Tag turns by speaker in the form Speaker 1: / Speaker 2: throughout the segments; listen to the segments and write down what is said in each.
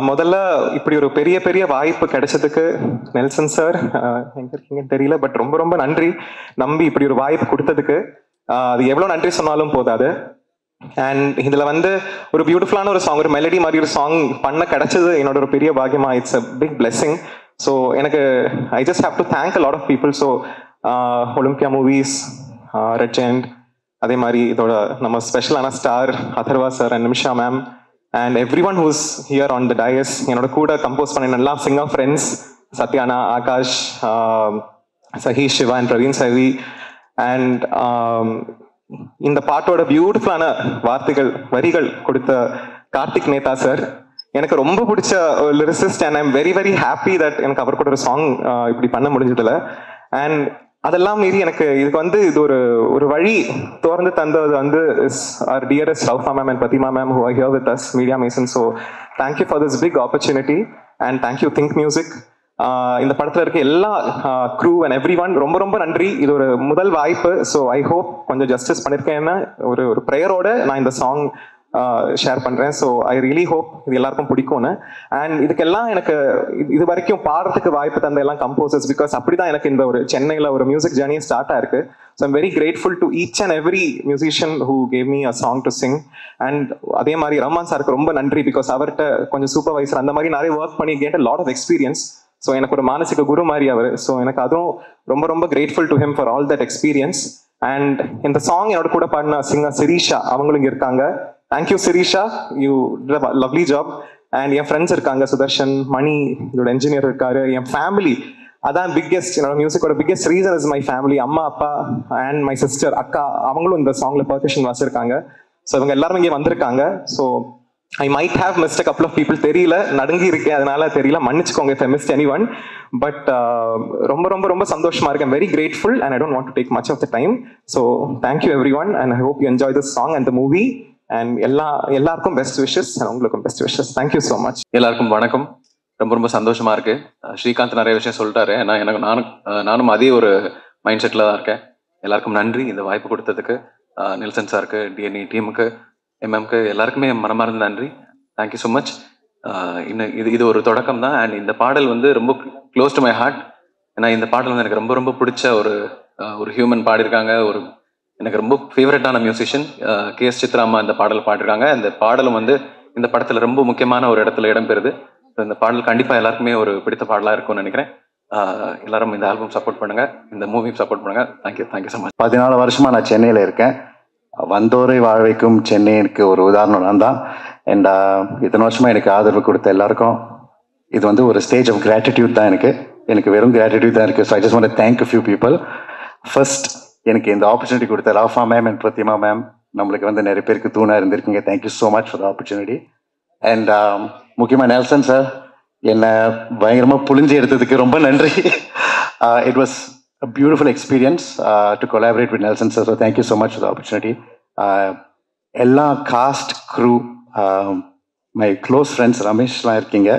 Speaker 1: முதல்ல இப்படி ஒரு பெரிய பெரிய வாய்ப்பு கிடைச்சதுக்கு நெல்சன் சார் எங்க இருக்கீங்கன்னு தெரியல, பட் ரொம்ப ரொம்ப நன்றி. நம்பி இப்படி ஒரு வாய்ப்பு கொடுத்ததுக்கு அது எவ்வளவு நன்றி சொன்னாலும் போதாது. அண்ட் இதுல ஒரு பியூட்டிஃபுல்லான ஒரு சாங், ஒரு மெலடி மாதிரி ஒரு சாங் பண்ண கிடைச்சது என்னோட ஒரு பெரிய பாக்கியமா. It's a big blessing. So எனக்கு I just have to thank a lot of people. So Olympia Movies, Red Giant, அதே மாதிரி இதோட நம்ம ஸ்பெஷலான star Atharva sir and Nimisha ma'am, and everyone who's here on the dais, என்னோட கூட கம்போஸ் பண்ண எல்லா singer friends, Sathyana, Akash, Saheesh, Siva and Praveen Savi. And இந்த பாட்டோட பியூட்டிஃபுல்லான வார்த்தைகள் வரிகள் கொடுத்த கார்த்திக் நேதா சார், எனக்கு ரொம்ப பிடிச்ச lyricist. And I'm very very happy that எனக்கு அவர் கூட ஒரு சாங் இப்படி பண்ண முடிஞ்சதுல. அண்ட் அதெல்லாம் மீறி எனக்கு இதுக்கு இது ஒரு வழி திறந்து தந்தது our dearest Raufa ma'am and Pratima ma'am who are here with us, Media Mason. So thank you for this big opportunity and thank you Think Music. இந்த படத்துல இருக்க எல்லா crew and everyone ரொம்ப ரொம்ப நன்றி. இது ஒரு முதல் வாய்ப்பு. ஸோ ஐ ஹோப் கொஞ்சம் ஜஸ்டிஸ் பண்ணிருக்கேன்னு ஒரு ப்ரேயரோட நான் இந்த சாங் ஷேர் பண்றேன். ஸோ ஐ ரியலி ஹோப் இது எல்லாருக்கும் பிடிக்கும்னு. அண்ட் இதுக்கெல்லாம் எனக்கு இது வரைக்கும் பாடுறதுக்கு வாய்ப்பு தந்த எல்லாம் கம்போசர்ஸ், பிகாஸ் அப்படிதான் எனக்கு இந்த ஒரு சென்னையில ஒரு மியூசிக் ஜர்னி ஸ்டார்ட் ஆயிருக்கு. So I'm very grateful to each and every musician who gave me a song to Singh. And அதே மாதிரி ரஹ்மான் சாருக்கு ரொம்ப நன்றி, பிகாஸ் அவர்கிட்ட கொஞ்சம் சூப்பர்வைசர் அந்த மாதிரி நிறைய ஒர்க் பண்ணி கேட்ட லாட் ஆஃப் எக்ஸ்பீரியன்ஸ். ஸோ எனக்கு ஒரு மானசிக குரு மாதிரி அவர். ஸோ எனக்கு அதுவும் ரொம்ப ரொம்ப grateful to him for all that experience. And இந்த சாங் என்னோட கூட பாடின சிங்கர் சிரீஷா, அவங்களும் இருக்காங்க. Thank you Sirisha, you did a lovely job. And N friends இருக்காங்க, சுதர்ஷன், மணி இதோட என்ஜினியர் இருக்காரு. என் ஃபேமிலி, அதான் பிக்கெஸ்ட், என்னோட மியூசிக்கோட biggest reason is my family. அம்மா, அப்பா அண்ட் மை சிஸ்டர், அக்கா, அவங்களும் இந்த சாங்ல பெர்கஷன் வாசிருக்காங்க. ஸோ இவங்க எல்லாரும் இங்கே வந்திருக்காங்க. So I might have missed a couple of people, தெரியல, நடுங்கி இருக்கேன், அதனால தெரியல, மன்னிச்சுக்கோங்க if I missed anyone. But ரொம்ப ரொம்ப ரொம்ப சந்தோஷமா இருக்கேன், very grateful and I don't want to take much of the time. So thank you everyone and I hope you enjoy this song and the movie. And எல்லாருக்கும் best wishes and உங்களுக்கும் best wishes. Thank you so much.
Speaker 2: எல்லாருக்கும் வணக்கம். ரொம்ப ரொம்ப சந்தோஷமா இருக்கு. ஸ்ரீகாந்த் நிறைய விஷயம் சொல்லிட்டாரு. நானும் அதே ஒரு மைண்ட் செட்ல தான் இருக்கேன். எல்லாருக்கும் நன்றி இந்த வாய்ப்பு கொடுத்ததுக்கு. நெல்சன் சாருக்கு, டிஎன்இ டீமுக்கு, எம்எம்க்கு, எல்லாருக்குமே மனமார்ந்த நன்றி. Thank you so much. இன்னும் இது ஒரு தொடக்கம் தான். அண்ட் இந்த பாடல் ரொம்ப க்ளோஸ் டு மை ஹார்ட். ஏன்னா இந்த பாடல் எனக்கு ரொம்ப ரொம்ப பிடிச்ச ஒரு ஹியூமன் பாடியிருக்காங்க. எனக்கு ரொம்ப ஃபேவரட்டான மியூசிஷியன் KS சித்ராமா இந்த பாடல் பாடிருக்காங்க. இந்த பாடலும் இந்த படத்துல ரொம்ப முக்கியமான ஒரு இடத்துல இடம்பெறுது. இந்த பாடல் கண்டிப்பா எல்லாருக்குமே ஒரு பிடித்த பாடலா இருக்கும்னு நினைக்கிறேன். எல்லாரும் இந்த ஆல்பம் சப்போர்ட் பண்ணுங்க, இந்த மூவி சப்போர்ட் பண்ணுங்க. Thank you so much.
Speaker 3: 14 வருஷமா நான் சென்னையில இருக்கேன். வந்தோரை வாழ்வைக்கும் சென்னைக்கு ஒரு உதாரணம் நான் தான். அண்ட் இத்தனை வருஷமா எனக்கு ஆதரவு கொடுத்த எல்லாருக்கும் இது ஒரு ஸ்டேஜ் ஆஃப் கிராட்டிடியூட் தான். எனக்கு வெறும் கிராட்டிடியூட் தான் இருக்கு. So I just want to thank a few people. First, எனக்கு இந்த ஆப்பர்ச்சுனிட்டி கொடுத்த Rafah ma'am and Prathima ma'am, நம்மளுக்கு நிறைய பேருக்கு தூணா இருந்திருக்கீங்க. Thank you so much for the opportunity. And முக்கியமாக நெல்சன் சார், என்னை பயங்கரமாக புழிஞ்சு எடுத்ததுக்கு ரொம்ப நன்றி. It was a beautiful experience to collaborate with Nelson sir. So thank you so much for the opportunity. Ella cast, crew, my close friends Ramesh la irkinga,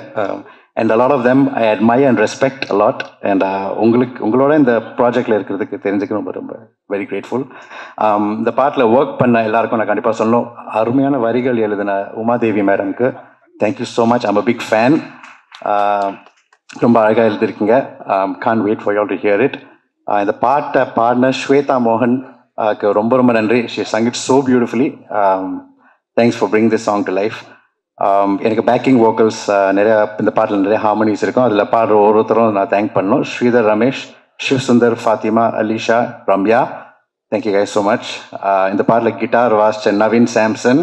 Speaker 3: and a lot of them I admire and respect a lot. And ungaloda in the project la irukradhukku therinjukku romba very grateful. The part la work panna ellarkum na kandipa solnom. Arumiyana varigal eludana Uma Devi madam ku thank you so much. I'm a big fan. Romba alaga eludhirkinga. Can't wait for you all to hear it. இந்த பாட்டை பாடின ஸ்வேதா மோகன் ரொம்ப ரொம்ப நன்றி. She sung it so beautifully. Thanks for bring this song to life. எனக்கு backing vocals நிறையா இந்த பாட்டில் நிறைய ஹார்மனிஸ் இருக்கும். அதில் பாடுற ஒருத்தரும் நான் தேங்க் பண்ணணும். Sridhar, Ramesh, Sivasundar, Fathima, Alisha, Ramya, thank you guys so much. இந்த பாட்டில் கிட்டார் வாசிச்ச Naveen Samson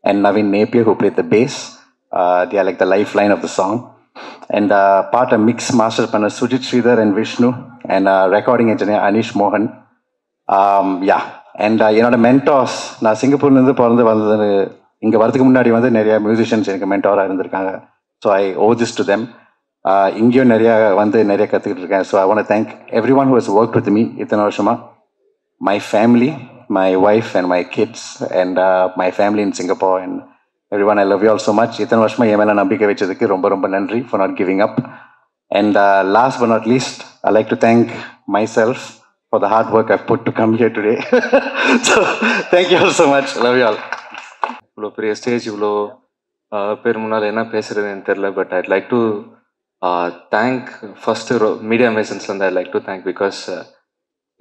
Speaker 3: and Naveen Napier who played the bass. They are like the lifeline of the song. And பாட்டை மிக்ஸ் மாஸ்டர் பண்ண Sujith Sridhar and Vishnu and recording engineer Aneesh மோகன். அண்ட் என்னோட மென்டார்ஸ், நான் சிங்கப்பூர்லேருந்து பிறந்து வந்தது, இங்கே வரதுக்கு முன்னாடி நிறைய மியூசிஷியன்ஸ் எனக்கு மென்டாராக இருந்திருக்காங்க. So I owe this to them. இங்கேயும் நிறைய கற்றுக்கிட்டு இருக்கேன். So I want to thank everyone who has work with me இத்தனை வருஷமா. My family, my wife and my kids and my family in Singapore. And everyone, I love you all so much. இத்தனை வருஷமா என் மேலே நம்பிக்கை வச்சதுக்கு ரொம்ப ரொம்ப நன்றி for not giving up. And last but not least, I like to thank myself for the hard work I've put to come here today. So thank you all so much. Love you all.
Speaker 2: இவ்வளோ பெரிய stage, இவ்வளோ பேர் முன்னால் என்ன பேசுகிறதுன்னு தெரில. But I'd like to thank first Media மேசன்ஸ்லேருந்து I like to thank. Because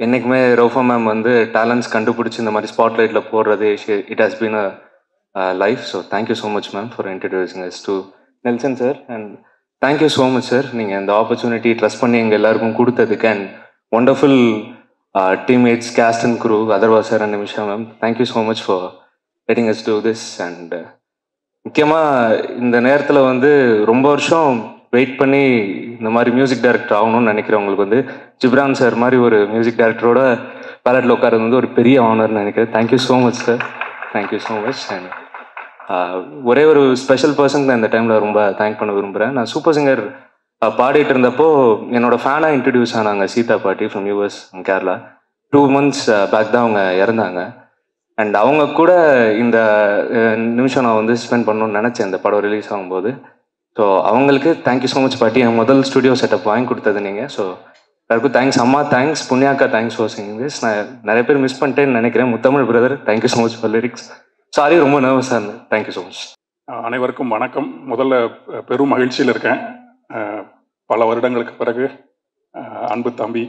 Speaker 2: என்றைக்குமே ரோஃபா மேம் வந்து டேலண்ட்ஸ் கண்டுபிடிச்சி இந்த மாதிரி ஸ்பாட்லைட்டில் போடுறது it has been a life. So thank you so much ma'am for introducing us to Nelson sir. And thank you so much sir, நீங்கள் இந்த ஆப்பர்ச்சுனிட்டி ட்ரஸ்ட் பண்ணி எங்கள் எல்லாருக்கும் கொடுத்ததுக்கு. And wonderful teammates, cast and crew, Atharvaa sir and Nimisha ma'am, thank you so much for letting us do this. And முக்கியமாக இந்த நேரத்தில் வந்து ரொம்ப வருஷம் வெயிட் பண்ணி இந்த மாதிரி மியூசிக் டைரக்டர் ஆகணும்னு நினைக்கிறவங்களுக்கு வந்து ஜிப்ரான் சார் மாதிரி ஒரு மியூசிக் டைரக்டரோட பேலட்டில் உட்காரது வந்து ஒரு பெரிய ஆனர்னு நினைக்கிறேன். Thank you so much sir, thank you so much. And ஒரே ஒரு ஸ்பெஷல் பர்சன் நான் இந்த டைமில் ரொம்ப தேங்க் பண்ண விரும்புகிறேன். நான் சூப்பர் சிங்கர் பாடிட்டு இருந்தப்போ என்னோட ஃபேனாக இன்ட்ரடியூஸ் ஆனாங்க சீதா பாட்டி from US Kerala. 2 months back தான் அவங்க இறந்தாங்க. அண்ட் அவங்க கூட இந்த நிமிஷம் நான் வந்து ஸ்பெண்ட் பண்ணணும்னு நினச்சேன் இந்த படம் ரிலீஸ் ஆகும்போது. ஸோ அவங்களுக்கு தேங்க்யூ ஸோ மச் பாட்டி, என் முதல் ஸ்டுடியோ செட்டப் வாங்கி கொடுத்தது நீங்கள். ஸோ எல்லாருக்கும் தேங்க்ஸ். அம்மா தேங்க்ஸ், புண்ணியாக்கா தேங்க்ஸ் ஃபார் சிங்கிங் திஸ். நான் நிறைய பேர் மிஸ் பண்ணிட்டேன்னு நினைக்கிறேன். Muthamizh brother thank you so much for lyrics. Sorry, ரொம்ப நர்வஸாக இருந்தேன். Thank you so much.
Speaker 4: அனைவருக்கும் வணக்கம். முதல்ல பெரும் மகிழ்ச்சியில் இருக்கேன். பல வருடங்களுக்கு பிறகு அன்பு தம்பி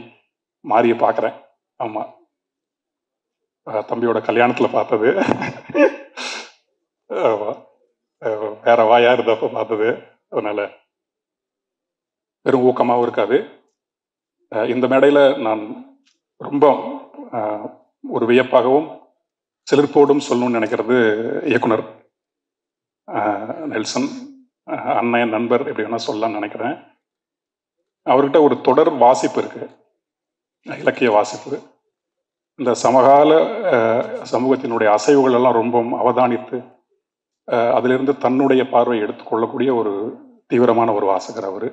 Speaker 4: மாரியை பார்க்குறேன். ஆமாம், தம்பியோட கல்யாணத்தில் பார்த்தது, வேற வாயா இருந்தப்போ பார்த்தது. அதனால பெரும் ஊக்கமாகவும் இருக்காது. இந்த மேடையில் நான் ரொம்ப ஒரு வியப்பாகவும் சிலிர்ப்போடும் சொல்லணும்னு நினைக்கிறது இயக்குனர் நெல்சன் அண்ணன், நண்பர், எப்படி வேணா சொல்லலாம்னு நினைக்கிறேன். அவர்கிட்ட ஒரு தொடர் வாசிப்பு இருக்கு, இலக்கிய வாசிப்பு. இந்த சமகால சமூகத்தினுடைய அசைவுகள் எல்லாம் ரொம்ப அவதானித்து அதிலிருந்து தன்னுடைய பார்வை எடுத்துக்கொள்ளக்கூடிய ஒரு தீவிரமான ஒரு வாசகர் அவர்.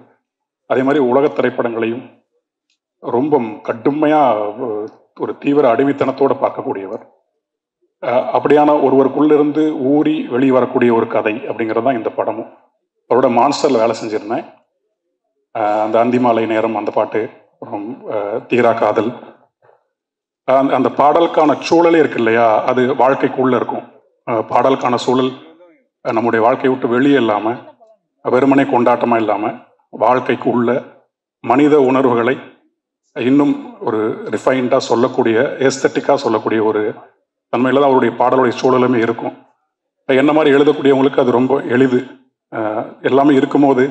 Speaker 4: அதே மாதிரி உலக திரைப்படங்களையும் ரொம்ப கடுமையாக ஒரு தீவிர அடிமைத்தனத்தோடு பார்க்கக்கூடியவர். அப்படியான ஒருவருக்குள்ளிருந்து ஊறி வெளியே வரக்கூடிய ஒரு கதை அப்படிங்கிறது தான் இந்த படமும். அவரோட மான்ஸ்டரில் வேலை செஞ்சுருந்தேன். அந்த அந்திமாலை நேரம் அந்த பாட்டு, அப்புறம் தீரா காதல், அந்த பாடலுக்கான சூழலே இருக்கு இல்லையா, அது வாழ்க்கைக்குள்ளே இருக்கும். பாடலுக்கான சூழல் நம்முடைய வாழ்க்கையை விட்டு வெளியே இல்லாமல், வெறுமனே கொண்டாட்டமாக இல்லாமல், வாழ்க்கைக்கு உள்ள மனித உணர்வுகளை இன்னும் ஒரு ரிஃபைண்டாக சொல்லக்கூடிய, ஏஸ்தட்டிக்காக சொல்லக்கூடிய ஒரு தன்மையில் தான் அவருடைய பாடலுடைய சூழலுமே இருக்கும். என்ன மாதிரி எழுதக்கூடியவங்களுக்கு அது ரொம்ப எளிது. எல்லாமே இருக்கும்போது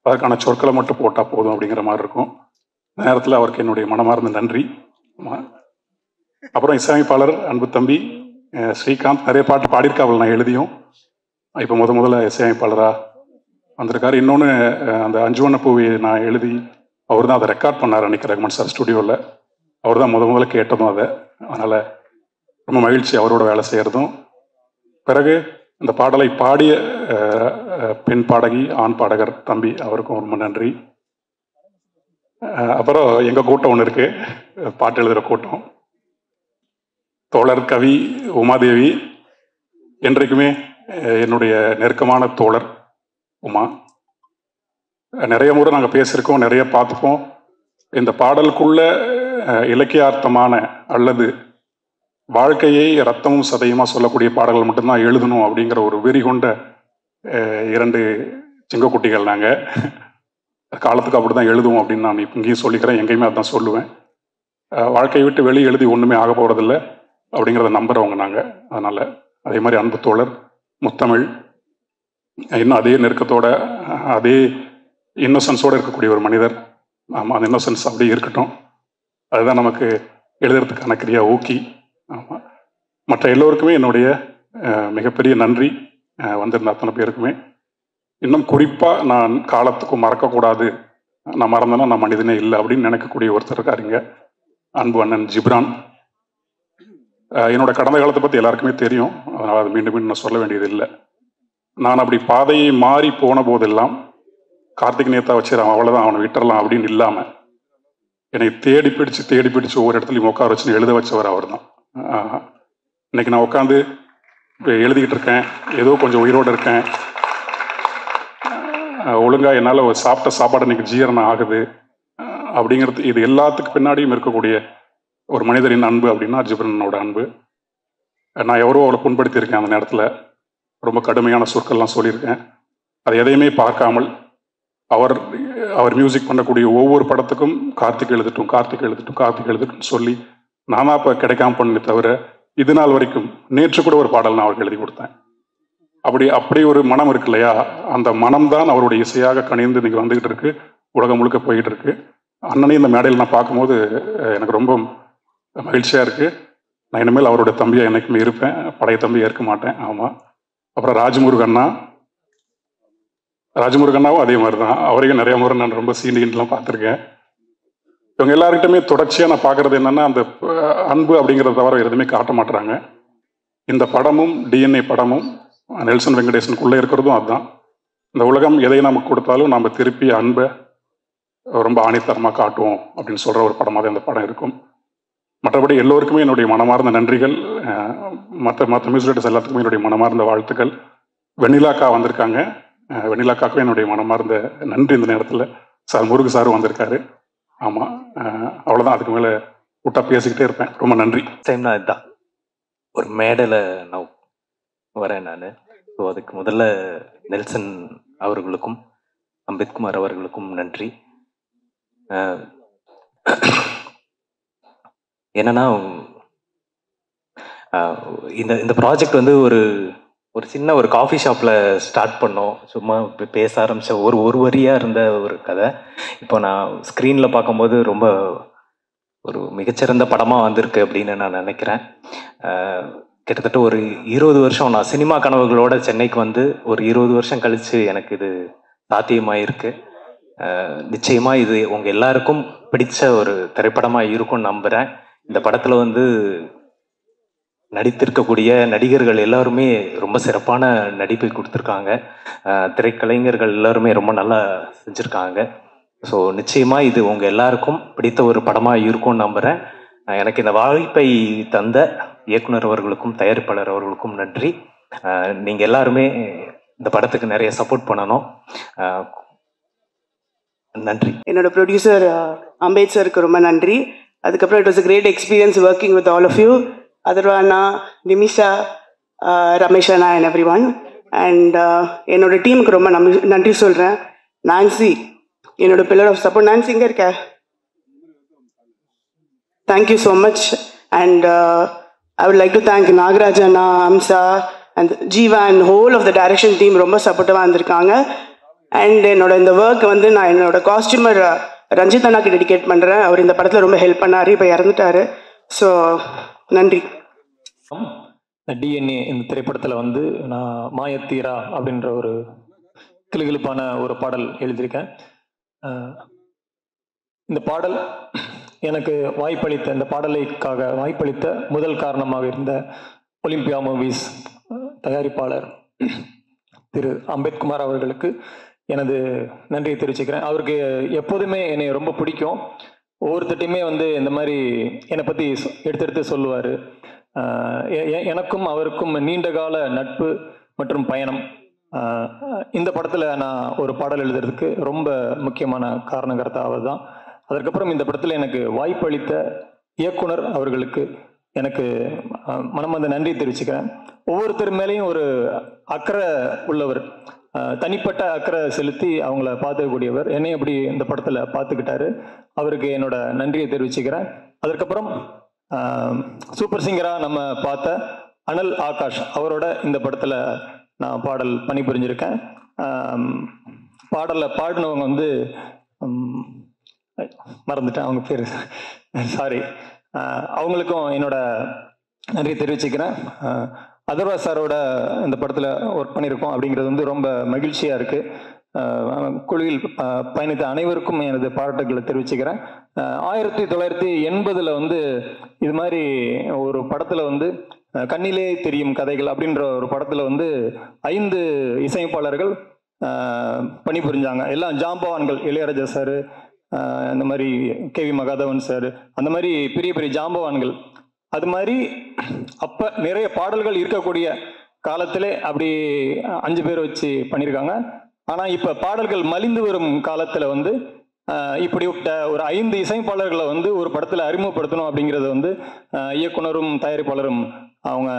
Speaker 4: அதற்கான சொற்களை மட்டும் போட்டால் போதும் அப்படிங்கிற மாதிரி இருக்கும். நேரத்தில் அவருக்கு என்னுடைய மனமார்ந்த நன்றி. அப்புறம் இசையமைப்பாளர் அன்பு தம்பி ஸ்ரீகாந்த் நிறைய பாட்டு பாடியிருக்காவில் நான் எழுதியும். இப்போ முதல்ல இசையமைப்பாளராக வந்திருக்காரு. இன்னொன்று, அந்த அஞ்சுவண்ண பூவி நான் எழுதி அவர் தான் அதை ரெக்கார்ட் பண்ணார் அன்றைக்கி ரகுமான் சார் ஸ்டுடியோவில். அவர் தான் முதல்ல கேட்டதும் அதை. அதனால் ரொம்ப மகிழ்ச்சி அவரோட வேலை செய்கிறதும். பிறகு இந்த பாடலை பாடிய பெண் பாடகி, ஆண் பாடகர் தம்பி, அவருக்கும் ரொம்ப நன்றி. அப்புறம் எங்கள் கூட்டம் ஒன்று இருக்குது, பாட்டு எழுதுகிற கூட்டம். தோழர் கவி உமாதேவி என்றைக்குமே என்னுடைய நெருக்கமான தோழர் உமா. நிறைய முறை நாங்கள் பேசியிருக்கோம், நிறைய பார்த்துப்போம். இந்த பாடலுக்குள்ள இலக்கியார்த்தமான அல்லது வாழ்க்கையை ரத்தமும் சதையுமா சொல்லக்கூடிய பாடல்கள் மட்டும்தான் எழுதணும் அப்படிங்கிற ஒரு வெறி கொண்ட 2 சிங்கக்குட்டிகள் நாங்கள். காலத்துக்கு அப்படி தான் எழுதுவோம் அப்படின்னு நான் இப்போ இங்கேயும் சொல்லிக்கிறேன், எங்கேயுமே அதான் சொல்லுவேன். வாழ்க்கையை விட்டு வெளியே எழுதி ஒன்றுமே ஆக போகிறதில்ல அப்படிங்கிறத நம்புகிறவங்க நாங்கள். அதனால் அதே மாதிரி அன்பு தோழர் முத்தமிழ் இன்னும் அதே நெருக்கத்தோட, அதே இன்னோசன்ஸோடு இருக்கக்கூடிய ஒரு மனிதர். ஆமாம், அந்த இன்னோசன்ஸ் அப்படியே இருக்கட்டும். அதுதான் நமக்கு எழுதுறதுக்கான கிரியா ஊக்கி. ஆமாம், மற்ற எல்லோருக்குமே என்னுடைய மிகப்பெரிய நன்றி. வந்திருந்த அத்தனை பேருக்குமே. இன்னும் குறிப்பாக நான் காலத்துக்கும் மறக்கக்கூடாது, நான் மறந்தேன்னா நான் மனிதனே இல்லை அப்படின்னு நினைக்கக்கூடிய ஒருத்தர் இருக்காருங்க, அன்பு அண்ணன் ஜிப்ரான். என்னோட கடந்த காலத்தை பற்றி எல்லாருக்குமே தெரியும், அதனால் அது மீண்டும் மீண்டும் நான் சொல்ல வேண்டியது இல்லை. நான் அப்படி பாதையை மாறி போன போதெல்லாம் கார்த்திக் நேத்தா வச்சிடறான், அவ்வளோதான், அவனை விட்டுறலாம் அப்படின்னு இல்லாமல் என்னை தேடி பிடிச்சு ஒவ்வொரு இடத்துலையும் உட்கார வச்சுன்னு எழுத வச்சவர் அவர் தான். இன்னைக்கு நான் உட்காந்து எழுதிக்கிட்டு இருக்கேன், ஏதோ கொஞ்சம் உயிரோடு இருக்கேன், ஒழுங்காக என்னால் சாப்பிட்ட சாப்பாடு இன்னைக்கு ஜீரணம் ஆகுது அப்படிங்கிறது, இது எல்லாத்துக்கு பின்னாடியும் இருக்கக்கூடிய ஒரு மனிதரின் அன்பு அப்படின்னா ஜிப்ரானோட அன்பு. நான் எவரோ அவளை புண்படுத்தியிருக்கேன் அந்த நேரத்தில். ரொம்ப கடுமையான சொற்கள்லாம் சொல்லியிருக்கேன். அது எதையுமே பார்க்காமல் அவர் மியூசிக் பண்ணக்கூடிய ஒவ்வொரு படத்துக்கும் கார்த்திக் எழுதட்டும் சொல்லி நானா இப்போ கிடைக்காம பண்ணி தவிர இது நாள் வரைக்கும் நேற்று கூட ஒரு பாடல் நான் அவருக்கு எழுதி கொடுத்தேன். அப்படி ஒரு மனம் இருக்கு இல்லையா, அந்த மனம்தான் அவருடைய இசையாக கணிந்து இன்னைக்கு வந்துகிட்டு இருக்கு, உலகம் முழுக்க போயிட்டு இருக்கு. அண்ணனையும் இந்த மேடையில் நான் பார்க்கும்போது எனக்கு ரொம்ப மகிழ்ச்சியாக இருக்கு. நான் இனிமேல் அவரோட தம்பியாக என்னைக்குமே இருப்பேன், பழைய தம்பியை ஏற்க மாட்டேன். ஆமாம். அப்புறம் ராஜமுருகண்ணாவும் அதே மாதிரி தான். அவரையும் நிறைய முறை நான் ரொம்ப சீனிகிட்டுலாம் பார்த்துருக்கேன். இவங்க எல்லாருக்கிட்டுமே தொடர்ச்சியாக நான் பார்க்குறது என்னென்னா, அந்த அன்பு அப்படிங்கிறத தவிர எதுவுமே காட்ட மாட்டுறாங்க. இந்த படமும் டிஎன்ஏ படமும் நெல்சன் வெங்கடேசனுக்குள்ளே இருக்கிறதும் அதுதான். இந்த உலகம் எதை நமக்கு கொடுத்தாலும் நம்ம திருப்பி அன்பை ரொம்ப ஆணித்தரமாக காட்டுவோம் அப்படின்னு சொல்கிற ஒரு படமாக தான் இந்த படம் இருக்கும். மற்றபடி எல்லோருக்குமே என்னுடைய மனமார்ந்த நன்றிகள். மற்ற மியூசிக் டைரக்டர்ஸ் எல்லாத்துக்குமே என்னுடைய மனமார்ந்த வாழ்த்துக்கள். வெண்ணிலாக்கா வந்திருக்காங்க. வெண்ணிலாக்காக்கும் என்னுடைய மனமார்ந்த நன்றி. இந்த நேரத்தில் சார் முருகு சாரும் வந்திருக்காரு. ஆமாம், அவ்வளோதான். அதுக்கு மேலே விட்டா பேசிக்கிட்டே இருப்பேன். ரொம்ப நன்றி.
Speaker 5: டைம் நான் இதுதான் ஒரு மேடையில் நான் வரேன் நான். ஸோ அதுக்கு முதல்ல நெல்சன் அவர்களுக்கும் அம்பேத்குமார் அவர்களுக்கும் நன்றி. என்னன்னா இந்த ப்ராஜெக்ட் வந்து ஒரு சின்ன ஒரு காஃபி ஷாப்பில் ஸ்டார்ட் பண்ணோம். சும்மா பேச ஆரம்பித்த ஒரு வரியாக இருந்த ஒரு கதை இப்போ நான் ஸ்க்ரீனில் பார்க்கும்போது ரொம்ப ஒரு மிகச்சிறந்த படமாக வந்திருக்கு அப்படின்னு நான் நினைக்கிறேன். கிட்டத்தட்ட ஒரு 20 வருஷம் நான் சினிமா கனவுகளோட சென்னைக்கு வந்து ஒரு 20 வருஷம் கழித்து எனக்கு இது சாத்தியமாயிருக்கு. நிச்சயமாக இது உங்கள் எல்லாருக்கும் பிடிச்ச ஒரு திரைப்படமாக இருக்கும்னு நம்புகிறேன். இந்த படத்தில் வந்து நடித்திருக்கக்கூடிய நடிகர்கள் எல்லாருமே ரொம்ப சிறப்பான நடிப்பை கொடுத்துருக்காங்க. திரைக்கலைஞர்கள் எல்லாருமே ரொம்ப நல்லா செஞ்சுருக்காங்க. ஸோ நிச்சயமாக இது உங்கள் எல்லாருக்கும் பிடித்த ஒரு படமாக இருக்கும்னு நம்புகிறேன். எனக்கு இந்த வாய்ப்பை தந்த இயக்குனர் அவர்களுக்கும் தயாரிப்பாளர் அவர்களுக்கும் நன்றி. நீங்கள் எல்லாருமே இந்த படத்துக்கு நிறைய சப்போர்ட் பண்ணணும். நன்றி.
Speaker 6: என்னோட ப்ரொடியூசர் அம்பேத் சருக்கு ரொம்ப நன்றி. அதுக்கப்புறம் it was a great experience working with all of you. Atharvaa அண்ணா, நிமிஷா, ரமேஷ் அண்ணா and everyone. அண்ட் என்னோட டீமுக்கு ரொம்ப நன்றி சொல்கிறேன். நான்சி என்னோட பில்லர் ஆஃப் சப்போர்ட். நான்சி இங்கே இருக்க. Thank you so much. And I would like to thank Nagaraj அண்ணா, Amsa and Jeeva and whole of the direction team ரொம்ப சப்போர்ட்டிவாக இருந்திருக்காங்க. அண்ட் என்னோட இந்த ஒர்க் வந்து நான் என்னோட காஸ்டியூமர் ரஞ்சித் அண்ணாக்கு டெடிகேட் பண்ணுறேன். அவர் இந்த படத்தில் ரொம்ப ஹெல்ப் பண்ணார், இப்போ இறந்துட்டாரு. ஸோ நன்றி.
Speaker 7: டிஎன்ஏ இந்த திரைப்படத்தில் வந்து நான் மாயத்தீரா அப்படின்ற ஒரு கிளுகிளுப்பான ஒரு பாடல் எழுதியிருக்கேன். இந்த பாடல் எனக்கு வாய்ப்பளித்த, இந்த பாடலுக்காக வாய்ப்பளித்த முதல் காரணமாக இருந்த ஒலிம்பியா மூவிஸ் தயாரிப்பாளர் திரு அம்பேத்குமார் அவர்களுக்கு எனது நன்றியை தெரிவிச்சுக்கிறேன். அவருக்கு எப்போதுமே என்னை ரொம்ப பிடிக்கும். ஒவ்வொருத்தட்டையுமே வந்து இந்த மாதிரி என்னை பற்றி எடுத்து சொல்லுவார். எனக்கும் அவருக்கும் நீண்ட கால நட்பு மற்றும் பயணம். இந்த படத்தில் நான் ஒரு பாடல் எழுதுறதுக்கு ரொம்ப முக்கியமான காரணகர்த்தா அவர் தான். அதற்கப்புறம் இந்த படத்தில் எனக்கு வாய்ப்பளித்த இயக்குனர் அவர்களுக்கு எனக்கு மனமார்ந்த நன்றி தெரிவிச்சுக்கிறேன். ஒவ்வொருத்தர் மேலேயும் ஒரு அக்கறை உள்ளவர், தனிப்பட்ட அக்கறை செலுத்தி அவங்கள பார்த்துக்கக்கூடியவர். என்னை அப்படி இந்த படத்தில் பார்த்துக்கிட்டாரு. அவருக்கு என்னோட நன்றியை தெரிவிச்சுக்கிறேன். அதற்கப்புறம் சூப்பர் சிங்கராக நம்ம பார்த்த அனல் ஆகாஷ் அவரோட இந்த படத்தில் நான் பாடல் பணிபுரிஞ்சிருக்கேன். பாடலில் பாடினவங்க வந்து மறந்துட்டேன் அவங்க பேர், சாரி. அவங்களுக்கும் என்னோட நன்றி தெரிவிச்சுக்கிறேன். அதர்வா சாரோட இந்த படத்தில் ஒர்க் பண்ணியிருக்கோம் அப்படிங்கிறது வந்து ரொம்ப மகிழ்ச்சியாக இருக்குது. குழுவில் பயணித்த அனைவருக்கும் எனது பாராட்டுகளை தெரிவிச்சுக்கிறேன். 1980 வந்து இது மாதிரி ஒரு படத்தில் வந்து கண்ணிலே தெரியும் கதைகள் அப்படின்ற ஒரு படத்தில் வந்து 5 இசையமைப்பாளர்கள் பணிபுரிஞ்சாங்க. எல்லாம் ஜாம்பவான்கள், இளையராஜா சார், இந்த மாதிரி கேவி மகாதவன் சார், அந்த மாதிரி பெரிய பெரிய ஜாம்பவான்கள். அது மாதிரி அப்போ நிறைய பாடல்கள் இருக்கக்கூடிய காலத்திலே அப்படி 5 பேர் வச்சு பண்ணியிருக்காங்க. ஆனால் இப்போ பாடல்கள் மலிந்து வரும் காலத்தில் வந்து இப்படிப்பட்ட ஒரு 5 இசையமைப்பாளர்களை வந்து ஒரு படத்தில் அறிமுகப்படுத்தணும் அப்படிங்கிறத வந்து இயக்குனரும் தயாரிப்பாளரும் அவங்க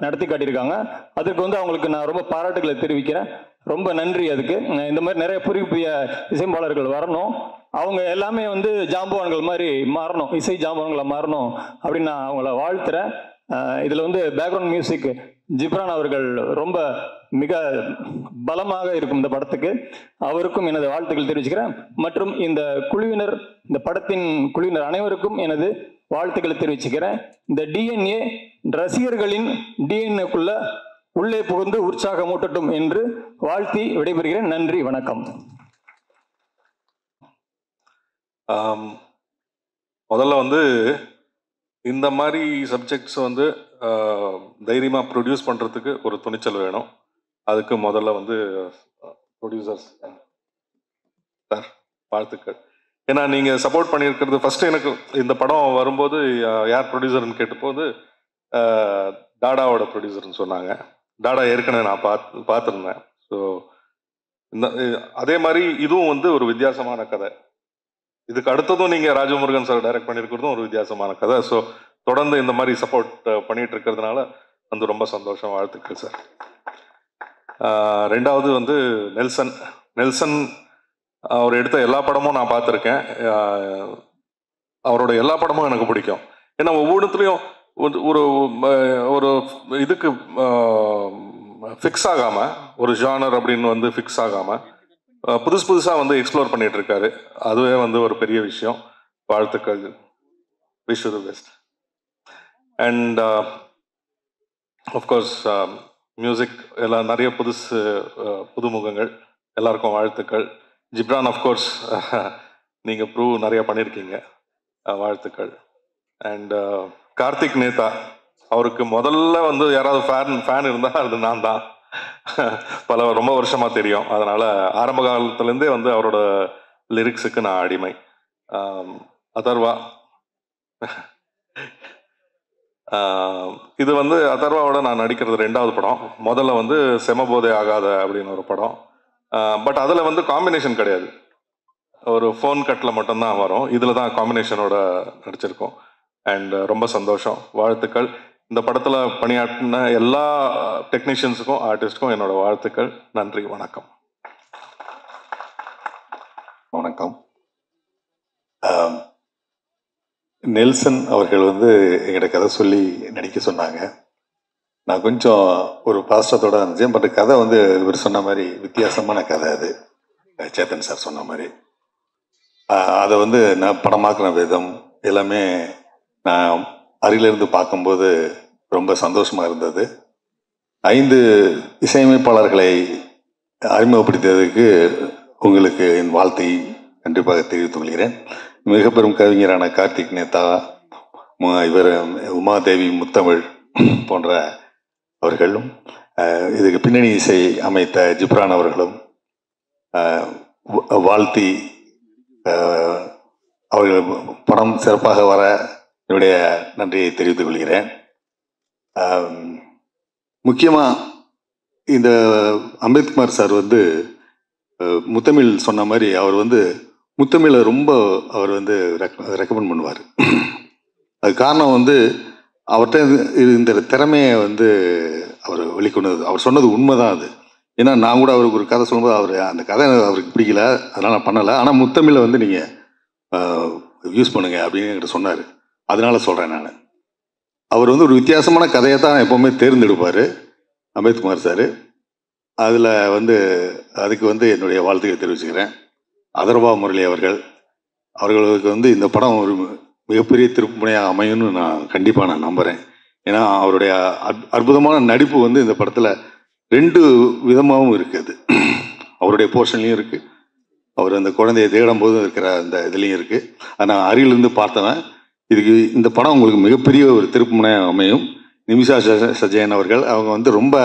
Speaker 7: நடத்தி காட்டியிருக்காங்க. அதற்கு வந்து அவங்களுக்கு நான் ரொம்ப பாராட்டுகளை தெரிவிக்கிறேன். ரொம்ப நன்றி. அதுக்கு இந்த மாதிரி நிறைய புதிய புதிய இசைப்பாளர்கள் வரணும், அவங்க எல்லாமே வந்து ஜாம்பவான்கள் மாதிரி மாறணும், இசை ஜாம்பவான்களை மாறணும் அப்படின்னு நான் அவங்கள வாழ்த்துறேன். இதில் வந்து பேக்ரவுண்ட் மியூசிக் ஜிப்ரான் அவர்கள் ரொம்ப மிக பலமாக இருக்கும் இந்த படத்துக்கு. அவருக்கும் எனது வாழ்த்துக்கள் தெரிவிச்சுக்கிறேன். மற்றும் இந்த குழுவினர், இந்த படத்தின் குழுவினர் அனைவருக்கும் எனது வாழ்த்துக்களை தெரிவிச்சுக்கிறேன். இந்த டிஎன்ஏ ரசிகர்களின் டிஎன்ஏக்குள்ள உள்ளே புகுந்து உற்சாகமூட்டட்டும் என்று வாழ்த்தி விடைபெறுகிறேன். நன்றி, வணக்கம்.
Speaker 8: முதல்ல வந்து இந்த மாதிரி சப்ஜெக்ட்ஸ் வந்து தைரியமாக ப்ரொடியூஸ் பண்ணுறதுக்கு ஒரு துணிச்சல் வேணும். அதுக்கு முதல்ல வந்து ப்ரொடியூசர்ஸ் சார் வாழ்த்துக்கள். ஏன்னா நீங்கள் சப்போர்ட் பண்ணியிருக்கிறது, ஃபஸ்ட்டு எனக்கு இந்த படம் வரும்போது யார் ப்ரொடியூசர்னு கேட்டபோது டாடாவோட ப்ரொடியூசர்னு சொன்னாங்க. டாடா ஏற்கனவே நான் பார்த்துருந்தேன். ஸோ இந்த அதே மாதிரி இதுவும் வந்து ஒரு வித்தியாசமான கதை. இதுக்கு அடுத்ததும் நீங்கள் ராஜமுருகன் சார் டைரக்ட் பண்ணியிருக்கிறதும் ஒரு வித்தியாசமான கதை. ஸோ தொடர்ந்து இந்த மாதிரி சப்போர்ட் பண்ணிட்டு இருக்கிறதுனால வந்து ரொம்ப சந்தோஷம். வாழ்த்துக்கள் சார். ரெண்டாவது வந்து நெல்சன் அவர் எடுத்த எல்லா படமும் நான் பார்த்துருக்கேன். அவரோட எல்லா படமும் எனக்கு பிடிக்கும். ஏன்னா ஒவ்வொன்றுத்துலேயும் ஒரு ஒரு இதுக்கு ஃபிக்ஸ் ஆகாமல், ஒரு ஜானர் அப்படின்னு வந்து ஃபிக்ஸ் ஆகாமல் புதுசாக வந்து எக்ஸ்ப்ளோர் பண்ணிட்டு இருக்காரு. அதுவே வந்து ஒரு பெரிய விஷயம். வாழ்த்துக்கள். Wish you the best. And of course music எல்லாம் நிறைய புதுமுகங்கள் எல்லாருக்கும் வாழ்த்துக்கள். ஜிப்ரான் ஆஃப்கோர்ஸ் நீங்கள் ப்ரூவ் நிறைய பண்ணியிருக்கீங்க, வாழ்த்துக்கள். அண்ட் கார்த்திக் நேதா, அவருக்கு முதல்ல வந்து யாராவது ஃபேன் இருந்தால் அது நான் தான். ரொம்ப வருஷமா தெரியும். அதனால ஆரம்ப காலத்துலேருந்தே வந்து அவரோட லிரிக்ஸுக்கு நான் அடிமை. அதர்வா, இது வந்து அதர்வாவோட நான் நடிக்கிறது 2வது படம். முதல்ல வந்து செமபோதை ஆகாத அப்படின்னு ஒரு படம். பட் அதில் வந்து காம்பினேஷன் கிடையாது, ஒரு ஃபோன் கட்டில் மட்டும்தான் வரும். இதில் தான் காம்பினேஷனோட நடிச்சிருக்கோம். அண்ட் ரொம்ப சந்தோஷம், வாழ்த்துக்கள். இந்த படத்தில் பணியாற்றின எல்லா டெக்னீஷியன்ஸுக்கும் ஆர்டிஸ்டுக்கும் என்னோட வாழ்த்துக்கள். நன்றி, வணக்கம்.
Speaker 9: வணக்கம். நெல்சன் அவர்கள் வந்து எங்கிட்ட கதை சொல்லி நடிக்க சொன்னாங்க. நான் கொஞ்சம் ஒரு பாஸ்டத்தோடு இருந்துச்சேன். பட் கதை வந்து இவர் சொன்ன மாதிரி வித்தியாசமான கதை. அது சேத்தன் சார் சொன்ன மாதிரி அதை வந்து நான் படமாக்குன விதம் எல்லாமே நான் அருகிலிருந்து பார்க்கும்போது ரொம்ப சந்தோஷமாக இருந்தது. 5 இசையமைப்பாளர்களை அறிமுகப்படுத்தியதுக்கு உங்களுக்கு என் வாழ்த்தை கண்டிப்பாக தெரிவித்துக் கொள்கிறேன். மிக பெரும் கவிஞரான கார்த்திக் நேதா, இவர் உமாதேவி முத்தமிழ் போன்ற அவர்களும், இதுக்கு பின்னணி இசை அமைத்த ஜிப்ரான் அவர்களும் வாழ்த்தி அவர்கள் படம் சிறப்பாக வர என்னுடைய நன்றியை தெரிவித்துக் கொள்கிறேன். முக்கியமாக இந்த அம்பேத்குமார் சார் வந்து முத்தமிழ் சொன்ன மாதிரி அவர் வந்து முத்தமிழை ரொம்ப அவர் வந்து ரெக்கமெண்ட் பண்ணுவார். அது காரணம் வந்து அவர்கிட்ட இந்த திறமையை வந்து அவர் வெளிக்கொண்டு, அவர் சொன்னது உண்மைதான் அது. ஏன்னா நான் கூட அவருக்கு ஒரு கதை சொல்லும்போது அவர் அந்த கதை அவருக்கு பிடிக்கல, அதனால் நான் பண்ணலை. ஆனால் முத்தமிழை வந்து நீங்கள் யூஸ் பண்ணுங்க அப்படின்னு என்கிட்ட சொன்னார். அதனால சொல்கிறேன் நான். அவர் வந்து ஒரு வித்தியாசமான கதையை தான் எப்போவுமே தேர்ந்தெடுப்பார் அம்பேத்குமார் சார். அதில் வந்து அதுக்கு வந்து என்னுடைய வாழ்த்துக்களை தெரிவிச்சுக்கிறேன். அதர்வா முரளி அவர்களுக்கு வந்து இந்த படம் ஒரு மிகப்பெரிய திருப்புமுனையாக அமையும்னு நான் கண்டிப்பாக நம்புகிறேன். ஏன்னா அவருடைய அற்புதமான நடிப்பு வந்து இந்த படத்தில் 2 விதமாகவும் இருக்குது. அவருடைய போர்ஷன்லையும் இருக்குது, அவர் அந்த குழந்தையை தேடும் போது இருக்கிற அந்த இதுலேயும் இருக்குது. அதை நான் அருகிலிருந்து பார்த்தவன். இதுக்கு இந்த படம் உங்களுக்கு மிகப்பெரிய ஒரு திருப்புமுனையாக அமையும். நிமிஷா சஜயன் அவர்கள், அவங்க வந்து ரொம்ப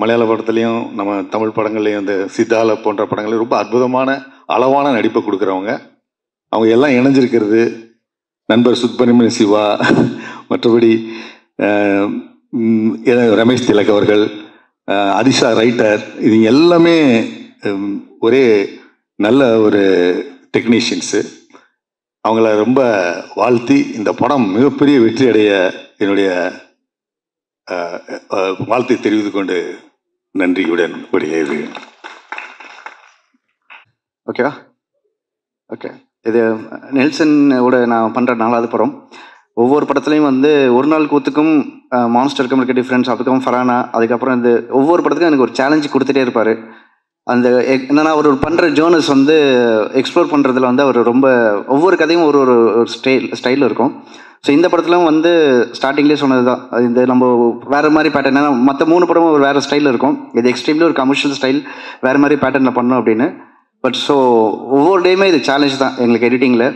Speaker 9: மலையாள படத்துலேயும் நம்ம தமிழ் படங்கள்லேயும் இந்த சித்தால போன்ற படங்கள்லையும் ரொம்ப அற்புதமான அளவான நடிப்பை கொடுக்குறவங்க. அவங்க எல்லாம் இணைஞ்சிருக்கிறது நண்பர் சுப்பிரமணிய சிவா, மற்றபடி ரமேஷ் திலக் அவர்கள், அதிஷா ரைட்டர், இது எல்லாமே ஒரே நல்ல ஒரு டெக்னீஷியன்ஸு. அவங்கள ரொம்ப வாழ்த்தி இந்த படம் மிகப்பெரிய வெற்றி அடைய என்னுடைய வாழ்த்தை தெரிவித்து கொண்டு நன்றியுடன் உடையது.
Speaker 3: ஓகேவா? ஓகே. இது நெல்சனோட நான் பண்ணுற 4வது படம். ஒவ்வொரு படத்துலையும் வந்து ஒரு நாள் கூத்துக்கும் மான்ஸ்டருக்கும் இருக்க டிஃப்ரென்ஸ், அதுக்கப்புறம் ஃபரானா, அதுக்கப்புறம் இந்த ஒவ்வொரு படத்துக்கும் எனக்கு ஒரு சேலஞ்சு கொடுத்துட்டே இருப்பார். அந்த என்னென்னா அவர் பண்ணுற ஜேர்னல்ஸ் வந்து எக்ஸ்ப்ளோர் பண்ணுறதுல வந்து அவர் ரொம்ப ஒவ்வொரு கதையும் ஒரு ஒரு ஸ்டைல் இருக்கும். ஸோ இந்த படத்துலையும் வந்து ஸ்டார்டிங்லேயே சொன்னது தான், இந்த நம்ம வேறு மாதிரி பேட்டர்ன், ஏன்னா மற்ற 3 படமும் ஒரு வேறு ஸ்டைலில் இருக்கும். இது எக்ஸ்ட்ரீம்லி ஒரு கமர்ஷியல் ஸ்டைல், வேறு மாதிரி பேட்டர்னில் பண்ணோம் அப்படின்னு. பட் ஸோ ஒவ்வொரு டேயுமே இது சேலஞ்ச் தான் எங்களுக்கு எடிட்டிங்கில்.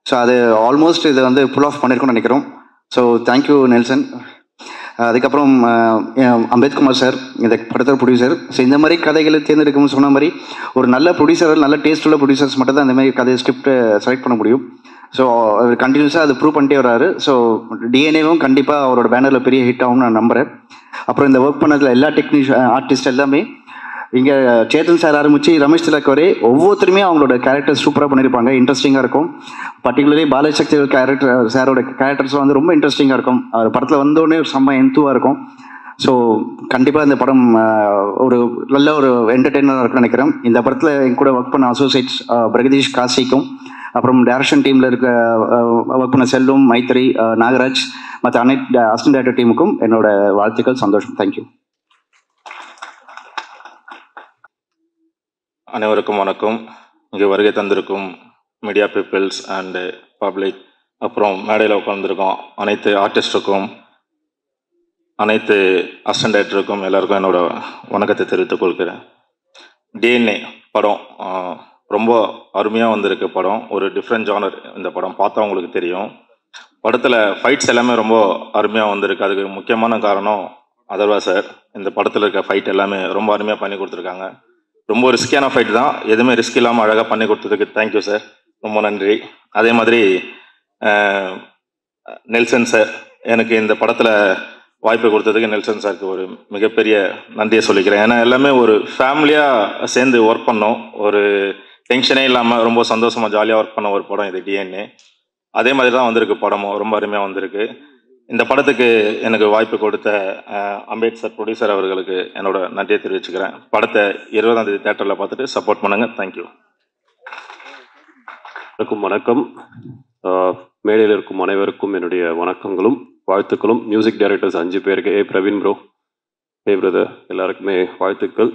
Speaker 3: ஸோ அது ஆல்மோஸ்ட் இதை வந்து புல் ஆஃப் பண்ணியிருக்கோம்னு நினைக்கிறோம். So thank you Nelson. அதுக்கப்புறம் அம்பேத்குமார் சார், இந்த படத்தோட ப்ரொடியூசர். ஸோ இந்த மாதிரி கதைகளை தேர்ந்தெடுக்கணும்னு சொன்ன மாதிரி ஒரு நல்ல ப்ரொடியூசர், நல்ல டேஸ்ட் உள்ள ப்ரொடியூசர்ஸ் மட்டும் தான் அந்த மாதிரி கதை ஸ்கிரிப்டை செலக்ட் பண்ண முடியும். ஸோ அவர் கண்டினியூஸாக அது ப்ரூவ் பண்ணிட்டே வர்றாரு. ஸோ டிஎன்ஏவும் கண்டிப்பாக அவரோட பேனரில் பெரிய ஹிட் ஆகும்னு நான் நம்புகிறேன். அப்புறம் இந்த ஒர்க் பண்ணதில் எல்லா ஆர்டிஸ்ட் எல்லாமே இங்கே சேத்தன் சார் ஆரம்பித்து ரமேஷ் திலக் வரை ஒவ்வொருத்தருமே அவங்களோட கேரக்டர் சூப்பராக பண்ணியிருப்பாங்க, இன்ட்ரெஸ்டிங்காக இருக்கும். பர்டிகுலர்லி பாலசக்தி கேரக்டர் சாரோட கேரக்டர்ஸ் வந்து ரொம்ப இன்ட்ரெஸ்டிங்காக இருக்கும். அவர் படத்தில் வந்தோடனே ஒரு செம்ம எந்துவாக இருக்கும். ஸோ கண்டிப்பாக இந்த படம் ஒரு நல்ல ஒரு என்டர்டெய்னராக இருக்குன்னு நினைக்கிறேன். இந்த படத்தில் என் கூட ஒர்க் பண்ண அசோசியேட்ஸ் பிரகதீஷ் காசிக்கும், அப்புறம் டைரக்ஷன் டீமில் இருக்க ஒர்க் பண்ண செல்வம், மைத்ரி, நாகராஜ், மற்ற அனைத்து அசிஸ்டன்ட் டைரக்டர் டீமுக்கும் என்னோட வாழ்த்துக்கள். சந்தோஷம். தேங்க்யூ.
Speaker 10: அனைவருக்கும் வணக்கம். இங்கே வருகை தந்திருக்கும் மீடியா பீப்புள்ஸ் அண்டு பப்ளிக், அப்புறம் மேடையில் உட்காந்துருக்கோம் அனைத்து ஆர்டிஸ்டுக்கும், அனைத்து அசிஸ்டன்ட் டைரக்டருக்கும் எல்லாருக்கும் என்னோட வணக்கத்தை தெரிவித்துக் கொள்கிறேன். டிஎன்ஏ படம் ரொம்ப அருமையாக வந்திருக்கு. படம் ஒரு டிஃப்ரெண்ட் ஜானர். இந்த படம் பார்த்தா உங்களுக்கு தெரியும். படத்தில் ஃபைட்ஸ் எல்லாமே ரொம்ப அருமையாக வந்திருக்கு. அதுக்கு முக்கியமான காரணம் அதர்வா சார். இந்த படத்தில் இருக்க ஃபைட் எல்லாமே ரொம்ப அருமையாக பண்ணி கொடுத்துருக்காங்க. ரொம்ப ரிஸ்கியான ஃபைட் தான், எதுவுமே ரிஸ்க் இல்லாமல் அழகாக பண்ணி கொடுத்ததுக்கு தேங்க்யூ சார், ரொம்ப நன்றி. அதே மாதிரி நெல்சன் சார், எனக்கு இந்த படத்தில் வாய்ப்பு கொடுத்ததுக்கு நெல்சன் சாருக்கு ஒரு மிகப்பெரிய நன்றியை சொல்லிக்கிறேன். ஏன்னா எல்லாமே ஒரு ஃபேமிலியாக சேர்ந்து ஒர்க் பண்ணோம், ஒரு டென்ஷனே இல்லாமல் ரொம்ப சந்தோஷமாக ஜாலியாக ஒர்க் பண்ண ஒரு படம் இது டிஎன்ஏ. அதே மாதிரி தான் வந்திருக்கு படமும், ரொம்ப அருமையாக வந்திருக்கு. இந்த படத்துக்கு எனக்கு வாய்ப்பு கொடுத்த அம்பேத்கர் ப்ரொடியூசர் அவர்களுக்கு என்னோட நன்றியை தெரிவிச்சுக்கிறேன். படத்தை 20ஆம் தேதி தேட்டரில் பார்த்துட்டு சப்போர்ட் பண்ணுங்க. தேங்க்யூ.
Speaker 11: வணக்கம். மேடையில் இருக்கும் அனைவருக்கும் என்னுடைய வணக்கங்களும் வாழ்த்துக்களும். மியூசிக் டைரக்டர்ஸ் 5 பேருக்கு, பிரவீன் ப்ரோ, பிரதர், எல்லாருக்குமே வாழ்த்துக்கள்.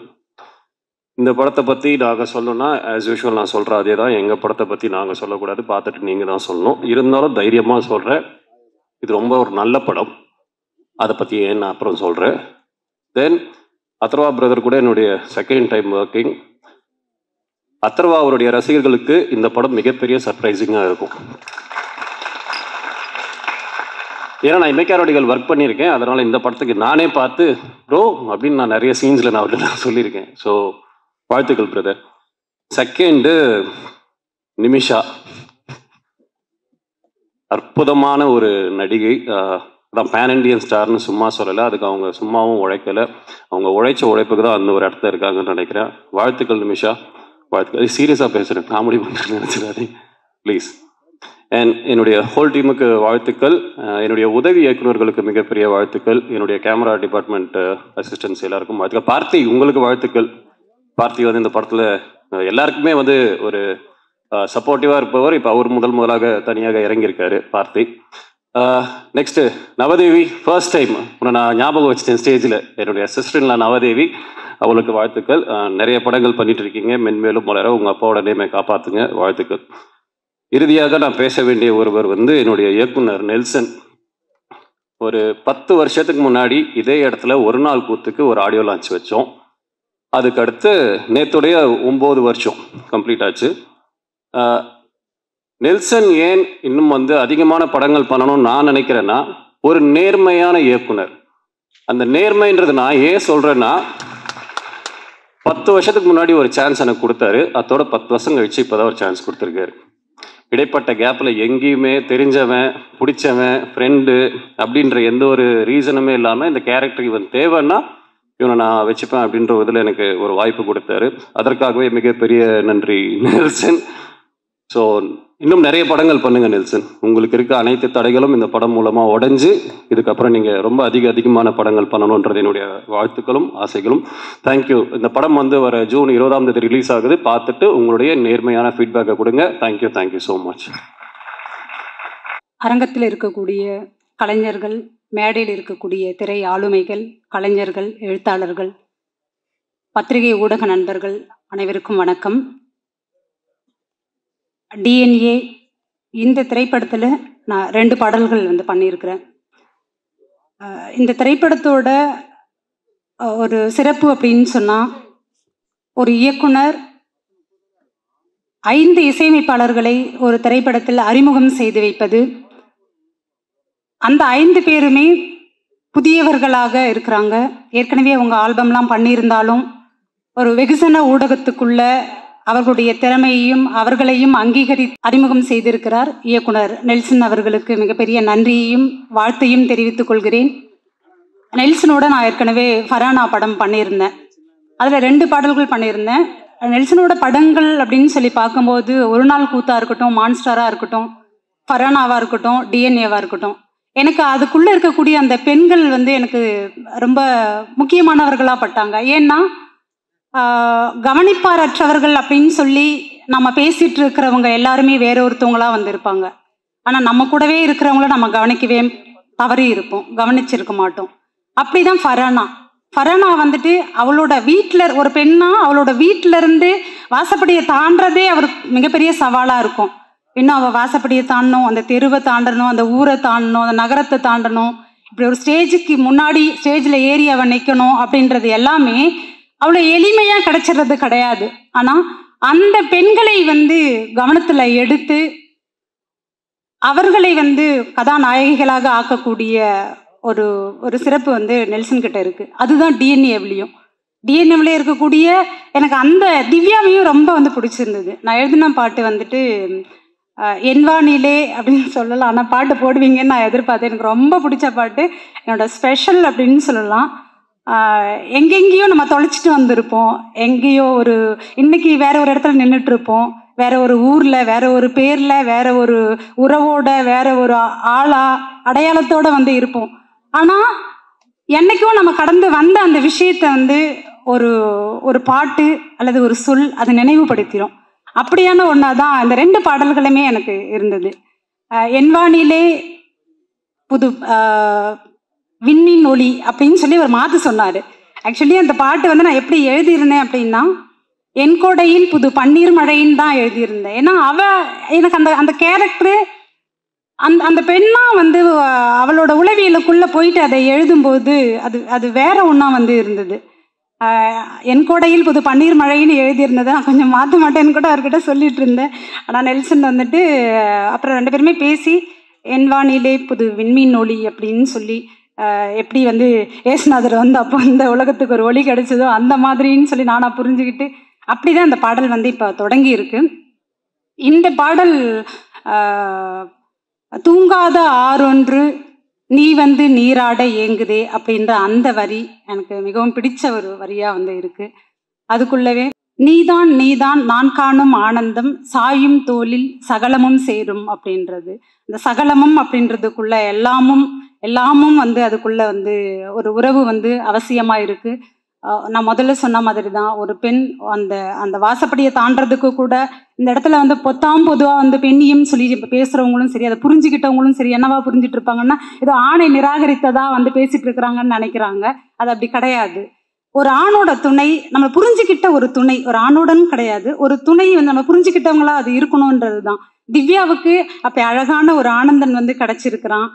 Speaker 11: இந்த படத்தை பற்றி நாங்கள் சொல்லணும்னா ஆஸ் யூஷுவல் நான் சொல்கிறேன் அதே தான். எங்கள் படத்தை பற்றி நாங்கள் சொல்லக்கூடாது, பார்த்துட்டு நீங்கள் தான் சொல்லணும். இருந்தாலும் தைரியமாக சொல்கிறேன், இது ரொம்ப ஒரு நல்ல படம். அதை பற்றி ஏன் நான் அப்புறம் சொல்கிறேன். தென் அதர்வா பிரதர் கூட என்னுடைய செகண்ட் டைம் ஒர்க்கிங். அதர்வா அவருடைய ரசிகர்களுக்கு இந்த படம் மிகப்பெரிய சர்ப்ரைசிங்காக இருக்கும். ஏன்னா நான் இமைக்காரோடிகள் ஒர்க் பண்ணியிருக்கேன், அதனால் இந்த படத்துக்கு நானே பார்த்து ப்ரோ அப்படின்னு நான் நிறைய சீன்ஸில் நான் அவர்கிட்ட சொல்லியிருக்கேன். ஸோ வாழ்த்துக்கள் பிரதர். செகண்டு நிமிஷா, அற்புதமான ஒரு நடிகை. அதான் பேன் இண்டியன் ஸ்டார்னு சும்மா சொல்லலை, அதுக்கு அவங்க சும்மாவும் உழைக்கலை, அவங்க உழைச்ச உழைப்புக்கு தான் அந்த ஒரு இடத்துல இருக்காங்கன்னு நினைக்கிறேன். வாழ்த்துக்கள் நிமிஷா, வாழ்த்துக்கள். சீரியஸாக பேசுகிறேன், காமெடி பண்ணுறேன்னு நினச்சிடாதே ப்ளீஸ். அண்ட் என்னுடைய ஹோல் டீமுக்கு வாழ்த்துக்கள். என்னுடைய உதவி இயக்குநர்களுக்கு மிகப்பெரிய வாழ்த்துக்கள். என்னுடைய கேமரா டிபார்ட்மெண்ட் அசிஸ்டன்ஸ் எல்லாருக்கும் வாழ்த்துக்கள். பார்த்தி, உங்களுக்கு வாழ்த்துக்கள். பார்த்தி வந்து இந்த படத்தில் எல்லாருக்குமே வந்து ஒரு சப்போர்ட்டிவாக இருப்பவர். இப்போ அவர் முதலாக தனியாக இறங்கியிருக்காரு பார்த்தி. நெக்ஸ்ட்டு நவதேவி, ஃபர்ஸ்ட் டைம் உன்னை நான் ஞாபகம் வச்சுட்டேன் ஸ்டேஜில். என்னுடைய சிஸ்டர்ல நவதேவி, அவளுக்கு வாழ்த்துக்கள். நிறைய படங்கள் பண்ணிட்டு இருக்கீங்க, மென்மேலும் வளர உங்கள் அப்பாவோட நேமை காப்பாற்றுங்க, வாழ்த்துக்கள். இறுதியாக நான் பேச வேண்டிய ஒருவர் வந்து என்னுடைய இயக்குனர் நெல்சன். ஒரு 10 வருஷத்துக்கு முன்னாடி இதே இடத்துல ஒரு நாள் கூத்துக்கு ஒரு ஆடியோ லான்ச் வச்சோம். அதுக்கடுத்து நேற்றுடைய 9 வருஷம் கம்ப்ளீட் ஆச்சு. நெல்சன் ஏன் இன்னும் வந்து அதிகமான படங்கள் பண்ணணும்னு நான் நினைக்கிறேன்னா, ஒரு நேர்மையான இயக்குனர். அந்த நேர்மைன்றது நான் ஏன் சொல்கிறேன்னா, 10 வருஷத்துக்கு முன்னாடி ஒரு சான்ஸ் எனக்கு கொடுத்தாரு, அதோட 10 வருஷம் கழிச்சு இப்போ தான் ஒரு சான்ஸ் கொடுத்துருக்காரு. இடைப்பட்ட கேப்பில் எங்கேயுமே தெரிஞ்சவன், பிடிச்சவன், ஃப்ரெண்டு அப்படின்ற எந்த ஒரு ரீசனுமே இல்லாமல் இந்த கேரக்டர் இவன் தேவைன்னா இவனை நான் வச்சுப்பேன் அப்படின்ற இதில் எனக்கு ஒரு வாய்ப்பு கொடுத்தாரு. அதற்காகவே மிகப்பெரிய நன்றி நெல்சன். ஸோ இன்னும் நிறைய படங்கள் பண்ணுங்க நெல்சன். உங்களுக்கு இருக்க அனைத்து தடைகளும் இந்த படம் மூலமாக உடைஞ்சு இதுக்கப்புறம் நீங்கள் ரொம்ப அதிகமான படங்கள் பண்ணணுன்றது என்னுடைய வாழ்த்துக்களும் ஆசைகளும். தேங்க்யூ. இந்த படம் வந்து வர ஜூன் 20 ரிலீஸ் ஆகுது. பார்த்துட்டு உங்களுடைய நேர்மையான ஃபீட்பேக்கை கொடுங்க. Thank you so much.
Speaker 12: அரங்கத்தில் இருக்கக்கூடிய கலைஞர்கள், மேடையில் இருக்கக்கூடிய திரை ஆளுமைகள், கலைஞர்கள், எழுத்தாளர்கள், பத்திரிகை ஊடக நண்பர்கள் அனைவருக்கும் வணக்கம். டிஎன்ஏ இந்த திரைப்படத்தில் நான் 2 பாடல்கள் வந்து பண்ணியிருக்கிறேன். இந்த திரைப்படத்தோட ஒரு சிறப்பு அப்படின்னு சொன்னால், ஒரு இயக்குனர் 5 இசையமைப்பாளர்களை ஒரு திரைப்படத்தில் அறிமுகம் செய்து வைப்பது. அந்த 5 பேருமே புதியவர்களாக இருக்கிறாங்க. ஏற்கனவே அவங்க ஆல்பம்லாம் பண்ணியிருந்தாலும் ஒரு வெகுசன ஊடகத்துக்குள்ள அவர்களுடைய திறமையையும் அவர்களையும் அறிமுகம் செய்திருக்கிறார் இயக்குனர் நெல்சன் அவர்களுக்கு மிகப்பெரிய நன்றியையும் வாழ்த்தையும் தெரிவித்துக் கொள்கிறேன். நெல்சனோட நான் ஏற்கனவே ஃபரானா படம் பண்ணியிருந்தேன். அதில் 2 பாடல்கள் பண்ணியிருந்தேன். நெல்சனோட படங்கள் அப்படின்னு சொல்லி பார்க்கும்போது ஒரு நாள் கூத்தா இருக்கட்டும், மான்ஸ்டராக இருக்கட்டும், ஃபரானாவாக இருக்கட்டும், டிஎன்ஏவாக இருக்கட்டும், எனக்கு அதுக்குள்ளே இருக்கக்கூடிய அந்த பெண்கள் வந்து எனக்கு ரொம்ப முக்கியமானவர்களாக பட்டாங்க. ஏன்னா கவனிப்பாரற்றவர்கள் அப்படின்னு சொல்லி நம்ம பேசிகிட்டு இருக்கிறவங்க எல்லாருமே வேற ஒருத்தவங்களாக வந்திருப்பாங்க. ஆனால் நம்ம கூடவே இருக்கிறவங்கள நம்ம கவனிக்கவே தவறி இருப்போம், கவனிச்சிருக்க மாட்டோம். அப்படி தான் ஃபரானா வந்துட்டு அவளோட வீட்டில் ஒரு பெண்ணா அவளோட வீட்டிலேருந்து வாசப்படியை தாண்டதே அவருக்கு மிகப்பெரிய சவாலாக இருக்கும். இன்னும் அவள் வாசப்படியை தாண்டணும், அந்த தெருவை தாண்டணும், அந்த ஊரை தாண்டணும், அந்த நகரத்தை தாண்டணும், இப்படி ஒரு ஸ்டேஜுக்கு முன்னாடி ஸ்டேஜில் ஏறி அவன் நிற்கணும் அப்படின்றது எல்லாமே அவ்வளோ எளிமையாக கிடைச்சிடுறது கிடையாது. ஆனால் அந்த பெண்களை வந்து கவனத்தில் எடுத்து அவர்களை வந்து கதாநாயகிகளாக ஆக்கக்கூடிய ஒரு ஒரு சிறப்பு வந்து நெல்சன் கிட்ட இருக்குது. அதுதான் டிஎன்ஏவிலே இருக்கக்கூடிய எனக்கு அந்த திவ்யாவையும் ரொம்ப வந்து பிடிச்சிருந்தது. நான் எழுதின பாட்டு வந்துட்டு என்வானிலே அப்படின்னு சொல்லலாம். ஆனால் பாட்டு போடுவீங்கன்னு நான் எதிர்பார்த்தேன். எனக்கு ரொம்ப பிடிச்ச பாட்டு, என்னோட ஸ்பெஷல் அப்படின்னு சொல்லலாம். எங்கெங்கேயோ நம்ம தொலைச்சிட்டு வந்திருப்போம், எங்கேயோ இன்னைக்கு வேற ஒரு இடத்துல நின்றுட்டு இருப்போம், வேற ஒரு ஊர்ல, வேற ஒரு பேர்ல, வேற ஒரு உறவோட, வேற ஒரு ஆளா அடையாளத்தோட வந்து இருப்போம். ஆனா என்னைக்கும் நம்ம கடந்து வந்த அந்த விஷயத்த வந்து ஒரு பாட்டு அல்லது ஒரு சொல் அதை நினைவுபடுத்திடும். அப்படியான ஒன்றாதான் இந்த 2 பாடல்களுமே எனக்கு இருந்தது. என்வானிலே புது விண்மீன் ஒளி அப்படின்னு சொல்லி ஒரு மாற்று சொன்னார். ஆக்சுவலி அந்த பாட்டு வந்து நான் எப்படி எழுதியிருந்தேன் அப்படின்னா, என் கோடையில் புது பன்னீர் மழைன்னு தான் எழுதியிருந்தேன். ஏன்னா எனக்கு அந்த கேரக்டரு அந்த பெண்ணா வந்து அவளோட உளவியலுக்குள்ளே போயிட்டு அதை எழுதும்போது அது வேற ஒன்றா வந்து இருந்தது. என் கோடையில் புது பன்னீர் மழைன்னு எழுதியிருந்ததை நான் கொஞ்சம் மாற்ற மாட்டேன்னு கூட அவர்கிட்ட சொல்லிட்டு இருந்தேன். ஆனால் நெல்சன் வந்துட்டு அப்புறம் 2 பேருமே பேசி என் வானிலே புது விண்மீன் ஒளி அப்படின்னு சொல்லி எப்படி வந்து ஏசுநாதர் வந்து அப்போ இந்த உலகத்துக்கு ஒரு ஒளி கிடைச்சதோ அந்த மாதிரின்னு சொல்லி நானாக புரிஞ்சுக்கிட்டு அப்படிதான் அந்த பாடல் வந்து இப்போ தொடங்கி இருக்கு. இந்த பாடல் தூங்காத ஆறொன்று நீ வந்து நீராட ஏங்குதே அப்படின்ற அந்த வரி எனக்கு மிகவும் பிடிச்ச ஒரு வரியாக வந்து இருக்கு. அதுக்குள்ளவே நீதான் நீதான் நான் காணும் ஆனந்தம் சாயும் தோளில் சகலமும் சேரும் அப்படின்றது, இந்த சகலமும் அப்படின்றதுக்குள்ள எல்லாமும் வந்து அதுக்குள்ள வந்து ஒரு உறவு வந்து அவசியமா இருக்கு. நான் முதல்ல சொன்ன மாதிரி தான் ஒரு பெண் அந்த வாசப்படியை தாண்டறதுக்கு கூட இந்த இடத்துல வந்து பொதுவாக வந்து பெண்ணியம் சொல்லி இப்போ பேசுகிறவங்களும் சரி, அதை புரிஞ்சுக்கிட்டவங்களும் சரி என்னவா புரிஞ்சுட்டு இருப்பாங்கன்னா, ஏதோ ஆணை நிராகரித்ததா வந்து பேசிட்டு இருக்கிறாங்கன்னு நினைக்கிறாங்க. அது அப்படி கிடையாது. ஒரு ஆணோட துணை நம்ம புரிஞ்சுக்கிட்ட ஒரு துணை, ஒரு ஆணுடன் கிடையாது, ஒரு துணை வந்து நம்ம புரிஞ்சுக்கிட்டவங்களா அது இருக்கணும்ன்றது தான். திவ்யாவுக்கு அப்படி அழகான ஒரு ஆனந்தன் வந்து கிடைச்சிருக்கிறான்.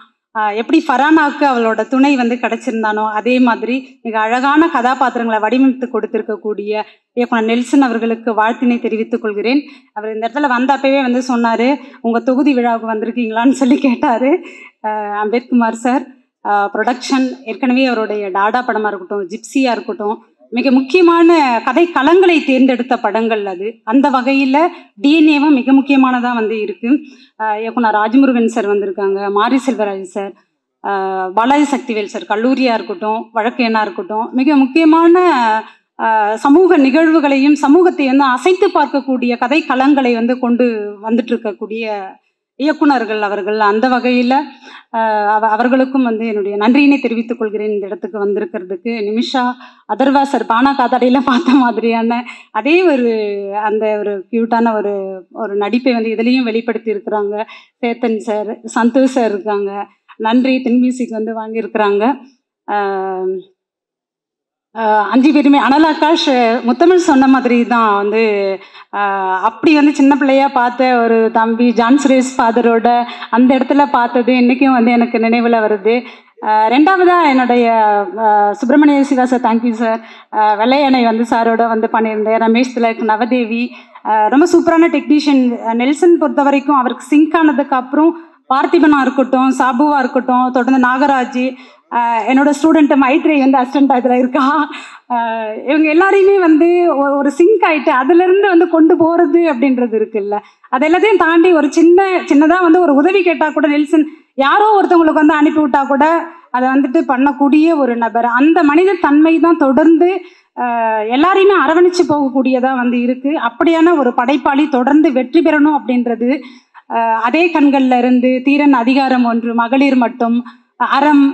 Speaker 12: எப்படி ஃபரானாவுக்கு அவளோட துணை வந்து கிடைச்சிருந்தானோ அதே மாதிரி மிக அழகான கதாபாத்திரங்களை வடிவமைத்து கொடுத்திருக்கக்கூடிய இயக்குனர் நெல்சன் அவர்களுக்கு வாழ்த்தினை தெரிவித்துக் கொள்கிறேன். அவர் இந்த இடத்துல வந்தப்பவே வந்து சொன்னார், உங்கள் தொகுதி விழாவுக்கு வந்திருக்கீங்களான்னு சொல்லி கேட்டார். அம்பேத்குமார் சார் ப்ரொடக்ஷன், ஏற்கனவே அவருடைய டாடா படமாக இருக்கட்டும், ஜிப்சியாக இருக்கட்டும், மிக முக்கியமான கதை களங்களை தேர்ந்தெடுத்த படங்கள் அது. அந்த வகையில் டிஎன்ஏவும் மிக முக்கியமானதாக வந்து இருக்குது. இயக்குனர் ராஜமுருகன் சார் வந்திருக்காங்க, மாரி செல்வராஜ் சார், பாலாஜி சக்திவேல் சார், கல்லூரியாக இருக்கட்டும், வழக்கேனா இருக்கட்டும், மிக முக்கியமான சமூக நிகழ்வுகளையும் சமூகத்தை வந்து அசைத்து பார்க்கக்கூடிய கதை களங்களை வந்து கொண்டு வந்துட்டு இருக்கக்கூடிய இயக்குனர்கள் அவர்கள். அந்த வகையில் அவர்களுக்கும் வந்து என்னுடைய நன்றியினை தெரிவித்துக் கொள்கிறேன் இந்த இடத்துக்கு வந்திருக்கிறதுக்கு. நிமிஷா, அதர்வா சார் பானா காத்தாடியில் பார்த்த மாதிரியான அதே அந்த ஒரு க்யூட்டான ஒரு நடிப்பை வந்து இதுலேயும் வெளிப்படுத்தி இருக்கிறாங்க. சேத்தன் சார், சந்தோஷ் சார் இருக்காங்க. நன்றி. தென் மியூசிக் வந்து வாங்கியிருக்கிறாங்க. 5 பேருமே அனல் ஆகாஷ் முத்தமிழ் சொன்ன மாதிரி தான் வந்து அப்படி வந்து சின்ன பிள்ளையா பார்த்த ஒரு தம்பி ஜான் சுரேஷ் ஃபாதரோட அந்த இடத்துல பார்த்தது இன்றைக்கும் வந்து எனக்கு நினைவில் வருது. ரெண்டாவதாக என்னுடைய Subramania Siva sir, thank you sir. வெள்ளையணை வந்து சாரோட வந்து பண்ணியிருந்தேன். ரமேஷ் திலக், நவதேவி, ரொம்ப சூப்பரான டெக்னீஷியன். நெல்சன் பொறுத்த வரைக்கும் அவருக்கு சிங்க் ஆனதுக்கு அப்புறம் பார்த்திபனா இருக்கட்டும், சாபுவா இருக்கட்டும், தொடர்ந்து நாகராஜ், என்னோட ஸ்டூடெண்ட் மைத்ரி வந்து அசிஸ்டண்ட் இதில் இருக்கா. இவங்க எல்லாரையுமே வந்து ஒரு சிங்க் ஆகிட்டு அதுலேருந்து வந்து கொண்டு போகிறது அப்படின்றது இருக்குல்ல, அது எல்லாத்தையும் தாண்டி ஒரு சின்னதாக வந்து ஒரு உதவி கேட்டால் கூட நெல்சன் யாரோ ஒருத்தவங்களுக்கு வந்து அனுப்பிவிட்டா கூட அதை வந்துட்டு பண்ணக்கூடிய ஒரு நபர். அந்த மனித தன்மை தான் தொடர்ந்து எல்லாரையுமே அரவணைச்சு போகக்கூடியதாக வந்து இருக்குது. அப்படியான ஒரு படைப்பாளி தொடர்ந்து வெற்றி பெறணும் அப்படின்றது அதே கண்களில் இருந்து தீரன், அதிகாரம் 1, மகளிர் மட்டும், அறம்,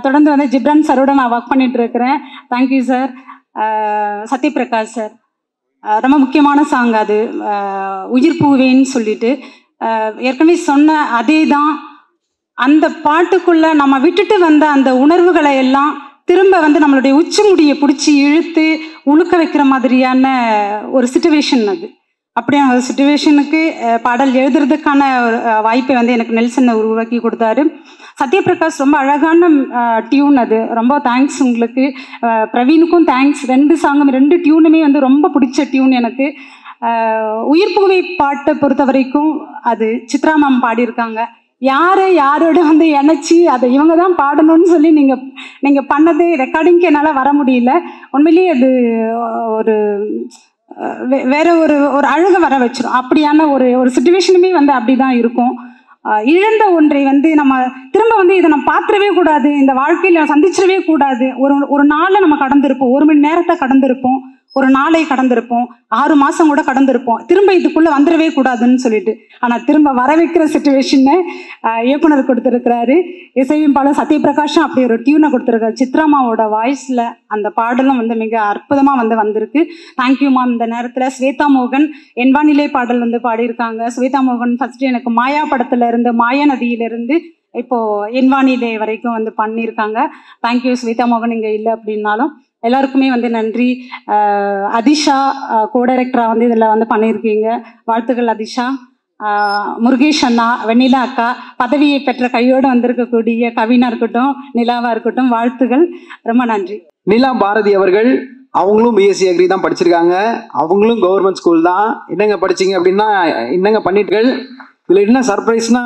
Speaker 12: தொடர்ந்து வந்து ஜிப்ரான் சாரோட நான் ஒர்க் பண்ணிட்டு இருக்கிறேன். Thank you sir. சத்யபிரகாஷ் சார், ரொம்ப முக்கியமான சாங் அது, உயிர் பூவேன்னு சொல்லிட்டு ஏற்கனவே சொன்ன அதே தான். அந்த பாட்டுக்குள்ள நம்ம விட்டுட்டு வந்த அந்த உணர்வுகளை எல்லாம் திரும்ப வந்து நம்மளுடைய உச்சி முடியை பிடிச்சி இழுத்து உழுக்க வைக்கிற மாதிரியான ஒரு சிச்சுவேஷன் அது. அப்படியான ஒரு சிச்சுவேஷனுக்கு பாடல் எழுதுறதுக்கான ஒரு வாய்ப்பை வந்து எனக்கு நெல்சன் உருவாக்கி கொடுத்தாரு. சத்யபிரகாஷ் ரொம்ப அழகான டியூன் அது, ரொம்ப தேங்க்ஸ் உங்களுக்கு. பிரவீனுக்கும் தேங்க்ஸ். 2 சாங்கும் 2 டியூனுமே வந்து ரொம்ப பிடிச்ச டியூன் எனக்கு. உயிர் பூவை பாட்டை பொறுத்த வரைக்கும் அது சித்ரா மேம் பாடியிருக்காங்க. யாரோட வந்து இணைச்சி அதை இவங்க தான் பாடணும்னு சொல்லி நீங்கள் பண்ணது ரெக்கார்டிங்க்கு என்னால் வர முடியல. உண்மையிலேயே அது ஒரு வேற ஒரு அழகை வர வச்சிடும். அப்படியான ஒரு சிச்சுவேஷனுமே வந்து அப்படி தான் இருக்கும். இழந்த ஒன்றை வந்து நம்ம திரும்ப வந்து இதை நம்ம பார்த்துடவே கூடாது, இந்த வாழ்க்கையில் சந்திச்சிடவே கூடாது. ஒரு நாளை நம்ம கடந்திருப்போம், 1 மணி நேரத்தை கடந்திருப்போம், ஒரு நாளை கடந்திருப்போம், 6 மாதம் கூட கடந்திருப்போம். திரும்ப இதுக்குள்ளே வந்துடவே கூடாதுன்னு சொல்லிட்டு, ஆனால் திரும்ப வர வைக்கிற சிச்சுவேஷனை இயக்குனர் கொடுத்துருக்கிறாரு. இசையமைப்பாளர் சத்யபிரகாஷும் அப்படி ஒரு டியூனை கொடுத்துருக்காரு. சித்ராமாவோட வாய்ஸில் அந்த பாடலும் வந்து மிக அற்புதமாக வந்து வந்திருக்கு. Thank you ma'am. இந்த நேரத்தில் ஸ்வேதா மோகன் என்வானிலே பாடல் வந்து பாடியிருக்காங்க. ஸ்வேதா மோகன் ஃபஸ்ட்டு எனக்கு மாயா படத்தில் இருந்து, மாயா நதியிலிருந்து இப்போது என்வானிலே வரைக்கும் வந்து பண்ணியிருக்காங்க. தேங்க்யூ ஸ்வேதா மோகன் இங்கே இல்லை அப்படின்னாலும். எல்லாருக்குமே வந்து நன்றி. அதிஷா கோ டைரக்டராக வந்து இதில் வந்து பண்ணியிருக்கீங்க, வாழ்த்துக்கள் அதிஷா. முருகேஷ் அண்ணா, வெண்ணிலா அக்கா, பதவியை பெற்ற கையோடு வந்திருக்கக்கூடிய கவினா இருக்கட்டும், நிலாவாக இருக்கட்டும், வாழ்த்துகள், ரொம்ப நன்றி.
Speaker 13: நிலா பாரதி அவர்கள், அவங்களும் பிஎஸ்சி அக்ரி தான் படிச்சிருக்காங்க, அவங்களும் கவர்மெண்ட் ஸ்கூல் தான். என்னங்க படிச்சிங்க அப்படின்னா என்னங்க பண்ணிட்டுகள். இதில் என்ன சர்ப்ரைஸ்னா,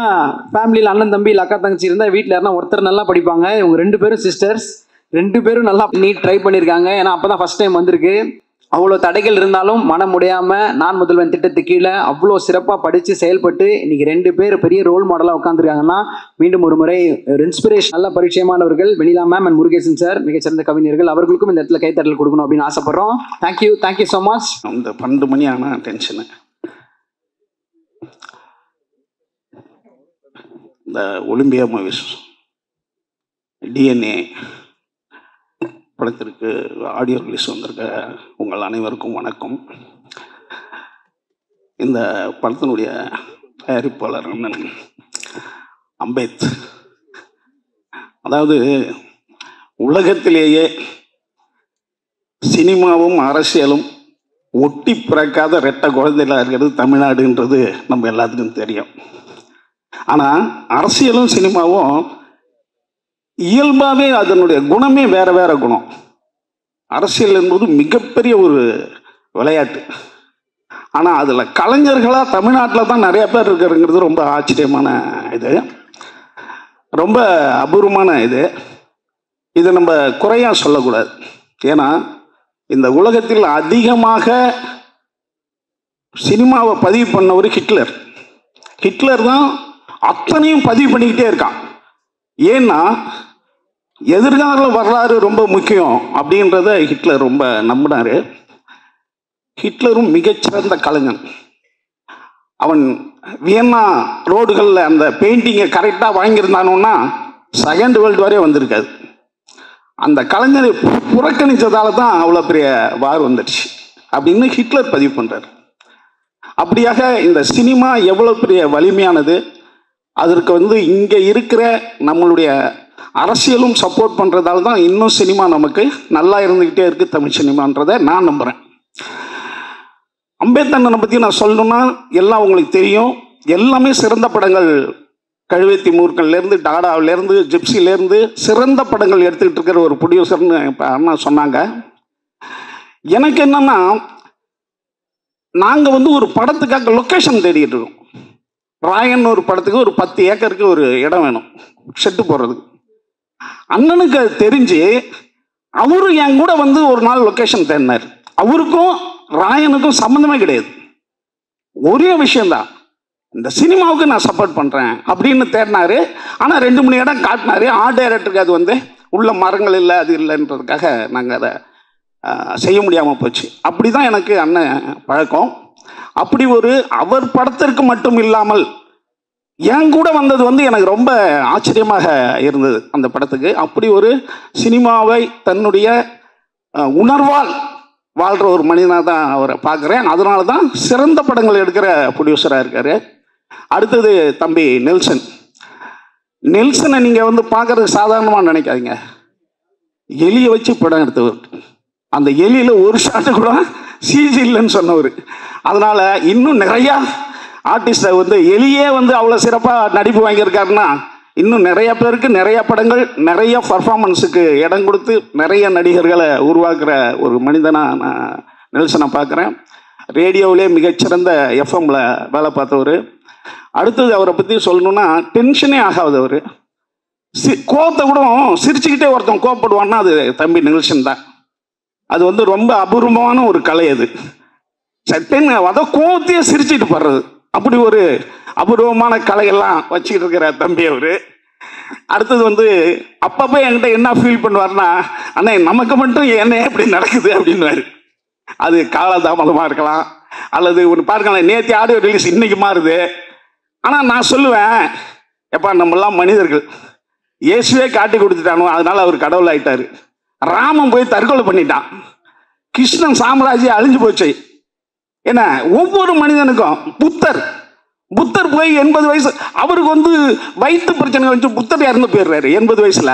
Speaker 13: ஃபேமிலியில் அண்ணன் தம்பி இல்லை அக்கா தங்கச்சி இருந்தால் வீட்டில் யாருன்னா ஒருத்தர் நல்லா படிப்பாங்க. இவங்க 2 பேரும் சிஸ்டர்ஸ், 2 பேரும் நல்லா நீட் ட்ரை பண்ணியிருக்காங்க. ஏன்னா அப்போ தான் ஃபஸ்ட் டைம் வந்திருக்கு. அவ்வளோ தடைகள் இருந்தாலும் மனம் முடியாமல் நான் முதல்வன் திட்டத்துக்கு கீழே அவ்வளோ சிறப்பாக படித்து செயல்பட்டு இன்றைக்கி 2 பேர் பெரிய ரோல் மாடலாக உட்காந்துருக்காங்கன்னா மீண்டும் ஒரு முறை ஒரு இன்ஸ்பிரேஷன். நல்ல பரிச்சயமானவர்கள் வெண்ணிலா மேம் அண்ட் முருகேசன் சார், மிகச்சிறந்த கவிஞர்கள். அவர்களுக்கும் இந்த இடத்துல கைத்தட்டல் கொடுக்கணும் அப்படின்னு ஆசைப்படுறோம். Thank you so much.
Speaker 14: இந்த 12 மணி ஆனால் டென்ஷனு. இந்த ஒலிம்பியா மூவிஸ் டிஎன்ஏ படத்திற்கு ஆடியோ ரிலீஸ் வந்திருக்க உங்கள் அனைவருக்கும் வணக்கம். இந்த படத்தினுடைய தயாரிப்பாளர் அண்ணன் அம்பேத், அதாவது உலகத்திலேயே சினிமாவும் அரசியலும் ஒட்டி பிறக்காத ரெட்டை குழந்தைகளாக இருக்கிறது தமிழ்நாடுன்றது நம்ம எல்லாத்துக்கும் தெரியும். ஆனால் அரசியலும் சினிமாவும் இயல்பாகவே அதனுடைய குணமே வேற வேற குணம். அரசியல் என்பது மிகப்பெரிய ஒரு விளையாட்டு. ஆனால் அதில் கலைஞர்களாக தமிழ்நாட்டில் தான் நிறைய பேர் இருக்கிறங்கிறது ரொம்ப ஆச்சரியமான இது, ரொம்ப அபூர்வமான இது. இதை நம்ம குறையாக சொல்லக்கூடாது. ஏன்னா இந்த உலகத்தில் அதிகமாக சினிமாவை பதிவு பண்ணவர் ஹிட்லர் தான் அத்தனையும் பதிவு பண்ணிக்கிட்டே இருக்கான். ஏன்னா எதிர்கால வரலாறு ரொம்ப முக்கியம் அப்படின்றத ஹிட்லர் ரொம்ப நம்பினார். ஹிட்லரும் மிகச்சிறந்த கலைஞன். அவன் வியன்னா ரோடுகளில் அந்த பெயிண்டிங்கை கரெக்டாக வாங்கியிருந்தானோன்னா செகண்ட் வேர்ல்டு வாரே வந்திருக்காது. அந்த கலைஞரை புறக்கணித்ததால தான் அவ்வளோ பெரிய வார் வந்துடுச்சு அப்படின்னு ஹிட்லர் பதிவு பண்ணுறார். அப்படியாக இந்த சினிமா எவ்வளோ பெரிய வலிமையானது, அதற்கு இங்கே இருக்கிற நம்மளுடைய அரசியலும் சப்போர்ட் பண்ணுறதால தான் இன்னும் சினிமா நமக்கு நல்லா இருந்துக்கிட்டே இருக்குது, தமிழ் சினிமான்றதை நான் நம்புகிறேன். அம்பேத்கரனை பற்றி நான் சொல்லணும்னா எல்லாம் உங்களுக்கு தெரியும். எல்லாமே சிறந்த படங்கள், கழுவேத்தி மூர்க்கன்லேருந்து டாடாவிலேருந்து ஜிப்சிலேருந்து சிறந்த படங்கள் எடுத்துக்கிட்டு இருக்கிற ஒரு ப்ரொடியூசர்னு இப்போ அண்ணா சொன்னாங்க. எனக்கு என்னன்னா, நாங்கள் ஒரு படத்துக்காக லொக்கேஷன் தேடிட்டு இருக்கோம். ராயன் ஒரு படத்துக்கு ஒரு 10 ஏக்கருக்கு ஒரு இடம் வேணும் செட்டு போடுறதுக்கு. அண்ணனுக்கு அது தெரிஞ்சு அவரு என் கூட ஒரு நாள் லொக்கேஷன் தேடினார். அவருக்கும் ராயனுக்கும் சம்மந்தமே கிடையாது. ஒரே விஷயந்தான், இந்த சினிமாவுக்கு நான் சப்போர்ட் பண்ணுறேன் அப்படின்னு தேடினாரு. ஆனால் 2-3 இடம் காட்டினாரு. ஆர்ட் டைரக்டருக்கு அது உள்ள மரங்கள் இல்லை, அது இல்லைன்றதுக்காக நாங்கள் அதை செய்ய முடியாமல் போச்சு. அப்படி தான் எனக்கு அண்ணன் பழக்கம். அப்படி அவர் படத்திற்கு மட்டும் இல்லாமல் என் கூட வந்தது எனக்கு ரொம்ப ஆச்சரியமாக இருந்தது அந்த படத்துக்கு. அப்படி ஒரு சினிமாவை தன்னுடைய உணர்வால் வாழ்கிற ஒரு மனிதனாக தான் அவரை பார்க்குறேன். அதனால தான் சிறந்த படங்கள் எடுக்கிற ப்ரொடியூசராக இருக்கார். அடுத்தது தம்பி நெல்சன். நெல்சனை நீங்கள் பார்க்குறது சாதாரணமாக நினைக்காதீங்க. எலியை வச்சு படம் எடுத்தவர். அந்த எலியில் ஒரு ஷாட்டு கூட சிஜி இல்லைன்னு சொன்னவர். அதனால் இன்னும் நிறையா ஆர்டிஸ்ட்டை எலியே அவ்வளோ சிறப்பாக நடிப்பு வாங்கியிருக்காருன்னா, இன்னும் நிறைய பேருக்கு நிறைய படங்கள் நிறைய பர்ஃபார்மன்ஸுக்கு இடம் கொடுத்து நிறைய நடிகர்களை உருவாக்குற ஒரு மனிதனாக நான் நெல்சனை பார்க்குறேன். ரேடியோவிலே மிகச்சிறந்த எஃப்எம்மில் வேலை பார்த்தவர். அடுத்தது அவரை பற்றி சொல்லணுன்னா, டென்ஷனே ஆகாதவர். கோவத்தை கூட சிரிச்சுக்கிட்டே ஒருத்தன் கோவப்படுவான்னா அது தம்பி நெல்சன் தான். அது ரொம்ப அபூர்வமான ஒரு கலை. அது சட்டன் கோவத்தையே சிரிச்சுட்டு போடுறது, அப்படி ஒரு அபூர்வமான கலையெல்லாம் வச்சுக்கிட்டு இருக்கிற தம்பி அவர். அடுத்தது அப்பப்போ என்கிட்ட என்ன ஃபீல் பண்ணுவார்னா, அண்ணே நமக்கு மட்டும் என்ன எப்படி நடக்குது அப்படின்வாரு. அது காலதாமதமாக இருக்கலாம், அல்லது ஒன்று பாருங்களேன், நேற்று ஆடியோ ரிலீஸ் இன்னைக்கு மாறுது. ஆனால் நான் சொல்லுவேன், எப்பா நம்மளாம் மனிதர்கள், இயேசுவே காட்டி கொடுத்துட்டானோ அதனால அவர் கடவுள் ஆயிட்டாரு. ராமன் போய் தற்கொலை பண்ணிட்டான், கிருஷ்ணன் சாம்ராஜ்யம் அழிஞ்சு போச்சு. என்ன ஒவ்வொரு மனிதனுக்கும் புத்தர் போய் 80 வயசு, அவருக்கு வயிற்று பிரச்சனை வச்சு புத்தர் இறந்து போயிடுறாரு 80 வயசுல.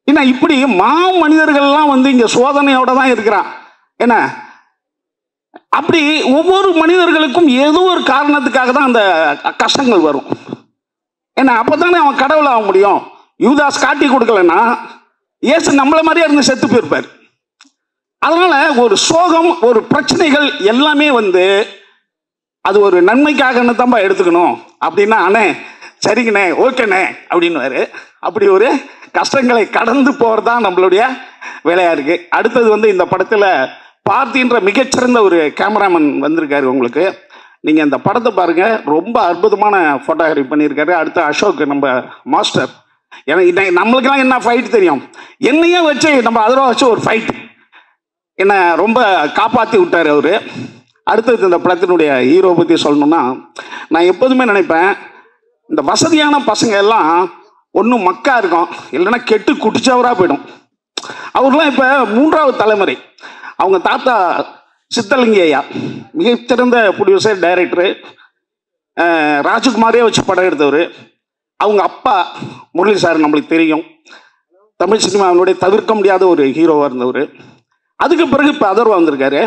Speaker 14: ஏன்னா இப்படி மனிதர்கள்லாம் இங்க சோதனையோட தான் இருக்கிறான். என்ன அப்படி ஒவ்வொரு மனிதர்களுக்கும் ஏதோ ஒரு காரணத்துக்காக தான் அந்த கஷ்டங்கள் வரும். ஏன்னா அப்பதானே அவன் கடவுள் ஆக முடியும். யூதாஸ் காட்டி கொடுக்கலன்னா இயேசு நம்மள மாதிரியே இருந்து செத்து போயிருப்பார். அதனால ஒரு சோகம், ஒரு பிரச்சனைகள் எல்லாமே அது ஒரு நன்மைக்காகன்னு தான்ப்பா எடுத்துக்கணும் அப்படின்னா, அண்ணே சரிங்கண்ணே ஓகேண்ணே அப்படின்னுவாரு. அப்படி ஒரு கஷ்டங்களை கடந்து போகிறதான் நம்மளுடைய வேலையாக இருக்கு. அடுத்தது இந்த படத்தில் பார்த்தின்ற மிகச்சிறந்த ஒரு கேமராமேன் வந்திருக்காரு உங்களுக்கு. நீங்கள் அந்த படத்தை பாருங்கள், ரொம்ப அற்புதமான ஃபோட்டோகிராஃபி பண்ணியிருக்காரு. அடுத்து அசோக் நம்ம மாஸ்டர். ஏன்னா நம்மளுக்கெல்லாம் என்ன ஃபைட் தெரியும், என்னையே வச்சு நம்ம அதில் வச்சு ஒரு ஃபைட் என்னை ரொம்ப காப்பாற்றி விட்டார் அவர். அடுத்தது இந்த படத்தினுடைய ஹீரோ பற்றி சொல்லணும்னா, நான் எப்போதுமே நினைப்பேன், இந்த வசதியான பசங்க எல்லாம் ஒன்றும் மக்கா இருக்கும், இல்லைன்னா கெட்டு குடிச்சவராக போயிடும். அவர்லாம் இப்போ 3வது தலைமுறை. அவங்க தாத்தா சித்தலிங்க ஐயா மிகச்சிறந்த ப்ரொடியூசர், டைரக்டரு, ராஜகுமாரே வச்சு படம் எடுத்தவர். அவங்க அப்பா முரளி சார் நம்மளுக்கு தெரியும், தமிழ் சினிமாவினுடைய தவிர்க்க முடியாத ஒரு ஹீரோவாக இருந்தவர். அதுக்கு பிறகு இப்போ அதர்வா வந்திருக்காரு.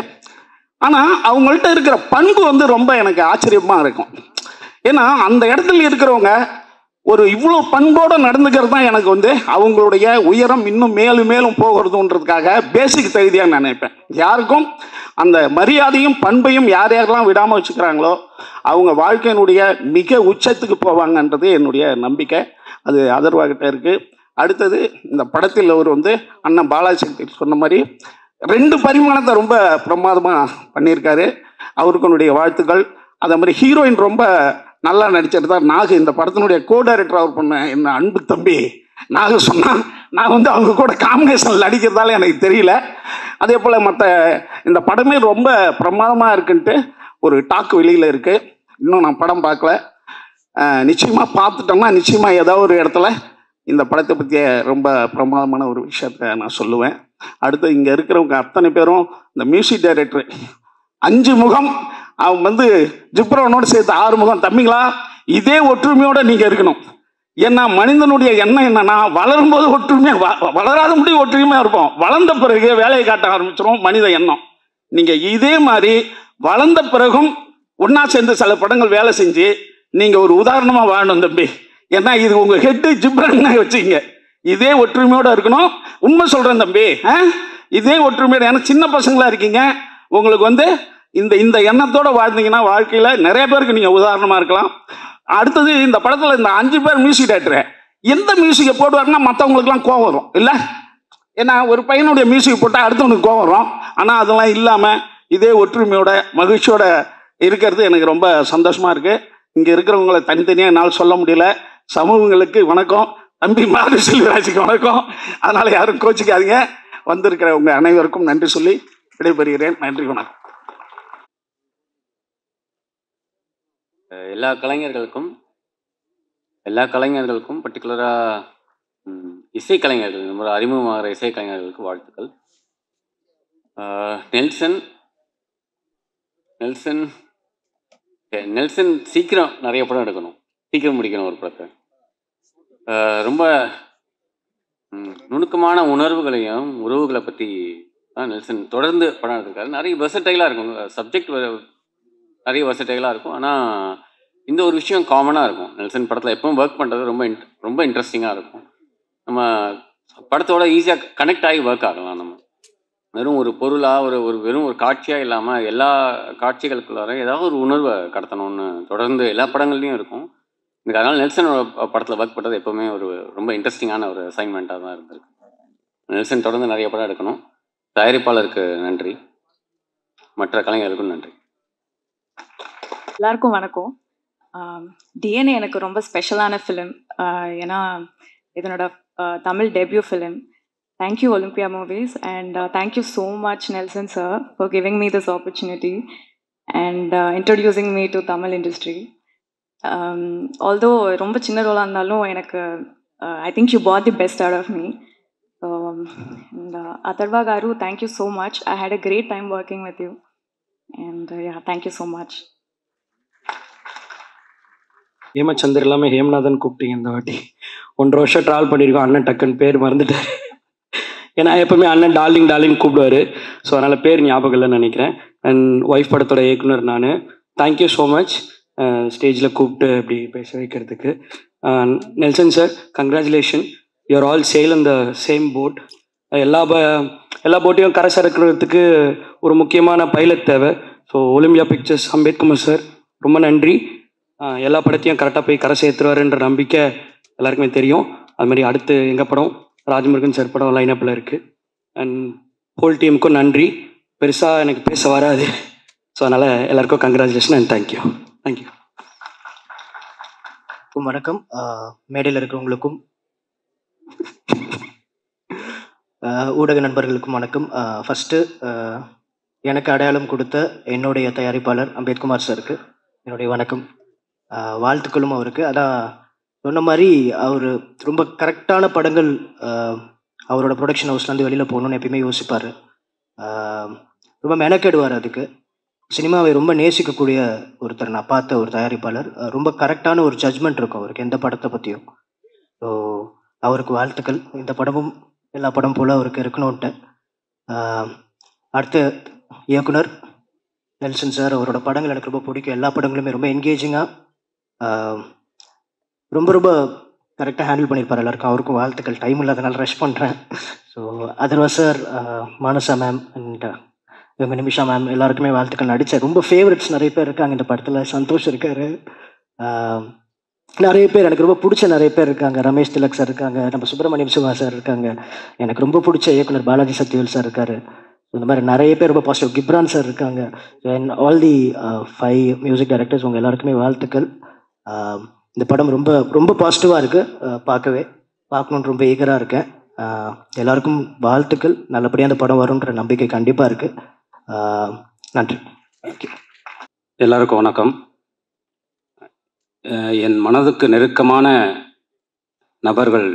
Speaker 14: ஆனால் அவங்கள்ட்ட இருக்கிற பண்பு ரொம்ப எனக்கு ஆச்சரியமாக இருக்கும். ஏன்னா அந்த இடத்துல இருக்கிறவங்க ஒரு இவ்வளோ பண்போடு நடந்துக்கிறது தான் எனக்கு அவங்களுடைய உயரம் இன்னும் மேலும் மேலும் போகிறதுன்றதுக்காக பேசிக் தகுதியாக நான் நினைப்பேன். யாருக்கும் அந்த மரியாதையும் பண்பையும் யார் யாரெல்லாம் விடாமல் வச்சுக்கிறாங்களோ அவங்க வாழ்க்கையினுடைய மிக உச்சத்துக்கு போவாங்கன்றது என்னுடைய நம்பிக்கை. அது அதர்வாகிட்ட இருக்குது. அடுத்தது இந்த படத்தில் அவர் அண்ணன் பாலாசக்தி சொன்ன மாதிரி 2 பரிமாணத்தை ரொம்ப பிரமாதமாக பண்ணியிருக்காரு. அவருக்கு என்னுடைய வாழ்த்துக்கள். அதே மாதிரி ஹீரோயின் ரொம்ப நல்லா நடிச்சிருந்தார். நாகு இந்த படத்தினுடைய கோ டைரக்டர் அவர் பண்ண என்ன அன்பு தம்பி நாக சொன்னால் நான் வந்து அவங்க கூட காம்பினேஷன் நடிக்கிறதால எனக்கு தெரியல. அதே போல் மற்ற இந்த படமே ரொம்ப பிரமாதமாக இருக்குன்ட்டு ஒரு டாக் வெளியில் இருக்குது. இன்னும் நான் படம் பார்க்கல. நிச்சயமாக பார்த்துட்டோம்னா நிச்சயமாக ஏதாவது ஒரு இடத்துல இந்த படத்தை பற்றிய ரொம்ப பிரமாதமான ஒரு விஷயத்த நான் சொல்லுவேன். அடுத்து இங்கே இருக்கிறவங்க அத்தனை பேரும் இந்த மியூசிக் டைரக்டர் 5 முகம், அவன் வந்து ஜிப்ரவனோடு சேர்த்து 6 முகம். தம்பிங்களா, இதே ஒற்றுமையோடு நீங்கள் இருக்கணும். ஏன்னா மனிதனுடைய எண்ணம் என்னன்னா, வளரும்போது ஒற்றுமையாக வளராத முடியும் ஒற்றுமையாக இருப்போம், வளர்ந்த பிறகு வேலையை காட்ட ஆரம்பிச்சிடும் மனித எண்ணம். நீங்கள் இதே மாதிரி வளர்ந்த பிறகும் ஒன்றா சேர்ந்து சில படங்கள் வேலை செஞ்சு நீங்கள் ஒரு உதாரணமாக வாழணும் தம்பி. ஏன்னா இது உங்கள் ஹெட்டு ஜிப்ரன் வச்சுக்கிங்க. இதே ஒற்றுமையோடு இருக்கணும். உண்மை சொல்கிறேன் தம்பி, இதே ஒற்றுமையோடு. ஏன்னா சின்ன பசங்களாக இருக்கீங்க, உங்களுக்கு வந்து இந்த எண்ணத்தோடு வாழ்ந்தீங்கன்னா வாழ்க்கையில் நிறைய பேருக்கு நீங்கள் உதாரணமாக இருக்கலாம். அடுத்தது இந்த படத்தில் இந்த 5 பேர் மியூசிக் டைரக்டரு எந்த மியூசிக்கை போடுவாருன்னா மற்றவங்களுக்குலாம் கோவம் வரும் இல்லை? ஏன்னா ஒரு பையனுடைய மியூசிக் போட்டால் அடுத்தவனுக்கு கோவம் வரும். ஆனால் அதெல்லாம் இல்லாமல் இதே ஒற்றுமையோட மகிழ்ச்சியோட இருக்கிறது எனக்கு ரொம்ப சந்தோஷமாக இருக்குது. இங்கே இருக்கிறவங்களை தனித்தனியாக என்னால் சொல்ல முடியல. சமூகங்களுக்கு வணக்கம், தம்பி மாரி செல்வராஜுக்கு வணக்கம். அதனால் யாரும் கோச்சிக்காதீங்க. வந்திருக்கிறவங்க அனைவருக்கும் நன்றி சொல்லி விடைபெறுகிறேன். நன்றி, வணக்கம்.
Speaker 15: எல்லா கலைஞர்களுக்கும் பர்டிகுலராக இசைக்கலைஞர்கள், நம்ம அறிமுகமாகிற இசைக்கலைஞர்களுக்கு வாழ்த்துக்கள். நெல்சன் சீக்கிரம் நிறைய படம் எடுக்கணும், சீக்கிரம் முடிக்கணும் ஒரு படத்தை. ரொம்ப நுணுக்கமான உணர்வுகளையும் உறவுகளை பற்றி தான் நெல்சன் தொடர்ந்து படம் எடுத்திருக்காரு. நிறைய வெர்சடைலாக இருக்கும், சப்ஜெக்ட் நிறைய வெர்சடைலாக இருக்கும். ஆனால் இந்த ஒரு விஷயம் காமனாக இருக்கும். நெல்சன் படத்தில் எப்பவும் ஒர்க் பண்ணுறது ரொம்ப இன்ட்ரெஸ்டிங்காக இருக்கும். நம்ம படத்தோட ஈஸியாக கனெக்ட் ஆகி ஒர்க் ஆகலாம். நம்ம வெறும் ஒரு பொருளாக வெறும் ஒரு காட்சியாக இல்லாமல் எல்லா காட்சிகளுக்குள்ளார ஏதாவது ஒரு உணர்வை கடத்தணும்னு தொடர்ந்து எல்லா படங்கள்லையும் இருக்கும். எனக்கு அதனால் நெல்சனோட படத்தில் ஒர்க் பண்ணுறது எப்போவுமே ரொம்ப இன்ட்ரெஸ்டிங்கான ஒரு அசைன்மெண்ட்டாக தான் இருந்திருக்கு. நெல்சன் தொடர்ந்து நிறைய படம் எடுக்கணும். தயாரிப்பாளருக்கு நன்றி, மற்ற கலைஞர்களுக்கும் நன்றி.
Speaker 16: எல்லாருக்கும் வணக்கம். டிஎன்ஏ எனக்கு ரொம்ப ஸ்பெஷலான ஃபிலிம். ஏன்னா இதனோட Tamil debut film. Thank you Olympia Movies, and thank you so much Nelson sir for giving me this opportunity and introducing me to Tamil industry. Although romba chinna role andalum enakku I think you brought the best out of me. And Atharva garu, thank you so much. I had a great time working with you, and yeah, thank you so much.
Speaker 17: Hemachandar இல்லாமல் ஹேம்நாதன் கூப்பிட்டீங்க இந்த வாட்டி. 1.5 வருஷம் travel பண்ணியிருக்கோம். அண்ணன் டக்குன்னு பேர் மறந்துட்டார். ஏன்னா எப்பவுமே அண்ணன் டார்லிங் கூப்பிடுவார். ஸோ அதனால் பேர் ஞாபகம் இல்லைன்னு நினைக்கிறேன். அண்ட் ஒய்ஃப் படத்தோட இயக்குனர் நான். தேங்க்யூ ஸோ மச் ஸ்டேஜில் கூப்பிட்டு இப்படி பேச வைக்கிறதுக்கு. Nelson sir, congratulation, you're all sail in the same boat. எல்லா போட்டையும் கரை சறுக்கிறதுக்கு ஒரு முக்கியமான பைலட் தேவை. So Olympia pictures Ambethkumar sir ரொம்ப நன்றி. எல்லா படத்தையும் கரெக்டாக போய் கரை சேர்த்துருவாருன்ற நம்பிக்கை எல்லாருக்குமே தெரியும். அது மாதிரி அடுத்து எங்கள் படம் ராஜமுருகன் சார் படம் லைனப்பில் இருக்குது. அண்ட் ஹோல் டீமுக்கும் நன்றி. பெருசாக எனக்கு பேச வராது. ஸோ அதனால் எல்லாருக்கும் கங்க்ராச்சுலேஷன் அண்ட் தேங்க்யூ.
Speaker 18: வணக்கம். மேடையில் இருக்கிறவங்களுக்கும் ஊடக நண்பர்களுக்கும் வணக்கம். ஃபஸ்ட்டு எனக்கு அடையாளம் கொடுத்த என்னுடைய தயாரிப்பாளர் அம்பேத்குமார் சாருக்கு என்னுடைய வணக்கம், வாழ்த்துக்களும் அவருக்கு. அதான் சொன்ன மாதிரி அவர் ரொம்ப கரெக்டான படங்கள் அவரோட ப்ரொடக்ஷன் ஹவுஸ்லேருந்து வெளியில் போகணுன்னு எப்பயுமே யோசிப்பார். ரொம்ப மெனக்கெடுவார் அதுக்கு. சினிமாவை ரொம்ப நேசிக்கக்கூடிய ஒருத்தர் நான் பார்த்த ஒரு தயாரிப்பாளர். ரொம்ப கரெக்டான ஒரு ஜட்ஜ்மெண்ட் இருக்கும் அவருக்கு எந்த படத்தை பற்றியும். ஸோ அவருக்கு வாழ்த்துக்கள். இந்த படமும் எல்லா படம் போல் அவருக்கு இருக்கணும்ன்ட்டு. அடுத்த இயக்குனர் நெல்சன் சார், அவரோட படங்கள் எனக்கு ரொம்ப பிடிக்கும். எல்லா படங்களுமே ரொம்ப என்கேஜிங்காக ரொம்ப கரெக்டாக ஹேண்டில் பண்ணியிருப்பார். எல்லாருக்கும் அவருக்கும் வாழ்த்துக்கள். டைம் இல்லாதனால ரஷ் பண்ணுறேன். So Atharvaa sir, Manasa ma'am and இவங்க நிமிஷா மேம் எல்லாருக்குமே வாழ்த்துக்கள். நடித்த ரொம்ப ஃபேவரட்ஸ் நிறைய பேர் இருக்காங்க இந்த படத்தில். சந்தோஷ் இருக்கார், நிறைய பேர் எனக்கு ரொம்ப பிடிச்ச நிறைய பேர் இருக்காங்க. ரமேஷ் திலக் சார் இருக்காங்க, நம்ம சுப்பிரமணியம் சிவா சார் இருக்காங்க, எனக்கு ரொம்ப பிடிச்ச இயக்குனர் பாலாஜி சத்யவேல் சார் இருக்கார். இந்த மாதிரி நிறைய பேர் ரொம்ப பாசிட்டிவ். கிப்ரான் சார் இருக்காங்க. And all the 5 music directors, உங்கள் எல்லாருக்குமே வாழ்த்துக்கள். இந்த படம் ரொம்ப ரொம்ப பாசிட்டிவாக இருக்குது பார்க்கவே. பார்க்கணுன்னு ரொம்ப ஈகராக இருக்கேன். எல்லாருக்கும் வாழ்த்துக்கள். நல்லபடியாக அந்த படம் வரும்ன்ற நம்பிக்கை கண்டிப்பாக இருக்குது. நன்றி. தேங்க்யூ.
Speaker 19: எல்லாருக்கும் வணக்கம். என் மனதுக்கு நெருக்கமான நபர்கள்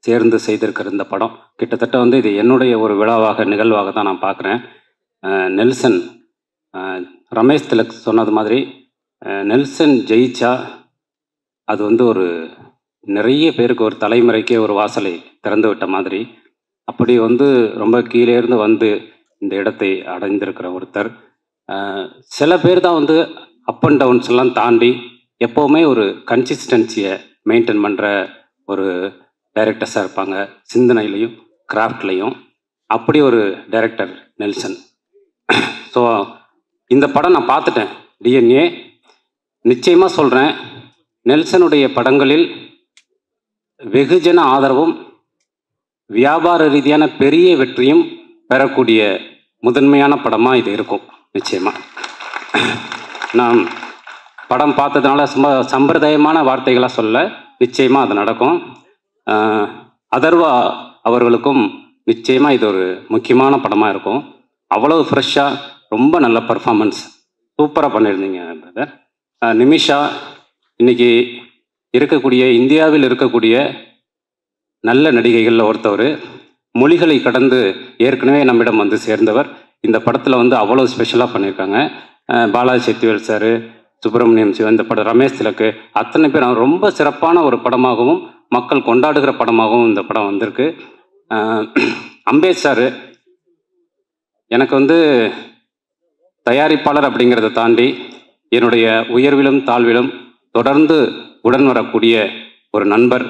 Speaker 19: சேர்ந்து செய்திருக்கிற இந்த படம் கிட்டத்தட்ட வந்து இது என்னுடைய ஒரு விழாவாக நிகழ்வாக தான் நான் பார்க்குறேன். நெல்சன், ரமேஷ் திலக் சொன்னது மாதிரி நெல்சன் ஜெயிச்சா அது வந்து ஒரு நிறைய பேருக்கு ஒரு தலைமுறைக்கே ஒரு வாசலை திறந்து விட்ட மாதிரி, அப்படி வந்து ரொம்ப கீழே இருந்து வந்து இந்த இடத்தை அடைந்திருக்கிற ஒருத்தர். சில பேர் தான் வந்து அப் அண்ட் டவுன்ஸ் எல்லாம் தாண்டி எப்போவுமே ஒரு கன்சிஸ்டன்சியை மெயின்டைன் பண்ணுற ஒரு டைரக்டர்ஸாக இருப்பாங்க, சிந்தனையிலையும் கிராஃப்ட்லேயும். அப்படி ஒரு டைரக்டர் நெல்சன். ஸோ இந்த படம் நான் பார்த்துட்டேன், டிஎன்ஏ. நிச்சயமாக சொல்கிறேன், நெல்சனுடைய படங்களில் வெகுஜன ஆதரவும் வியாபார ரீதியான பெரிய வெற்றியும் பெறக்கூடிய முதன்மையான படமாக இது இருக்கும். நிச்சயமாக நான் படம் பார்த்ததுனால சும்மா சம்பிரதாயமான வார்த்தைகளாக சொல்ல, நிச்சயமாக அது நடக்கும். அதர்வா அவர்களுக்கும் நிச்சயமாக இது ஒரு முக்கியமான படமாக இருக்கும். அவ்வளோ ஃப்ரெஷ்ஷாக ரொம்ப நல்ல பர்ஃபார்மன்ஸ், சூப்பராக பண்ணியிருந்தீங்க பிரதர். நிமிஷா இன்னைக்கு இருக்கக்கூடிய இந்தியாவில் இருக்கக்கூடிய நல்ல நடிகைகளில் ஒருத்தவர், மொழிகளை கடந்து ஏற்கனவே நம்மிடம் வந்து சேர்ந்தவர். இந்த படத்தில் வந்து அவ்வளோ ஸ்பெஷலாக பண்ணியிருக்காங்க. பாலாஜி சக்திவேல் சார், சுப்பிரமணியம் சிவன், இந்த படம் ரமேஷ் திலக்கு, அத்தனை பேர் ரொம்ப சிறப்பான ஒரு படமாகவும் மக்கள் கொண்டாடுகிற படமாகவும் இந்த படம் வந்திருக்கு. அம்பேத் சார் எனக்கு வந்து தயாரிப்பாளர் அப்படிங்கிறத தாண்டி என்னுடைய உயர்விலும் தாழ்விலும் தொடர்ந்து உடன் வரக்கூடிய ஒரு நண்பர்,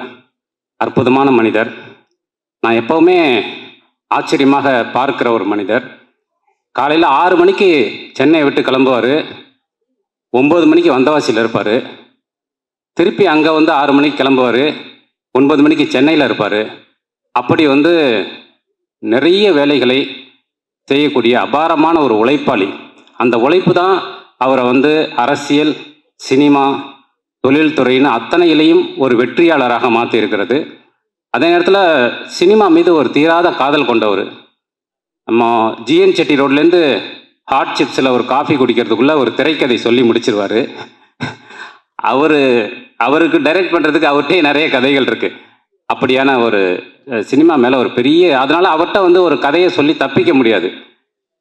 Speaker 19: அற்புதமான மனிதர். நான் எப்போவுமே ஆச்சரியமாக பார்க்கிற ஒரு மனிதர். காலையில் 6 மணிக்கு சென்னையை விட்டு கிளம்புவார், 9 மணிக்கு வந்தவாசியில் இருப்பார். திருப்பி அங்கே வந்து 6 மணிக்கு கிளம்புவார், 9 மணிக்கு சென்னையில் இருப்பார். அப்படி வந்து நிறைய வேலைகளை செய்யக்கூடிய அபாரமான ஒரு உழைப்பாளி. அந்த உழைப்பு தான் அவரை வந்து அரசியல், சினிமா, தொழில்துறைன்னு அத்தனையிலையும் ஒரு வெற்றியாளராக மாற்றி இருக்கிறது. அதே நேரத்தில் சினிமா மீது ஒரு தீராத காதல் கொண்டவர். நம்ம ஜிஎன் செட்டி ரோட்லேருந்து ஹாட் சிப்ஸில் ஒரு காஃபி குடிக்கிறதுக்குள்ளே ஒரு திரைக்கதை சொல்லி முடிச்சிருவார். அவருக்கு டைரக்ட் பண்ணுறதுக்கு அவர்கிட்டே நிறைய கதைகள் இருக்குது. அப்படியான ஒரு சினிமா மேலே ஒரு பெரிய, அதனால் அவர்கிட்ட வந்து ஒரு கதையை சொல்லி தப்பிக்க முடியாது.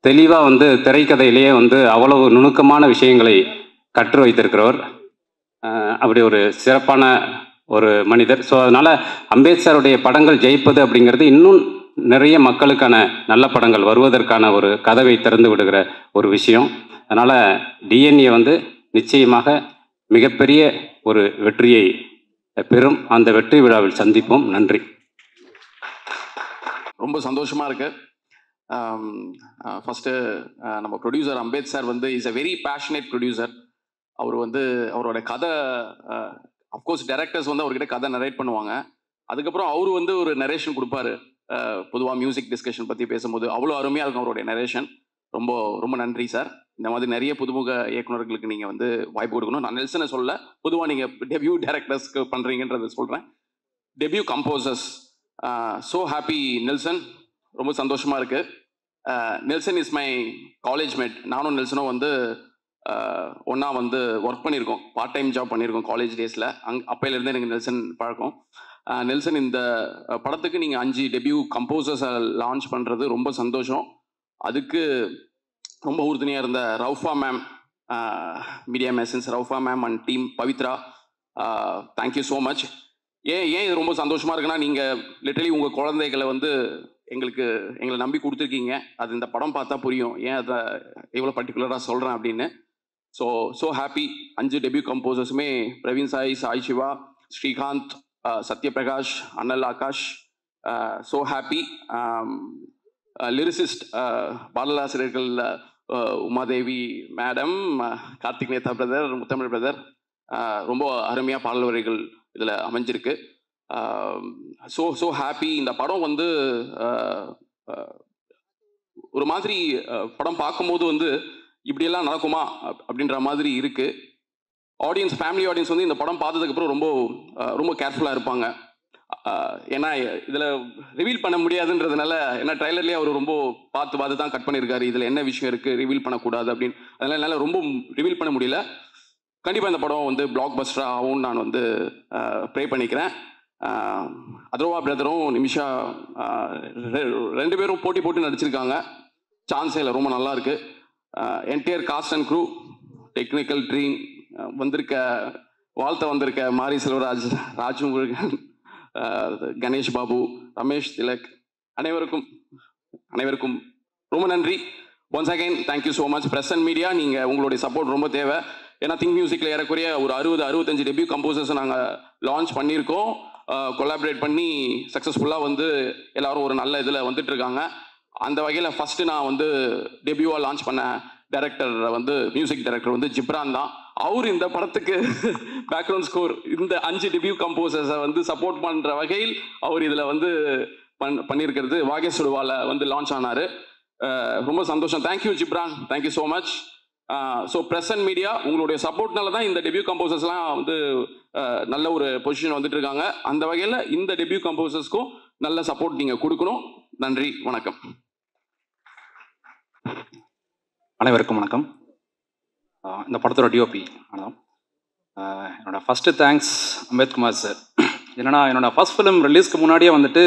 Speaker 19: தெளிவாக வந்து திரைக்கதையிலேயே வந்து அவ்வளவு நுணுக்கமான விஷயங்களை கற்று வைத்திருக்கிறவர். அப்படி ஒரு சிறப்பான ஒரு மனிதர். ஸோ அதனால் அம்பேத்கருடைய படங்கள் ஜெயிப்பது அப்படிங்கிறது இன்னும் நிறைய மக்களுக்கான நல்ல படங்கள் வருவதற்கான ஒரு கதவை திறந்து விடுகிற ஒரு விஷயம். அதனால் டிஎன்ஏ வந்து நிச்சயமாக மிகப்பெரிய ஒரு வெற்றியை பெறும். அந்த வெற்றி விழாவில் சந்திப்போம். நன்றி.
Speaker 20: ரொம்ப சந்தோஷமாக இருக்கு. ஃபஸ்ட்டு நம்ம ப்ரொடியூசர் அம்பேத் சார் வந்து is a very passionate producer. அவர் வந்து அவரோட கதை, அஃப்கோர்ஸ் டைரக்டர்ஸ் வந்து அவர்கிட்ட கதை நரேட் பண்ணுவாங்க. அதுக்கப்புறம் அவர் வந்து ஒரு நரேஷன் கொடுப்பாரு. பொதுவாக மியூசிக் டிஸ்கஷன் பற்றி பேசும்போது அவ்வளோ அருமையாக இருக்கும் அவருடைய நரேஷன். ரொம்ப ரொம்ப நன்றி சார். இந்த மாதிரி நிறைய புதுமுக இயக்குநர்களுக்கு நீங்கள் வந்து வாய்ப்பு கொடுக்கணும். நான் நெல்சனை சொல்ல, பொதுவாக நீங்கள் டெபியூ டைரக்டர்ஸ்க்கு பண்ணுறீங்கன்றதை சொல்கிறேன். Debut composers, so happy Nelson. ரொம்ப சந்தோஷமாக இருக்குது. Nelson is my college mate. நானும் நெல்சனும் வந்து ஒன்றா வந்து ஒர்க் பண்ணியிருக்கோம், பார்ட் டைம் ஜாப் பண்ணியிருக்கோம் காலேஜ் டேஸில். அப்போலேருந்தே எனக்கு நெல்சன் பழக்கம். நெல்சன், இந்த படத்துக்கு நீங்கள் 5 டெபியூ கம்போசர்ஸை லான்ச் பண்ணுறது ரொம்ப சந்தோஷம். அதுக்கு ரொம்ப உறுதுணையாக இருந்த Roufa ma'am, Media Masons Roufa ma'am and team Pavithra, thank you so much. ஏன் இது ரொம்ப சந்தோஷமாக இருக்குன்னா, நீங்கள் லிட்டரலி உங்கள் குழந்தைகளை வந்து எங்களை நம்பி கொடுத்துருக்கீங்க. அது இந்த படம் பார்த்தா புரியும் ஏன் அதை எவ்வளோ பர்டிகுலராக சொல்கிறேன் அப்படின்னு. So happy. 5 டெபியூ கம்போசர்ஸுமே Praveen Sai, Sai Siva, Srikanth, Sathyaprakash, Anal Akash. So happy. Lyricist பாடலாசிரியர்கள் Umadevi madam, Karthik Netha brother, Muthamizh brother, ரொம்ப அருமையாக பாடல் வரிகள் இதில் அமைஞ்சிருக்கு. So happy. இந்த படம் வந்து ஒரு மாதிரி படம் பார்க்கும்போது வந்து இப்படியெல்லாம் நடக்குமா அப்படின்ற மாதிரி இருக்குது. ஆடியன்ஸ், ஃபேமிலி ஆடியன்ஸ் வந்து இந்த படம் பார்த்ததுக்கப்புறம் ரொம்ப கேர்ஃபுல்லாக இருப்பாங்க. ஏன்னா இதில் ரிவீல் பண்ண முடியாதுன்றதுனால, ஏன்னா ட்ரைலர்லேயே அவர் ரொம்ப பார்த்து தான் கட் பண்ணியிருக்காரு. இதில் என்ன விஷயம் இருக்குது ரிவீல் பண்ணக்கூடாது அப்படின்னு. அதனால் என்னால் ரொம்ப ரிவீல் பண்ண முடியல. கண்டிப்பாக இந்த படம் வந்து பிளாக் பஸ்டராக ஆகும்னு நான் வந்து ப்ரே பண்ணிக்கிறேன். அதர்வா பிரதரும் நிமிஷா 2 பேரும் போட்டு நடிச்சிருக்காங்க. சான்ஸே இல்லை, ரொம்ப நல்லா இருக்கு. Entire cast and crew, technical dream வந்திருக்க மாரி செல்வராஜ், ராஜு முருகன், கணேஷ் பாபு, ரமேஷ் திலக், அனைவருக்கும் ரொம்ப நன்றி. Once again thank you so much. Press and media, நீங்கள் உங்களுடைய சப்போர்ட் ரொம்ப தேவை. ஏன்னா திங்க் மியூசிக்கில் ஏறக்குறைய ஒரு 60-65 டெபியூ கம்போசர்ஸை நாங்கள் லான்ச் பண்ணியிருக்கோம். கொலாபரேட் பண்ணி சக்ஸஸ்ஃபுல்லாக வந்து எல்லாரும் ஒரு நல்ல இதில் வந்துட்டு இருக்காங்க. அந்த வகையில் ஃபஸ்ட்டு நான் வந்து டெபியூவாக லான்ச் பண்ண டைரக்டர் வந்து மியூசிக் டைரக்டர் வந்து ஜிப்ரான் தான். அவர் இந்த படத்துக்கு பேக்ரவுண்ட் ஸ்கோர் இந்த 5 டெபியூ கம்போசர்ஸை வந்து சப்போர்ட் பண்ணுற வகையில் அவர் இதில் வந்து பண்ணியிருக்கிறது வாகேஸ்வருவால வந்து லான்ச் ஆனார். ரொம்ப சந்தோஷம். Thank you Ghibran, thank you so much. So press and media, உங்களுடைய சப்போர்ட்னால தான் இந்த டெபியூ கம்போசர்ஸ்லாம் வந்து நல்ல ஒரு பொசிஷன் வந்துட்டு இருக்காங்க. அந்த வகையில் இந்த டெபியூ கம்போசர்ஸ்க்கும் நல்ல சப்போர்ட் நீங்கள் கொடுக்கணும். நன்றி, வணக்கம்.
Speaker 21: அனைவருக்கும் வணக்கம். இந்த படத்தோட டிஓபி ஆனால் என்னோடய ஃபஸ்ட்டு தேங்க்ஸ் அம்பேத்குமார் சார். என்னென்னா என்னோடய ஃபஸ்ட் ஃபிலிம் ரிலீஸ்க்கு முன்னாடியே வந்துட்டு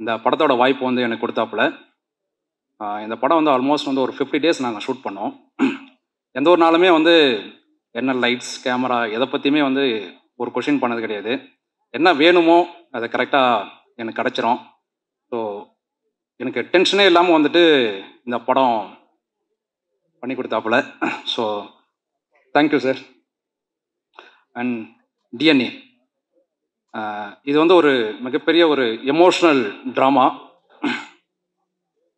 Speaker 21: இந்த படத்தோட வாய்ப்பு வந்து எனக்கு கொடுத்தாப்புல. இந்த படம் வந்து ஆல்மோஸ்ட் வந்து ஒரு 50 days நாங்கள் ஷூட் பண்ணோம். எந்த ஒரு நாளுமே வந்து என்ன லைட்ஸ் கேமரா எதை பற்றியுமே வந்து ஒரு கொஷின் பண்ணது கிடையாது. என்ன வேணுமோ அதை கரெக்டாக எனக்கு கிடச்சிரும். ஸோ எனக்கு டென்ஷனே இல்லாமல் வந்துட்டு இந்த படம் பண்ணி கொடுத்தாப்புல. So thank you sir. And DNA, இது வந்து ஒரு மிகப்பெரிய ஒரு எமோஷ்னல் ட்ராமா.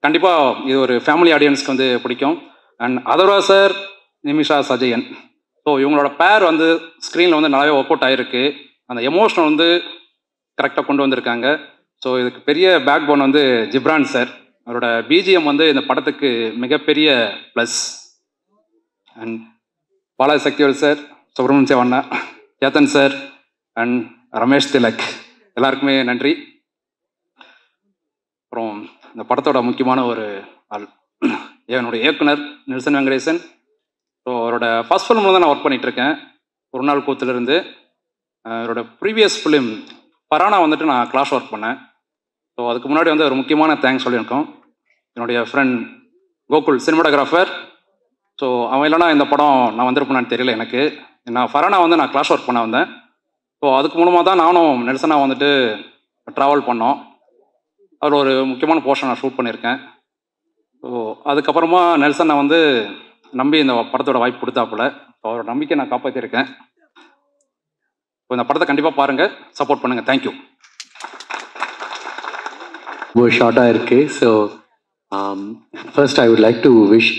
Speaker 21: கண்டிப்பாக இது ஒரு ஃபேமிலி ஆடியன்ஸ்க்கு வந்து பிடிக்கும். And Atharvaa sir, Nimisha Sajayan, so இவங்களோட பேர் வந்து ஸ்க்ரீனில் வந்து நல்லாவே ஒர்க் அவுட் ஆகிருக்கு. அந்த எமோஷனல் வந்து கரெக்டாக கொண்டு வந்திருக்காங்க. ஸோ இதுக்கு பெரிய பேக் போன் வந்து ஜிப்ரான் சார். அவரோட பிஜிஎம் வந்து இந்த படத்துக்கு மிகப்பெரிய plus. And Balaji Sakthivel sir, Subramaniya Sivanna, Kethan sir and Ramesh Thilak, எல்லாருக்குமே நன்றி. அப்புறம் இந்த படத்தோட முக்கியமான ஒரு ஆள் என்னுடைய இயக்குனர் நெல்சன் வெங்கடேசன். ஸோ அவரோட ஃபர்ஸ்ட் ஃபிலிமில் தான் நான் ஒர்க் பண்ணிகிட்ருக்கேன், ஒரு நாள் கூத்துலேருந்து. அவரோட ப்ரீவியஸ் ஃபிலிம் பரானா வந்துட்டு நான் கிளாஸ் ஒர்க் பண்ணேன். ஸோ அதுக்கு முன்னாடி வந்து ஒரு முக்கியமான தேங்க்ஸ் சொல்லியிருக்கோம் என்னுடைய ஃப்ரெண்ட் கோகுல், சினிமாட்டோகிராஃபர். ஸோ அவன் இல்லைனா இந்த படம் நான் வந்திருப்பேனான்னு தெரியல எனக்கு. நான் ஃபரானா வந்து நான் கிளாஸ் ஒர்க் பண்ண வந்தேன். ஸோ அதுக்கு மூலமாக தான் நானும் நெல்சனாக வந்துட்டு ட்ராவல் பண்ணோம். அதில் ஒரு முக்கியமான போர்ஷன் நான் ஷூட் பண்ணியிருக்கேன். ஸோ அதுக்கப்புறமா நெல்சனை வந்து நம்பி இந்த படத்தோட வாய்ப்பு கொடுத்தாப்புல. ஸோ அவரோட நம்பிக்கை நான் காப்பாற்றிருக்கேன். ஸோ இந்த படத்தை கண்டிப்பாக பாருங்கள், சப்போர்ட் பண்ணுங்கள். தேங்க்யூ.
Speaker 22: ரொம்ப ஷார்ட்டாக இருக்குது. So first I would like to wish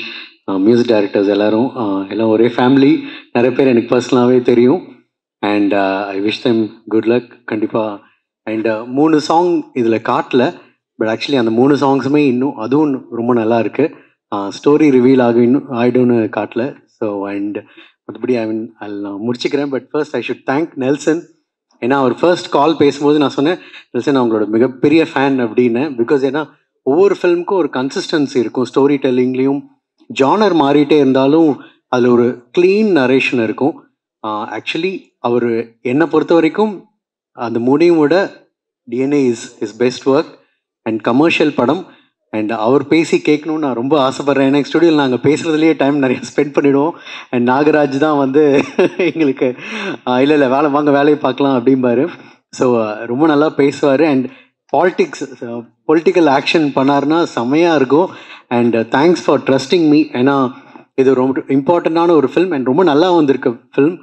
Speaker 22: music directors எல்லோரும் எல்லாம் ஒரே ஃபேமிலி. நிறைய பேர் எனக்கு பர்சனலாகவே தெரியும். And I wish them good luck கண்டிப்பாக. அண்ட் 3 சாங் இதில் காட்டல, பட் ஆக்சுவலி அந்த 3 சாங்ஸுமே இன்னும் அதுவும் ரொம்ப நல்லா இருக்குது. ஸ்டோரி ரிவீல் ஆகிடும்னு காட்டல. ஸோ அண்ட் மற்றபடி நான் முடிச்சுக்கிறேன். But first I should thank Nelson. ஏன்னா அவர் ஃபர்ஸ்ட் கால் பேசும்போது நான் சொன்னேன் நெல்சன் அவங்களோட மிகப்பெரிய ஃபேன் அப்படின்னு. பிகாஸ் ஏன்னா ஒவ்வொரு ஃபிலிமுக்கும் ஒரு கன்சிஸ்டன்சி இருக்கும். ஸ்டோரி டெல்லிங்லேயும் ஜானர் மாறிட்டே இருந்தாலும் அதில் ஒரு க்ளீன் நரேஷன் இருக்கும். ஆக்சுவலி அவர் என்னை பொறுத்த வரைக்கும் அந்த முடிவோட DNA is best work and commercial படம். அண்ட் அவர் பேசி கேட்கணும்னு நான் ரொம்ப ஆசைப்பட்றேன். ஏன்னா ஸ்டுடியோவில் நாங்கள் பேசுகிறதுலேயே டைம் நிறைய ஸ்பெண்ட் பண்ணிவிடுவோம். அண்ட் நாகராஜ் தான் வந்து எங்களுக்கு இல்லை வாங்க வேலையை பார்க்கலாம் அப்படிம்பாரு. ஸோ ரொம்ப நல்லா பேசுவார். அண்ட் பொலிட்டிக்கல் ஆக்ஷன் பண்ணாருன்னா செம்மையாக இருக்கும். And thanks for trusting me. ஏன்னா இது ரொம்ப இம்பார்ட்டண்ட்டான ஒரு ஃபில்ம் அண்ட் ரொம்ப நல்லா வந்திருக்க ஃபில்ம்.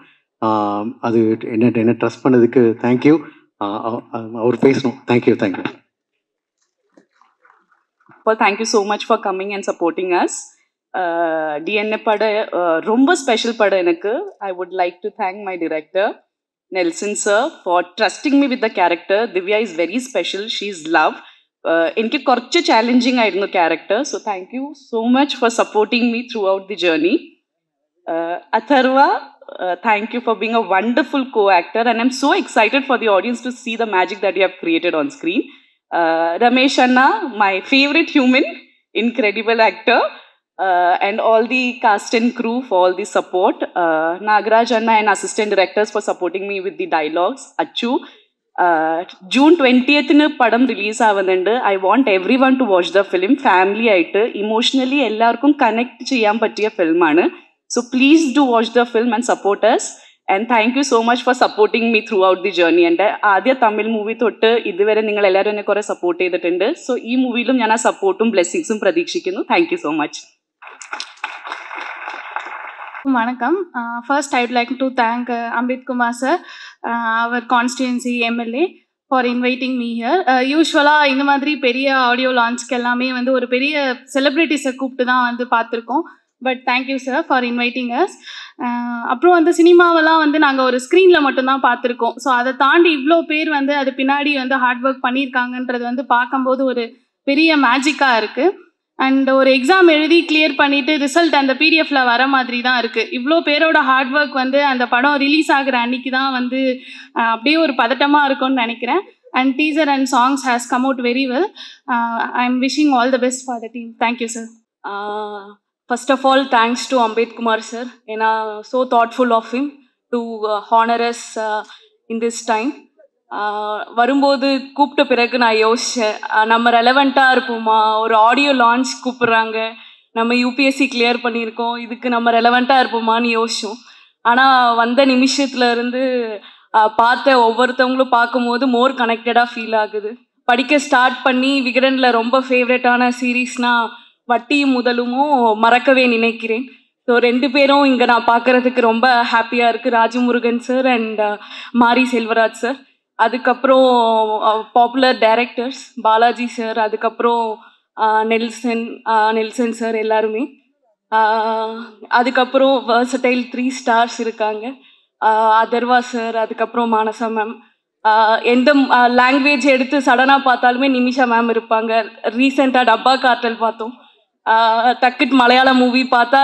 Speaker 22: அது என்ன ட்ரஸ்ட் பண்ணதுக்கு தேங்க்யூ. அவர் பேசணும். Thank you.
Speaker 23: Well, thank you so much for coming and supporting us. DNA pada romba special pada enakku. I would like to thank my director Nelson sir for trusting me with the character. Divya is very special. She is love. Enke korchu challenging aayirunnu character. So thank you so much for supporting me throughout the journey. Atharva thank you for being a wonderful co-actor, and I'm so excited for the audience to see the magic that you have created on screen. Ramesh Anna, my favorite human, incredible actor, and all the cast and crew for all the support. Nagaraj Anna and assistant directors for supporting me with the dialogues. Achu, June 20th padam release ஆவதுண்டு. I want everyone to watch the film. Family ஆயிட்டு emotionally எல்லாருக்கும் connect ചെയ്യാൻ பற்றிய film ആണ്. So please do watch the film and support us. And thank you so much for supporting me throughout the journey. And ആദ്യ Tamil movie തൊട്ട് ഇതുവരെ നിങ്ങൾ എല്ലാവരും എന്നെ കുറെ സപ്പോർട്ട് ചെയ്തിട്ടുണ്ട്. സോ ഈ മൂവിയിലും ഞാൻ ആ സപ്പോർട്ടും ബ്ലെസ്സിങ്സും പ്രതീക്ഷിക്കുന്നു. Thank you so much.
Speaker 1: வணக்கம். First I would like to thank Ambit Kumar sir, our constituency MLA, for inviting me here. யூஸ்வலாக இந்த மாதிரி பெரிய ஆடியோ லான்ச்க்கு எல்லாமே வந்து ஒரு பெரிய செலிப்ரிட்டிஸை கூப்பிட்டு தான் வந்து பார்த்துருக்கோம். But thank you sir for inviting as. அப்புறம் வந்து சினிமாவெல்லாம் வந்து நாங்கள் ஒரு ஸ்க்ரீனில் மட்டும்தான் பார்த்துருக்கோம். ஸோ அதை தாண்டி இவ்வளோ பேர் வந்து அது பின்னாடி வந்து ஹார்ட் ஒர்க் பண்ணியிருக்காங்கன்றது வந்து பார்க்கும்போது ஒரு பெரிய மேஜிக்காக இருக்குது. அண்ட் ஒரு எக்ஸாம் எழுதி கிளியர் பண்ணிவிட்டு ரிசல்ட் அந்த பிடிஎஃப்ல வர மாதிரி தான் இருக்குது. இவ்வளோ பேரோட ஹார்ட் ஒர்க் வந்து அந்த படம் ரிலீஸ் ஆகிற அன்னைக்கு தான் வந்து அப்படியே ஒரு பதட்டமாக இருக்கும்னு நினைக்கிறேன். And teaser and songs has come out very well. I am wishing all the best for the team. Thank you sir.
Speaker 23: First of all, thanks to Ambit Kumar sir. So thoughtful of him to honor us in this time. வரும்போது கூப்பிட்ட பிறகு நான் யோசித்தேன், நம்ம ரெலவெண்ட்டாக இருப்போமா, ஒரு audio launch கூப்பிட்றாங்க, நம்ம யூபிஎஸ்சி கிளியர் பண்ணியிருக்கோம், இதுக்கு நம்ம ரெலவெண்ட்டாக இருப்போமான்னு யோசித்தோம். ஆனால் வந்த நிமிஷத்துல இருந்து பார்த்த ஒவ்வொருத்தவங்களும் பார்க்கும்போது மோர் கனெக்டடாக ஃபீல் ஆகுது. படிக்க ஸ்டார்ட் பண்ணி விகடனில் ரொம்ப ஃபேவரட்டான சீரீஸ்னால் வட்டியும் முதலுமும் மறக்கவே நினைக்கிறேன். ஸோ 2 பேரும் இங்கே நான் பார்க்குறதுக்கு ரொம்ப ஹாப்பியாக இருக்குது. ராஜமுருகன் சார் அண்ட் மாரி செல்வராஜ் சார். அதுக்கப்புறம் பாப்புலர் டைரக்டர்ஸ் பாலாஜி சார், அதுக்கப்புறம் நெல்சன் சார் எல்லாருமே. அதுக்கப்புறம் வெர்சடைல் 3 ஸ்டார்ஸ் இருக்காங்க, அதர்வா சார், அதுக்கப்புறம் மானசா மேம். எந்த லாங்குவேஜ் எடுத்து சடனாக பார்த்தாலுமே நிமிஷா மேம் இருப்பாங்க. ரீசெண்டாக டப்பா கார்ட்டல் பார்த்தோம், டக்குட் மலையாள மூவி பார்த்தா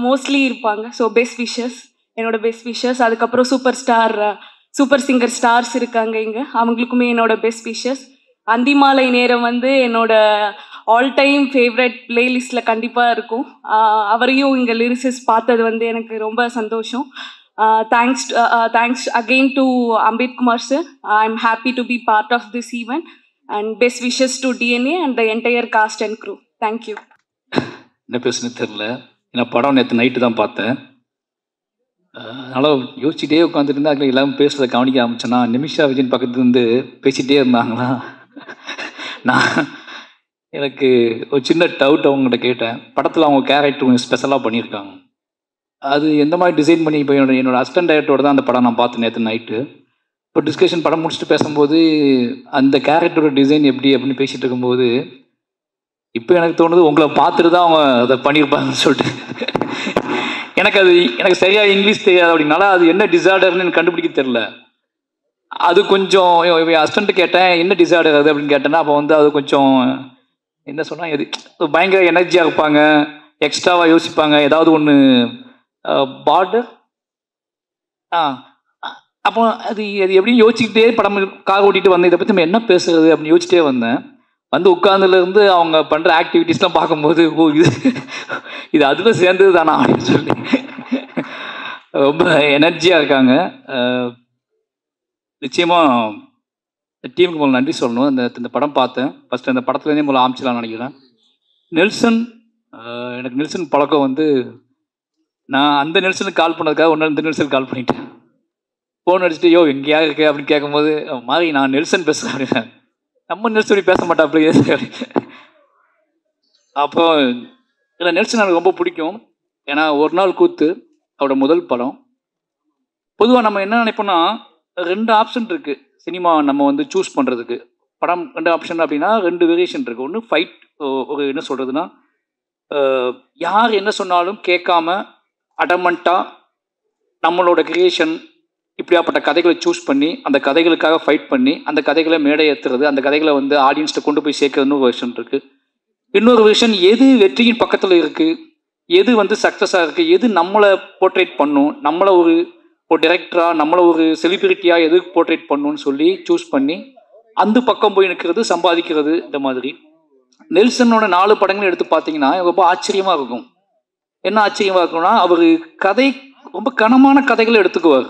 Speaker 23: மோஸ்ட்லி இருப்பாங்க. ஸோ பெஸ்ட் விஷஸ், என்னோட பெஸ்ட் விஷஸ். அதுக்கப்புறம் சூப்பர் சிங்கர் ஸ்டார்ஸ் இருக்காங்க இங்கே, அவங்களுக்குமே என்னோட பெஸ்ட் விஷஸ். அந்திமாலை நேரம் வந்து என்னோட ஆல் டைம் ஃபேவரட் பிளேலிஸ்டில் கண்டிப்பாக இருக்கும். அவரையும் இங்கே லிரிசிஸ் பார்த்தது வந்து எனக்கு ரொம்ப சந்தோஷம். Thanks again to Ambeth Kumar sir. I am happy to be part of this event and best wishes to DNA and the entire cast and crew. Thank you.
Speaker 2: என்ன பேசுன்னு தெரில, ஏன்னா படம் நேற்று நைட்டு தான் பார்த்தேன். அதனால் யோசிச்சுட்டே உட்காந்துருந்தா அதில் எல்லாமே பேசுகிறத கவனிக்க ஆரம்பிச்சேன்னா நிமிஷா விஜயன் பக்கத்துல இருந்து பேசிகிட்டே இருந்தாங்களா. எனக்கு ஒரு சின்ன டவுட் அவங்ககிட்ட கேட்டேன். படத்தில் அவங்க கேரக்டர் கொஞ்சம் ஸ்பெஷலாக பண்ணியிருக்காங்க, அது எந்த மாதிரி டிசைன் பண்ணி. இப்போ என்னோட அசிஸ்டன்ட் டைரக்டரோட தான் அந்த படம் நான் பார்த்தேன் நேற்று நைட்டு. இப்போ டிஸ்கஷன் படம் முடிச்சுட்டு பேசும்போது அந்த கேரக்டரோட டிசைன் எப்படி அப்படின்னு பேசிகிட்டு இருக்கும்போது இப்போ எனக்கு தோணுது உங்களை பார்த்துட்டு தான் அவங்க அதை பண்ணியிருப்பாங்கன்னு சொல்லிட்டு. எனக்கு சரியாக இங்கிலீஷ் தெரியாது அப்படின்னால அது என்ன டிசார்டர்னு எனக்கு கண்டுபிடிக்க தெரில. அது கொஞ்சம் அசிஸ்டன்ட்டு கேட்டேன் என்ன டிசார்டர் அது அப்படின்னு கேட்டேன்னா, அப்போ வந்து அது கொஞ்சம் என்ன சொன்னால் எது பயங்கர எனர்ஜியாக இருப்பாங்க, எக்ஸ்ட்ராவாக யோசிப்பாங்க, ஏதாவது ஒன்று பார்டர். அப்போ அது எப்படின்னு யோசிச்சுக்கிட்டே படம் கார் ஓட்டிகிட்டு வந்தேன். இதை பற்றி நம்ம என்ன பேசுறது அப்படின்னு யோசிச்சிட்டே வந்தேன். வந்து உட்காந்துலேருந்து அவங்க பண்ணுற ஆக்டிவிட்டீஸ்லாம் பார்க்கும்போது ஓ இது அதில் சேர்ந்தது தானா அப்படின்னு சொல்லி ரொம்ப எனர்ஜியாக இருக்காங்க. நிச்சயமாக டீமுக்கு முதல்ல நன்றி சொல்லணும். இந்த படம் பார்த்தேன் ஃபஸ்ட்டு, அந்த படத்துலேருந்தே முதல்ல ஆரம்பிச்சிடலாம்னு நினைக்கிறேன். நெல்சன், எனக்கு நெல்சன் பழக்கம் வந்து நான் அந்த நெல்சனுக்கு கால் பண்ணதுக்காக ஒன்று இந்த நெல்சனுக்கு கால் பண்ணிட்டேன். ஃபோன் அடிச்சுட்டு யோ எங்கேயா இருக்கு அப்படின்னு கேட்கும்போது மாதிரி நான் நெல்சன் பேசுகிறேன் அப்படின்னா, நம்ம நெல்சன் பேச மாட்டா அப்படி. அப்போ இல்லை நெல்சன் எனக்கு ரொம்ப பிடிக்கும். ஏன்னா ஒரு நாள் கூத்து அவரோட முதல் படம். பொதுவாக நம்ம என்ன நினைப்போம்னா 2 ஆப்ஷன் இருக்குது சினிமா நம்ம வந்து சூஸ் பண்ணுறதுக்கு. படம் 2 ஆப்ஷன் அப்படின்னா 2 வேரியேஷன் இருக்குது. ஒன்று ஃபைட், ஒரு என்ன சொல்கிறதுனா யார் என்ன சொன்னாலும் கேட்காம அடமெண்ட்டாக நம்மளோட கிரியேஷன் இப்படியாப்பட்ட கதைகளை சூஸ் பண்ணி அந்த கதைகளுக்காக ஃபைட் பண்ணி அந்த கதைகளை மேடை ஏற்றுறது, அந்த கதைகளை வந்து ஆடியன்ஸ்ட்டை கொண்டு போய் சேர்க்கறதுன்னு ஒரு வெர்ஷன் இருக்குது. இன்னொரு வெர்ஷன் எது வெற்றியின் பக்கத்தில் இருக்குது, எது வந்து சக்ஸஸாக இருக்குது, எது நம்மளை போர்ட்ரேட் பண்ணும், நம்மளை ஒரு டைரக்டராக, நம்மளை ஒரு செலிபிரிட்டியாக எது போர்ட்ரேட் பண்ணணும்னு சொல்லி சூஸ் பண்ணி அந்த பக்கம் போய் நிற்கிறது, சம்பாதிக்கிறது. இந்த மாதிரி நெல்சனோட 4 படங்களும் எடுத்து பார்த்தீங்கன்னா ரொம்ப ஆச்சரியமாக இருக்கும். என்ன ஆச்சரியமாக இருக்கும்னா, அவர் கதை ரொம்ப கனமான கதைகளை எடுத்துக்குவார்.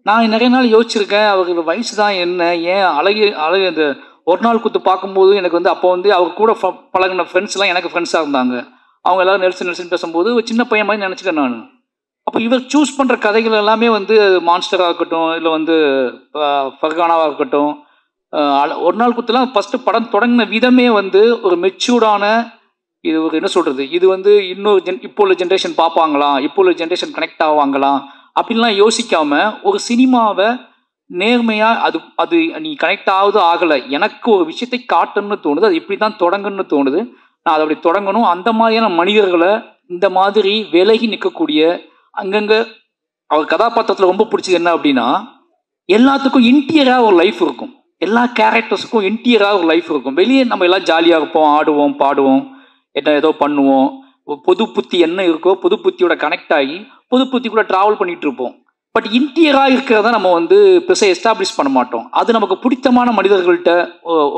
Speaker 2: நான் நிறைய நாள் யோசிச்சிருக்கேன், அவருக்கு வயசு தான் என்ன, ஏன் அழகு இந்த ஒரு நாள் குத்து பார்க்கும்போது எனக்கு வந்து அப்போ வந்து அவர் கூட பழகின ஃப்ரெண்ட்ஸ்லாம் எனக்கு ஃப்ரெண்ட்ஸாக இருந்தாங்க. அவங்க எல்லாரும் நெல்சன் பேசும்போது ஒரு சின்ன பையன் மாதிரி நினச்சிட்டேன் நான். அப்போ இவர் சூஸ் பண்ணுற கதைகள் எல்லாமே வந்து மான்ஸ்டராக இருக்கட்டும், இல்லை வந்து ஃபர்கானாவாக இருக்கட்டும், ஒரு நாள் குத்துலாம் ஃபஸ்ட்டு படம் தொடங்கின விதமே வந்து ஒரு மெச்சூர்டான, இது ஒரு என்ன சொல்கிறது, இது வந்து இன்னொரு இப்போ உள்ள ஜென்ரேஷன் பார்ப்பாங்களா, இப்போ உள்ள ஜென்ரேஷன் கனெக்ட் ஆவாங்களா அப்படின்லாம் யோசிக்காமல் ஒரு சினிமாவை நேர்மையாக அது நீ கனெக்ட் ஆகுது ஆகலை, எனக்கு ஒரு விஷயத்தை காட்டணும்னு தோணுது, அது இப்படி தான் தொடங்கணும்னு தோணுது, நான் அதை அப்படி தொடங்கணும். அந்த மாதிரியான மனிதர்களை இந்த மாதிரி விலகி நிற்கக்கூடிய அங்கங்கே அவர் கதாபாத்திரத்தில் ரொம்ப பிடிச்சது என்ன அப்படின்னா, எல்லாத்துக்கும் இன்டீரியராக ஒரு லைஃப் இருக்கும், எல்லா கேரக்டர்ஸுக்கும் இன்டீரியராக ஒரு லைஃப் இருக்கும். வெளியே நம்ம எல்லாம் ஜாலியாக இருப்போம், ஆடுவோம், பாடுவோம், என்ன ஏதோ பண்ணுவோம், பொது புத்தி என்ன இருக்கோ பொது புத்தியோட கனெக்ட் ஆகி பொது புத்தி கூட ட்ராவல் பண்ணிகிட்டு இருப்போம். பட் இன்டீரியராக இருக்கிறத நம்ம வந்து பெருசாக எஸ்டாப்ளிஷ் பண்ண மாட்டோம். அது நமக்கு பிடித்தமான மனிதர்கள்ட்ட,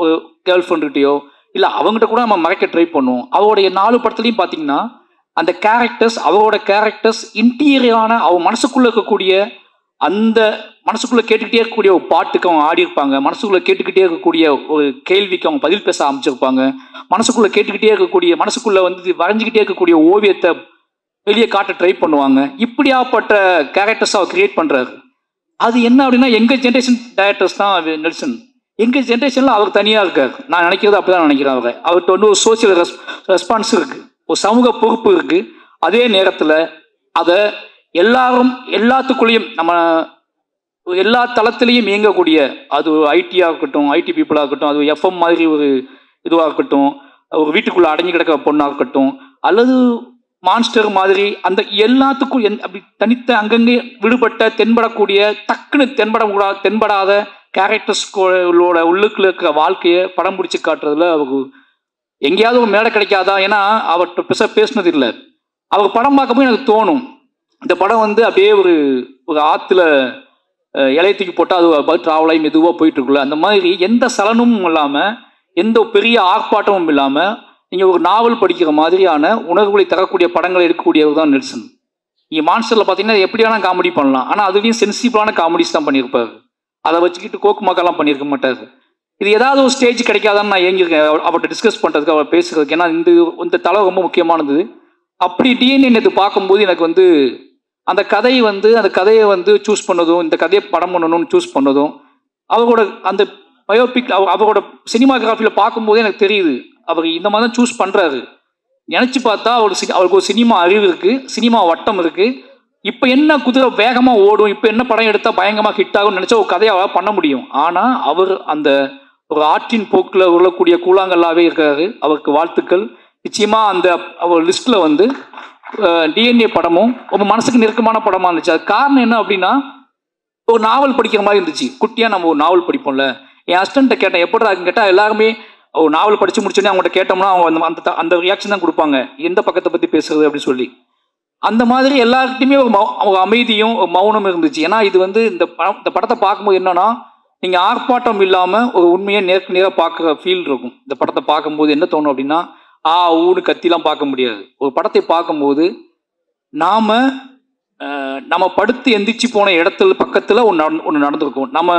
Speaker 2: ஒரு கேர்ள் ஃப்ரெண்டுகிட்டையோ இல்லை அவங்ககிட்ட கூட நம்ம மறைக்க ட்ரை பண்ணுவோம். அவருடைய 4 படத்துலையும் பார்த்தீங்கன்னா அந்த கேரக்டர்ஸ், அவரோட கேரக்டர்ஸ் இன்டீரியரான அவங்க மனசுக்குள்ளே இருக்கக்கூடிய, அந்த மனசுக்குள்ளே கேட்டுக்கிட்டே இருக்கக்கூடிய ஒரு பாட்டுக்கு அவங்க ஆடி இருப்பாங்க, மனசுக்குள்ளே கேட்டுக்கிட்டே இருக்கக்கூடிய ஒரு கேள்விக்கு அவங்க பதில் பேச ஆரம்பிச்சிருப்பாங்க, மனசுக்குள்ளே கேட்டுக்கிட்டே இருக்கக்கூடிய, மனசுக்குள்ளே வந்து வரைஞ்சிக்கிட்டே இருக்கக்கூடிய ஓவியத்தை வெளியே காட்ட ட்ரை பண்ணுவாங்க. இப்படியாப்பட்ட கேரக்டர்ஸ் அவர் கிரியேட் பண்ணுறாரு. அது என்ன அப்படின்னா, எங்கள் ஜென்ரேஷன் டைரக்டர்ஸ் தான் நெல்சன். எங்கள் ஜென்ரேஷனில் அவர் தனியாக இருக்கார். நான் நினைக்கிறது அப்படி தான் நினைக்கிறேன். அவர்கிட்ட வந்து ஒரு சோசியல் ரெஸ்பான்ஸ் இருக்குது, ஒரு சமூக பொறுப்பு இருக்குது. அதே நேரத்தில் அதை எல்லாத்துக்குள்ளேயும் நம்ம எல்லா தளத்திலையும் இயங்கக்கூடிய, அது ஐடியாக இருக்கட்டும், ஐடி பீப்புளாக இருக்கட்டும், அது எஃப்எம் மாதிரி ஒரு இதுவாக இருக்கட்டும், ஒரு வீட்டுக்குள்ளே அடங்கி கிடக்கிற பொண்ணாக இருக்கட்டும், அல்லது மான்ஸ்டர் மாதிரி அந்த எல்லாத்துக்கும் அப்படி தனித்த அங்கங்கே விடுபட்ட தென்படக்கூடிய, டக்குன்னு தென்படாத கேரக்டர்ஸ்களோட உள்ளுக்குள்ள இருக்கிற வாழ்க்கையை படம் பிடிச்சி காட்டுறதுல அவருக்கு எங்கேயாவது ஒரு மேடை கிடைக்காதா? ஏன்னா அவர்கிட்ட பேசினது இல்லை. அவர் படம் பார்க்கும்போது எனக்கு தோணும், இந்த படம் வந்து அப்படியே ஒரு ஆற்றுல இலையத்துக்கு போட்டால் அது ட்ராவல் ஆகி மெதுவாக போயிட்டுருக்குள்ள, அந்த மாதிரி எந்த சலனமும் இல்லாமல், எந்த பெரிய ஆர்ப்பாட்டமும் இல்லாமல், நீங்கள் ஒரு நாவல் படிக்கிற மாதிரியான உணர்வுகளை தரக்கூடிய படங்களை எடுக்கக்கூடியவர் தான் நெல்சன். நீங்கள் மான்ஸ்டரில் பார்த்தீங்கன்னா எப்படி வேணால் காமெடி பண்ணலாம், ஆனால் அதுலேயும் சென்சிபிளான காமெடிஸ் தான் பண்ணியிருப்பார். அதை வச்சுக்கிட்டு கோக்கு மாக்கெல்லாம் பண்ணியிருக்க மாட்டார். இது ஏதாவது ஒரு ஸ்டேஜ் கிடைக்காதான்னு நான் ஏங்கியிருக்கேன் அவர்கிட்ட டிஸ்கஸ் பண்ணுறதுக்கு, அவர் பேசுகிறதுக்கு. ஏன்னா இந்த தலை ரொம்ப முக்கியமானது. அப்படி டிஎன்ஏ நேற்று பார்க்கும்போது எனக்கு வந்து அந்த கதையை வந்து சூஸ் பண்ணதும், இந்த கதையை படம் பண்ணணும்னு சூஸ் பண்ணதும், அவரோட அந்த பயோபிக் அவரோட சினிமாகிராஃபியில் பார்க்கும்போதே எனக்கு தெரியுது அவர் இந்த மாதிரி தான் சூஸ் பண்ணுறாரு. நினச்சி பார்த்தா அவருக்கு ஒரு சினிமா அறிவு இருக்குது, சினிமா வட்டம் இருக்குது. இப்போ என்ன குதிரை வேகமாக ஓடும், இப்போ என்ன படம் எடுத்தால் பயங்கரமாக ஹிட் ஆகும்னு நினச்சா ஒரு கதையை அவரால் பண்ண முடியும். ஆனால் அவர் அந்த ஒரு ஆற்றின் போக்கில் உருளக்கூடிய கூழாங்கல்லாவே இருக்காரு. அவருக்கு வாழ்த்துக்கள். நிச்சயமாக அந்த அவர் லிஸ்ட்டில் வந்து டிஎன்ஏ படமும் ரொம்ப மனசுக்கு நெருக்கமான படமாக இருந்துச்சு. அது காரணம் என்ன அப்படின்னா, ஒரு நாவல் படிக்கிற மாதிரி இருந்துச்சு. குட்டியாக நம்ம ஒரு நாவல் படிப்போம்ல. என் ஹஸ்பண்ட்டை கேட்டேன், எப்படா கேட்டால் எல்லாருமே ஒரு நாவல் படித்து முடிச்சோன்னே அவங்கள்ட்ட கேட்டோம்னா அவங்க அந்த ரியாக்ஷன் தான் கொடுப்பாங்க, எந்த பக்கத்தை பற்றி பேசுறது அப்படின்னு சொல்லி. அந்த மாதிரி எல்லாருக்கிட்டையுமே ஒரு அமைதியும் ஒரு மௌனம் இருந்துச்சு. ஏன்னா இது வந்து இந்த படத்தை பார்க்கும்போது என்னன்னா, நீங்கள் ஆர்ப்பாட்டம் இல்லாமல் ஒரு உண்மையை நேராக பார்க்குற ஃபீல் இருக்கும். இந்த படத்தை பார்க்கும்போது என்ன தோணும் அப்படின்னா, ஊன்னு கத்திலாம் பார்க்க முடியாது. ஒரு படத்தை பார்க்கும்போது நம்ம படுத்து எந்திரிச்சு போன இடத்துல பக்கத்தில் ஒன்று நடந்திருக்கும். நம்ம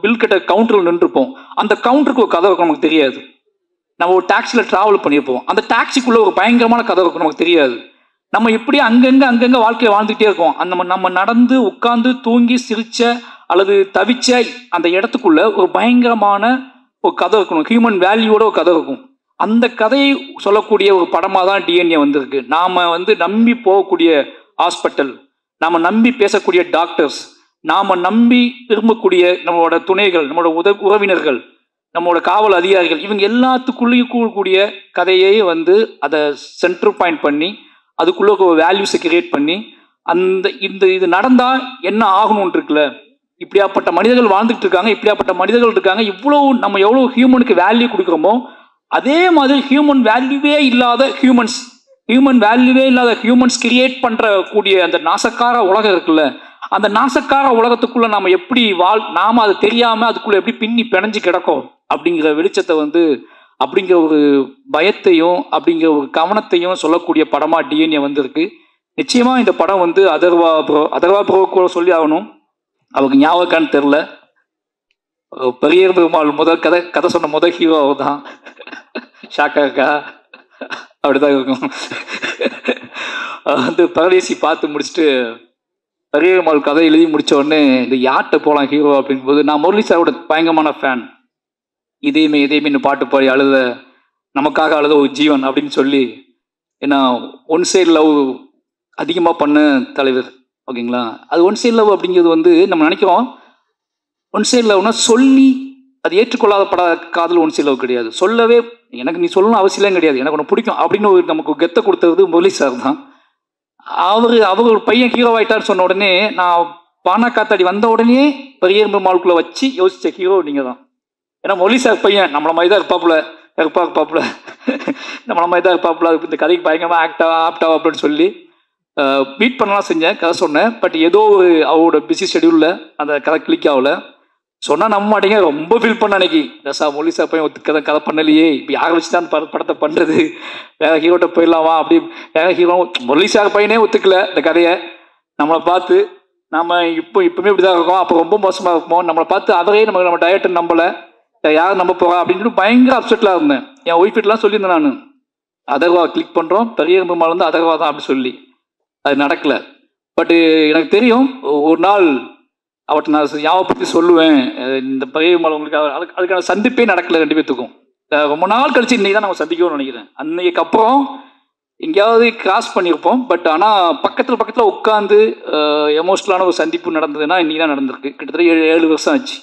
Speaker 2: பில் கிட்ட கவுண்டரில் நின்றுருப்போம். அந்த கவுண்டருக்கு ஒரு கதை இருக்கும், நமக்கு தெரியாது. நம்ம ஒரு டாக்ஸியில் ட்ராவல் பண்ணியிருப்போம், அந்த டாக்ஸிக்குள்ளே ஒரு பயங்கரமான கதை இருக்கும், நமக்கு தெரியாது. நம்ம இப்படி அங்கங்கே வாழ்க்கையை வாழ்ந்துகிட்டே இருக்கோம். நம்ம நடந்து உட்காந்து தூங்கி சிரிச்ச அல்லது தவிச்ச அந்த இடத்துக்குள்ள ஒரு பயங்கரமான ஒரு கதை இருக்கணும், ஹியூமன் வேல்யூவோட ஒரு கதை இருக்கும். அந்த கதையை சொல்லக்கூடிய ஒரு படமாக தான் டிஎன்ஏ வந்திருக்கு. நாம் வந்து நம்பி போகக்கூடிய ஹாஸ்பிட்டல், நாம் நம்பி பேசக்கூடிய டாக்டர்ஸ், நாம் நம்பி விரும்பக்கூடிய நம்மளோட துணைகள், நம்மளோட உறவினர்கள், நம்மளோட காவல் அதிகாரிகள், இவங்க எல்லாத்துக்குள்ளேயும் கூடக்கூடிய கதையை வந்து அதை சென்டர் பாயிண்ட் பண்ணி அதுக்குள்ளே ஒரு வேல்யூஸை கிரியேட் பண்ணி இது நடந்தால் என்ன ஆகணும்னு இருக்குல்ல, இப்படியாப்பட்ட மனிதர்கள் வாழ்ந்துட்டு இருக்காங்க, இப்படியாப்பட்ட மனிதர்கள் இருக்காங்க, நம்ம எவ்வளோ ஹியூமனுக்கு வேல்யூ கொடுக்குறோமோ அதே மாதிரி ஹியூமன் வேல்யூவே இல்லாத ஹியூமன்ஸ் ஹியூமன் வேல்யூவே இல்லாத ஹியூமன்ஸ் கிரியேட் பண்ணுறக்கூடிய அந்த நாசக்கார உலகம் இருக்குல்ல, அந்த நாசக்கார உலகத்துக்குள்ளே நாம் எப்படி நாம் அது தெரியாமல் அதுக்குள்ளே எப்படி பின்னி பிணைஞ்சு கிடக்கும் அப்படிங்கிற வெளிச்சத்தை வந்து, அப்படிங்கிற ஒரு பயத்தையும் அப்படிங்கிற ஒரு கவனத்தையும் சொல்லக்கூடிய படமாக டிஎன்ஏ வந்திருக்கு. நிச்சயமாக இந்த படம் வந்து அதர்வா ப்ரோ கூட சொல்லி ஆகணும். அவருக்கு ஞாபகம்னு தெரில, பெரிய பெருமாள் கதை சொன்ன முதல் ஹீரோ அவர் தான். ஷாக்காக்கா அப்படிதான் இருக்கும். வந்து பரதேசி பார்த்து முடிச்சுட்டு பெரிய பெருமாள் கதை எழுதி முடித்த உடனே இந்த யார்கிட்ட போகலாம் ஹீரோ அப்படிங்கும்போது, நான் முரளி சாரோட பயங்கரமான ஃபேன். இதேமே பாட்டு பாடி அழுத, நமக்காக அழுத ஒரு ஜீவன் அப்படின்னு சொல்லி, ஏன்னா ஒன் சைடு லவ் அதிகமாக பண்ண தலைவர். ஓகேங்களா, அது ஒன் சைடு லவ் அப்படிங்கிறது வந்து நம்ம நினைக்கிறோம் ஒன் சைடு லவ்னா சொல்லி அது ஏற்றுக்கொள்ளாத காதல் ஒன் சைடு லவ் கிடையாது. சொல்லவே எனக்கு நீ சொல்லணும் அவசியம் கிடையாது, எனக்கு ஒன்று பிடிக்கும் அப்படின்னு ஒரு நமக்கு கெத்தை கொடுத்தது முரளி சார் தான். அவர் ஒரு பையன் ஹீரோ ஆகிட்டான்னு சொன்ன உடனே, நான் பானா காத்தாடி வந்த உடனே பெரிய பெருமாளுக்குள்ளே வச்சு யோசிச்ச ஹீரோ நீங்கள் தான். ஏன்னா முரளி சார் பையன் நம்மள மாதிரி தான் இருப்பாப்புல நம்மள மாதிரி தான் இருப்பாப்புல, இந்த கதைக்கு பயங்கரமாக ஆப்டா அப்படின்னு சொல்லி மீட் பண்ணலாம் செஞ்சேன், கதை சொன்னேன். பட் ஏதோ ஒரு அவரோட பிஸி ஷெடியூலில் அந்த கதை கிளிக் ஆகல. சொன்னால் நம்ப மாட்டேங்க, ரொம்ப ஃபீல் பண்ண அன்னைக்கு. ரசா முரளி சார் பையன் கதை பண்ணலையே, இப்போ யாரை வச்சு தான் படத்தை பண்ணுறது, வேற ஹீரோட்ட போயிடலாமா அப்படி. வேற ஹீரோ முரளி சார் பையனே ஒத்துக்கல இந்த கதையை. நம்மளை பார்த்து நம்ம இப்போவுமே இப்படி தான் இருக்கோம், அப்போ ரொம்ப மோசமாக இருப்போம். நம்மளை பார்த்து அவரே நம்ம டைரக்டர் நம்பலை, யார் நம்ப போகிறா அப்படின்னு பயங்கர அப்செட்டில் இருந்தேன். என் ஒய்ஃபிட்லாம் சொல்லியிருந்தேன் நான், அதர்வா கிளிக் பண்ணுறோம், பெரிய பெருமாள் வந்து அதர்வா தான் அப்படி சொல்லி. அது நடக்கலை. பட்டு எனக்கு தெரியும் ஒரு நாள் அவர்கிட்ட நான் ஞாபகப்படுத்தி சொல்லுவேன், இந்த பெரிய பெருமாள் உங்களுக்கு அதுக்கான சந்திப்பே நடக்கலை ரெண்டு பேர்த்துக்கும். ரொம்ப நாள் கழிச்சு இன்னைக்கு தான் நம்ம சந்திக்கணும்னு நினைக்கிறேன். அன்னைக்கு அப்புறம் எங்கேயாவது கிராஸ் பண்ணியிருப்போம். பட் ஆனால் பக்கத்தில் உட்காந்து எமோஷ்னலான ஒரு சந்திப்பு நடந்ததுன்னா இன்னைக்கு தான் நடந்திருக்கு. கிட்டத்தட்ட 7 வருஷம் ஆச்சு.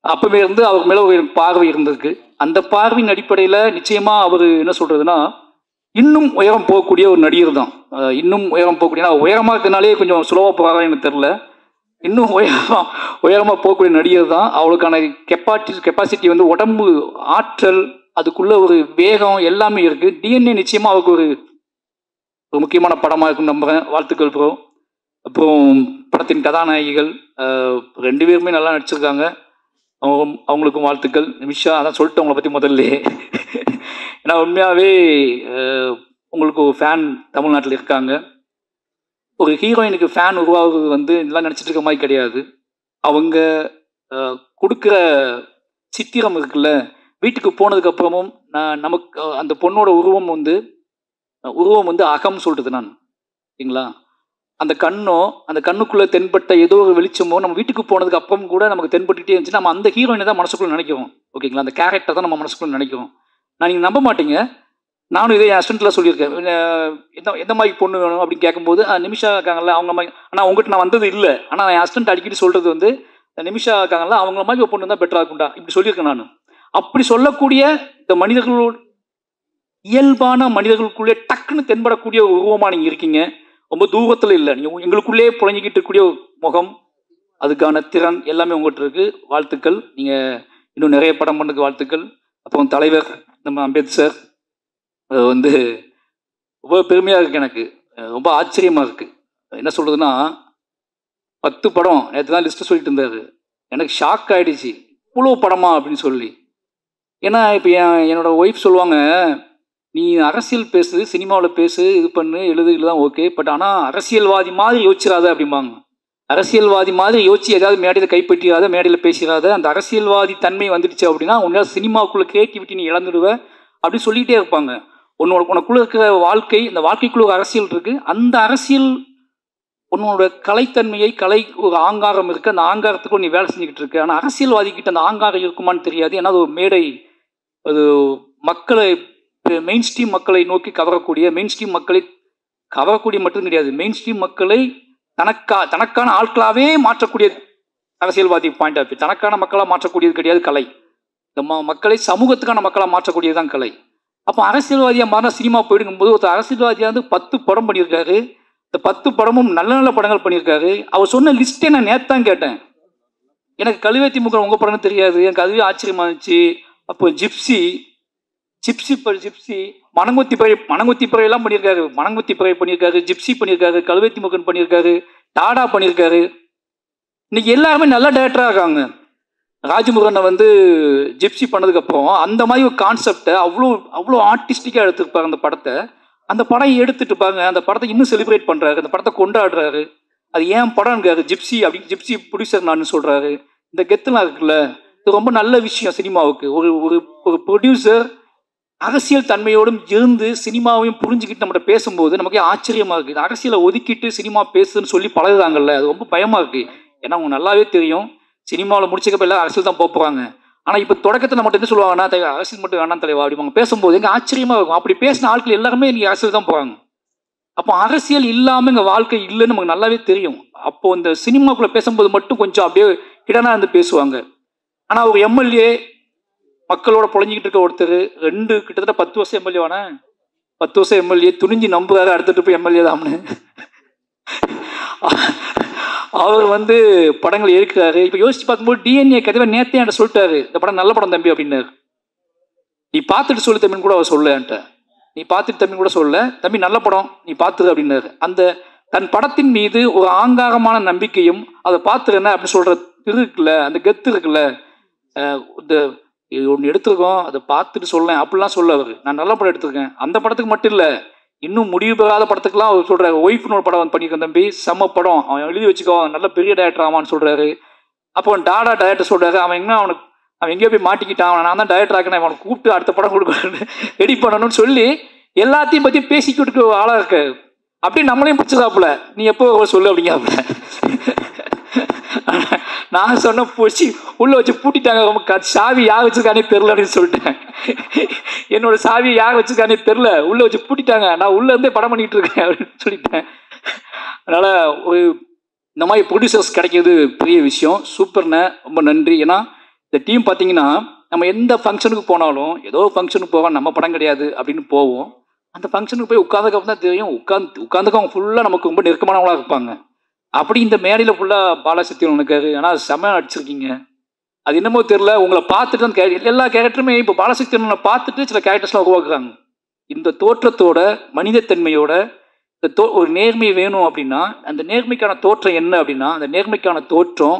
Speaker 2: அப்பவே இருந்து அவர் மேலே ஒரு பார்வை இருந்திருக்கு. அந்த பார்வையின் அடிப்படையில் நிச்சயமாக அவர் என்ன சொல்கிறதுனா, இன்னும் உயரம் போகக்கூடிய ஒரு நடிகர் தான். இன்னும் உயரம் போகக்கூடிய, உயரமாக இருக்கிறதுனாலே கொஞ்சம் சுலவாக போகிறாங்கன்னு எனக்கு தெரில, இன்னும் உயரமாக போகக்கூடிய நடிகர் தான். அவளுக்கான கெப்பாசிட்டி வந்து உடம்பு ஆற்றல், அதுக்குள்ள ஒரு வேகம் எல்லாமே இருக்குது. டிஎன்ஏ நிச்சயமாக அவருக்கு ஒரு முக்கியமான படமாக இருக்குன்னு நம்புகிறேன். வாழ்த்துக்கள் ப்ரோ. அப்புறம் படத்தின் கதாநாயகிகள் 2 பேருமே நல்லா நடிச்சிருக்காங்க, அவங்களுக்கும் வாழ்த்துக்கள். நிமிஷா அதான் சொல்லிட்டு அவங்கள பற்றி முதல்ல. ஏன்னா உண்மையாகவே உங்களுக்கு ஒரு ஃபேன் தமிழ்நாட்டில் இருக்காங்க. ஒரு ஹீரோயினுக்கு ஃபேன் உருவாகுறது வந்து எல்லாம் நினச்சிட்டு இருக்க மாதிரி கிடையாது. அவங்க கொடுக்குற சித்திரம் இருக்குல்ல, வீட்டுக்கு போனதுக்கப்புறமும் நமக்கு அந்த பொண்ணோட உருவம் வந்து அகம் சொல்கிறது நான். சரிங்களா, அந்த கண்ணுக்குள்ளே தென்பட்ட ஏதோ ஒரு வெளிச்சமோ நம்ம வீட்டுக்கு போனதுக்கு அப்புறம் கூட நமக்கு தென்பட்டுகிட்டே இருந்துச்சு. நம்ம அந்த ஹீரோயினை தான் மனசுக்குள்ளே நினைக்கிறோம். ஓகேங்களா, அந்த கேரக்டர் தான் நம்ம மனசுக்குள்ளே நினைக்கிறோம். நான் நீங்கள் நம்ப மாட்டீங்க, நானும் இதே என் அசிஸ்டண்ட்டில் சொல்லியிருக்கேன். எந்த மாதிரி பொண்ணு வேணும் அப்படின்னு கேட்கும்போது, நிமிஷா இருக்காங்கல்ல அவங்க மாதிரி. ஆனால் உங்கள்கிட்ட நான் வந்தது இல்லை, ஆனால் என் அசிஸ்டண்ட் அடிக்கடி சொல்கிறது வந்து, நிமிஷா இருக்காங்கல்ல அவங்கள மாதிரி ஒரு பொண்ணு தான் பெட்டராக இருக்கும்டா இப்படி சொல்லியிருக்கேன் நான். அப்படி சொல்லக்கூடிய இந்த மனிதர்களோட இயல்பான மனிதர்களுக்குள்ளே டக்குன்னு தென்படக்கூடிய ஒரு உருவமாக நீங்கள் இருக்கீங்க. ரொம்ப தூரத்தில் இல்லை, நீங்கள் எங்களுக்குள்ளே புழங்கிக்கிட்டு இருக்கக்கூடிய முகம், அதுக்கான திறன் எல்லாமே உங்கள்கிட்ட இருக்குது. வாழ்த்துக்கள். நீங்கள் இன்னும் நிறைய படம் பண்ணுறதுக்கு வாழ்த்துக்கள். அப்புறம் தலைவர் நம்ம அம்பேத் சார் வந்து ரொம்ப பெருமையாக இருக்குது, எனக்கு ரொம்ப ஆச்சரியமாக இருக்குது. என்ன சொல்கிறதுனா, 10 படம் நேற்று தான் லிஸ்ட்டு சொல்லிட்டு இருந்தார். எனக்கு ஷாக் ஆகிடுச்சு, இவ்வளோ படமா அப்படின்னு சொல்லி. ஏன்னா இப்போ என்னோடய ஒய்ஃப் சொல்லுவாங்க, நீ அரசியல் பேசு, சினிமாவில் பேசு, இது பண்ணு, எழுதுகள் தான் ஓகே, பட் ஆனால் அரசியல்வாதி மாதிரி யோசிச்சிடாத அப்படிம்பாங்க. அரசியல்வாதி மாதிரி யோசிச்சு ஏதாவது மேடையில் கைப்பற்றிடாத, மேடையில் பேசிடாத. அந்த அரசியல்வாதி தன்மை வந்துடுச்சு அப்படின்னா உன்னால் சினிமாவுக்குள்ளே கிரியேட்டிவிட்டி நீ இழந்துடுவ அப்படின்னு சொல்லிகிட்டே இருப்பாங்க. உனக்குள்ளே இருக்கிற வாழ்க்கை, இந்த வாழ்க்கைக்குள்ள ஒரு அரசியல் இருக்குது. அந்த அரசியல் உன்னோட கலைத்தன்மையை, ஒரு ஆங்காரம் இருக்குது, அந்த ஆங்காரத்துக்கு நீ வேலை செஞ்சுக்கிட்டு இருக்கு. ஆனால் அரசியல்வாதிக்கிட்ட அந்த ஆங்காரம் இருக்குமான்னு தெரியாது. ஏன்னா அது ஒரு மேடை, அது மக்களை, மெயின் ஸ்ட்ரீம் மக்களை நோக்கி கவரக்கூடிய, மெயின் ஸ்ட்ரீம் மக்களை கவரக்கூடிய மட்டும் கிடையாது, மெயின் ஸ்ட்ரீம் மக்களை தனக்கான ஆட்களாகவே மாற்றக்கூடிய அரசியல்வாதி பாயிண்ட் ஆஃப் வியூ. தனக்கான மக்களாக மாற்றக்கூடியது கிடையாது கலை. இந்த மக்களை சமூகத்துக்கான மக்களாக மாற்றக்கூடியது தான் கலை. அப்போ அரசியல்வாதியாக மாறினா சினிமா போயிடுங்கும்போது, ஒருத்தர் அரசியல்வாதியாக வந்து 10 படம் பண்ணியிருக்காரு. இந்த 10 படமும் நல்ல நல்ல படங்கள் பண்ணியிருக்காரு. அவர் சொன்ன லிஸ்ட்டே நான் நேற்று கேட்டேன். எனக்கு கழுவேத்தி முகம் உங்கள் படம்னு தெரியாது. எனக்கு அதுவே ஆச்சரியமாக இருந்துச்சு. அப்போ ஜிப்சி, ஜிப்சி மணங்குத்தி பறையெல்லாம் பண்ணியிருக்காரு. மணங்குத்தி பறை பண்ணியிருக்காரு, ஜிப்சி பண்ணியிருக்காரு, கல்வெத்தி முகன் பண்ணியிருக்காரு, டாடா பண்ணியிருக்காரு. இன்னைக்கு எல்லாருமே நல்ல டேரக்டராக இருக்காங்க. ராஜமுருகனை வந்து ஜிப்சி பண்ணதுக்கப்புறம் அந்த மாதிரி ஒரு கான்செப்டை அவ்வளோ ஆர்டிஸ்டிக்காக எடுத்துருப்பாங்க அந்த படத்தை. அந்த படம் எடுத்துட்டு பாருங்க, அந்த படத்தை இன்னும் செலிப்ரேட் பண்ணுறாரு, அந்த படத்தை கொண்டாடுறாரு. அது ஏன் படம்ங்காரு, ஜிப்சி அப்படி ஜிப்சி ப்ரொடியூசர் நான் சொல்கிறாரு. இந்த கெத்துலாம் இருக்குல்ல, இது ரொம்ப நல்ல விஷயம் சினிமாவுக்கு. ஒரு ஒரு ஒரு ப்ரொடியூசர் அரசியல் தன்மையோடும் இருந்து சினிமாவையும் புரிஞ்சுக்கிட்டு நம்மகிட்ட பேசும்போது நமக்கு ஆச்சரியமாக இருக்குது. அரசியலை ஒதுக்கிட்டு சினிமா பேசுன்னு சொல்லி பழகுறாங்கல்ல, அது ரொம்ப பயமாக இருக்குது. ஏன்னா அவங்க நல்லாவே தெரியும் சினிமாவில் முடிச்சக்கப்ப எல்லாம் அரசியல் தான் போகிறாங்க. ஆனால் இப்போ தொடக்கத்தை நம்மகிட்ட என்ன சொல்லுவாங்கன்னா, அரசியல் மட்டும் வேணாம் தலைவா அப்படிவாங்க. பேசும்போது எங்கள் ஆச்சரியமாக இருக்கும். அப்படி பேசின ஆட்கள் எல்லாருமே இன்றைக்கி அரசியல் தான் போகிறாங்க. அப்போ அரசியல் இல்லாமல் எங்கள் வாழ்க்கை இல்லைன்னு நமக்கு நல்லாவே தெரியும். அப்போது இந்த சினிமாக்குள்ளே பேசும்போது மட்டும் கொஞ்சம் அப்படியே கிடனா இருந்து பேசுவாங்க. ஆனால் ஒரு எம்எல்ஏ மக்களோட புழஞ்சிக்கிட்டு இருக்க ஒருத்தர் கிட்டத்தட்ட 10 வருஷம் எம்எல்ஏவான 10 வருஷம் எம்எல்ஏ துணிஞ்சு நம்புறாரு அடுத்துட்டு போய் எம்எல்ஏ தான்னு. அவர் வந்து படங்கள் எடுக்கிறாரு. இப்போ யோசிச்சு பார்க்கும்போது டிஎன்ஏ கதைவை நேத்தே என்கிட்ட சொல்லிட்டாரு, இந்த படம் நல்ல படம் தம்பி அப்படின்னாரு. நீ பார்த்துட்டு சொல்லு தம்பின்னு கூட அவர் சொல்ல என்கிட்ட. நீ பார்த்துட்டு தம்பின்னு கூட சொல்ல, தம்பி நல்ல படம் நீ பார்த்துரு அப்படின்னாரு. அந்த தன் படத்தின் மீது ஒரு ஆங்காரமான நம்பிக்கையும் அதை பார்த்துருஎன்ன அப்படின்னு சொல்ற இருக்குல்ல, அந்த கெத்து இருக்குல்ல, இந்த ஒன்று எடுத்துருக்கோம் அதை பார்த்துட்டு சொல்லேன் அப்படிலாம் சொல்ல அவர். நான் நல்ல படம் எடுத்திருக்கேன். அந்த படத்துக்கு மட்டும் இல்லை, இன்னும் முடிவு பெறாத படத்துக்குலாம் அவர் சொல்கிறாரு. ஒய்ஃப்னு ஒரு படம் வந்து பண்ணியிருக்கேன் தம்பி, செம்ம படம், அவன் எழுதி வச்சுக்கோ, நல்ல பெரிய டேரக்டர் ஆவான்னு சொல்கிறாரு. அப்போ டாடா டேரக்டர் சொல்கிறாரு, அவன் எங்கேயோ போய் மாட்டிக்கிட்டான், நான் தான் டேரக்டர் ஆக்கினேன், அவனை கூப்பிட்டு அடுத்த படம் கொடுக்கணும் ரெடி பண்ணணும்னு சொல்லி எல்லாத்தையும் பற்றி பேசிக்கிட்டு ஆளாக இருக்காரு. அப்படியே நம்மளையும் பிடிச்சதாப்புல, நீ எப்போ சொல்லு அப்படிங்காப்புல. நான் சொன்ன போச்சு உள்ள வச்சு பூட்டிட்டாங்க, சாவி யார் வச்சிருக்கானே தெரில அப்படின்னு சொல்லிட்டேன். என்னோட சாவியை யார் வச்சிருக்கானே தெரில, உள்ள வச்சு பூட்டிட்டாங்க, நான் உள்ள இருந்தே படம் பண்ணிட்டு இருக்கேன் அப்படின்னு சொல்லிட்டேன். அதனால ஒரு இந்த மாதிரி ப்ரொடியூசர்ஸ் கிடைக்கிறது பெரிய விஷயம். சூப்பர்ண்ணே, ரொம்ப நன்றி. ஏன்னா இந்த டீம் பார்த்தீங்கன்னா நம்ம எந்த ஃபங்க்ஷனுக்கு போனாலும், ஏதோ ஃபங்க்ஷனுக்கு போவோம், நம்ம படம் கிடையாது அப்படின்னு போவோம். அந்த ஃபங்க்ஷனுக்கு போய் உட்காந்துக்கப்புறம் தான் தெரியும், உட்காந்துக்க அவங்க ஃபுல்லாக நமக்கு ரொம்ப நெருக்கமானவங்களாக இருப்பாங்க. அப்படி இந்த மேடையில் ஃபுல்லாக பாலசக்திவன் இருக்காரு. ஆனால் செம்மையாக அடிச்சிருக்கீங்க. அது என்னமோ தெரில, உங்களை பார்த்துட்டு தான் எல்லா கேரக்டருமே இப்போ பாலசக்திவனை பார்த்துட்டு சில கேரக்டர்ஸ்லாம் உருவாக்குறாங்க. இந்த தோற்றத்தோட மனிதத்தன்மையோட இந்த ஒரு நேர்மை வேணும் அப்படின்னா அந்த நேர்மைக்கான தோற்றம் என்ன அப்படின்னா, அந்த நேர்மைக்கான தோற்றம்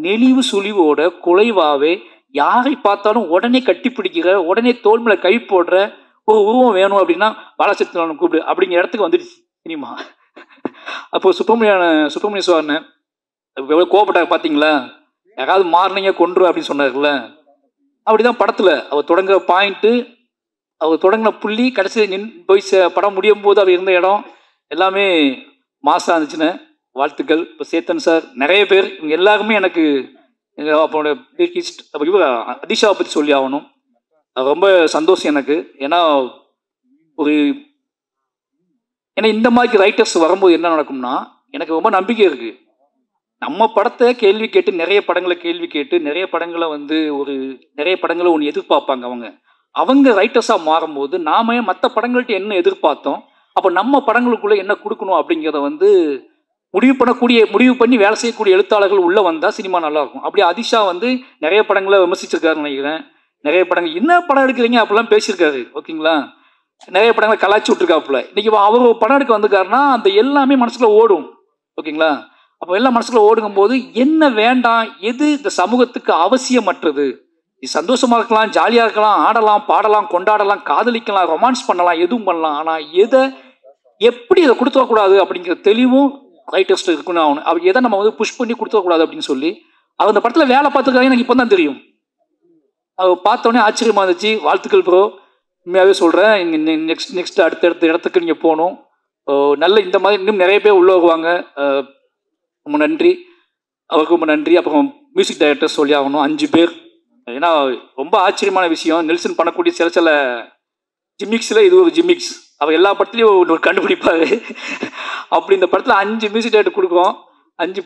Speaker 2: நெளிவு சுழிவோட குலைவாவே யாரை பார்த்தாலும் உடனே கட்டி பிடிக்கிற, உடனே தோல் மேலே கை போடுற ஒரு உருவம் வேணும் அப்படின்னா பாலசக்திவன் கூப்பிடு அப்படிங்கிற இடத்துக்கு வந்துடுச்சு சினிமா. அப்போ சுப்பிரமணிய சுவாமி எவ்வளோ கோபப்பட்டாங்க பார்த்தீங்களா, யாராவது மாறினீங்க கொன்று அப்படின்னு சொன்னார்ல. அப்படிதான் படத்தில் அவர் தொடங்குற பாயிண்ட்டு, அவர் தொடங்கின புள்ளி, கடைசி போய் படம் முடியும் போது அவர் இருந்த இடம் எல்லாமே மாசாக இருந்துச்சுன்னு வாழ்த்துக்கள். இப்போ சேத்தன் சார், நிறைய பேர், இவங்க எல்லாருமே எனக்கு அப்போட இவர் அதிஷாவை பற்றி சொல்லி ஆகணும். ரொம்ப சந்தோஷம் எனக்கு. ஏன்னா இந்த மாதிரி ரைட்டர்ஸ் வரும்போது என்ன நடக்கும்னா, எனக்கு ரொம்ப நம்பிக்கை இருக்குது. நம்ம படத்தை கேள்வி கேட்டு நிறைய படங்களை நிறைய படங்களை நிறைய படங்களை ஒன்று எதிர்பார்ப்பாங்க. அவங்க ரைட்டர்ஸாக மாறும்போது நாம மற்ற படங்கள்ட்ட என்ன எதிர்பார்த்தோம், அப்போ நம்ம படங்களுக்குள்ளே என்ன கொடுக்கணும் அப்படிங்கிறத முடிவு பண்ணி வேலை செய்யக்கூடிய எழுத்தாளர்கள் உள்ளே வந்தால் சினிமா நல்லாயிருக்கும். அப்படி அதிஷா நிறைய படங்களை விமர்சிச்சிருக்காருன்னு நினைக்கிறேன். நிறைய படங்கள் என்ன படம் எடுக்கிறீங்க அப்படிலாம் பேசியிருக்காரு. ஓகேங்களா, நிறைய படங்களை கலாய்ச்சி விட்டுருக்காப்புல. இன்னைக்கு அவர் படம் எடுக்க வந்துக்காருன்னா அந்த எல்லாமே மனசுக்குள்ள ஓடும். ஓகேங்களா, அப்போ எல்லாம் மனசுக்குள்ள ஓடுங்கும் போது என்ன வேண்டாம், எது இந்த சமூகத்துக்கு அவசியமற்றது, சந்தோஷமா இருக்கலாம், ஜாலியாக இருக்கலாம், ஆடலாம், பாடலாம், கொண்டாடலாம், காதலிக்கலாம், ரொமான்ஸ் பண்ணலாம், எதுவும் பண்ணலாம். ஆனால் எப்படி இதை கொடுத்துடக்கூடாது அப்படிங்கிற தெளிவும் ரைட்டர்ஸ்ட்டு இருக்குன்னு ஆகணும். அவர் எதை நம்ம புஷ் பண்ணி கொடுத்துடக்கூடாது அப்படின்னு சொல்லி அவர் அந்த படத்தில் வேலை பார்த்துருக்காங்க. எனக்கு இப்போ தான் தெரியும். அவர் பார்த்தோன்னே ஆச்சரியமாக இருந்துச்சு. வாழ்த்துக்கள் ப்ரோ, உண்மையாகவே சொல்கிறேன். நெக்ஸ்ட் அடுத்த இடத்துக்கு நீங்கள் போகணும். நல்ல இந்த மாதிரி இன்னும் நிறைய பேர் உள்ள வருவாங்க. ரொம்ப நன்றி, அவருக்கு ரொம்ப நன்றி. அப்புறம் மியூசிக் டைரக்டர் சொல்லி ஆகணும், 5 பேர். ஏன்னா ரொம்ப ஆச்சரியமான விஷயம், நெல்சன் பண்ணக்கூடிய சில ஜிமிக்ஸில் இது ஒரு ஜிமிக்ஸ். அவர் எல்லா படத்துலையும் ஒரு கண்டுபிடிப்பார். அப்படி இந்த படத்தில் 5 மியூசிக் டைரக்டர் கொடுக்குறோம். 5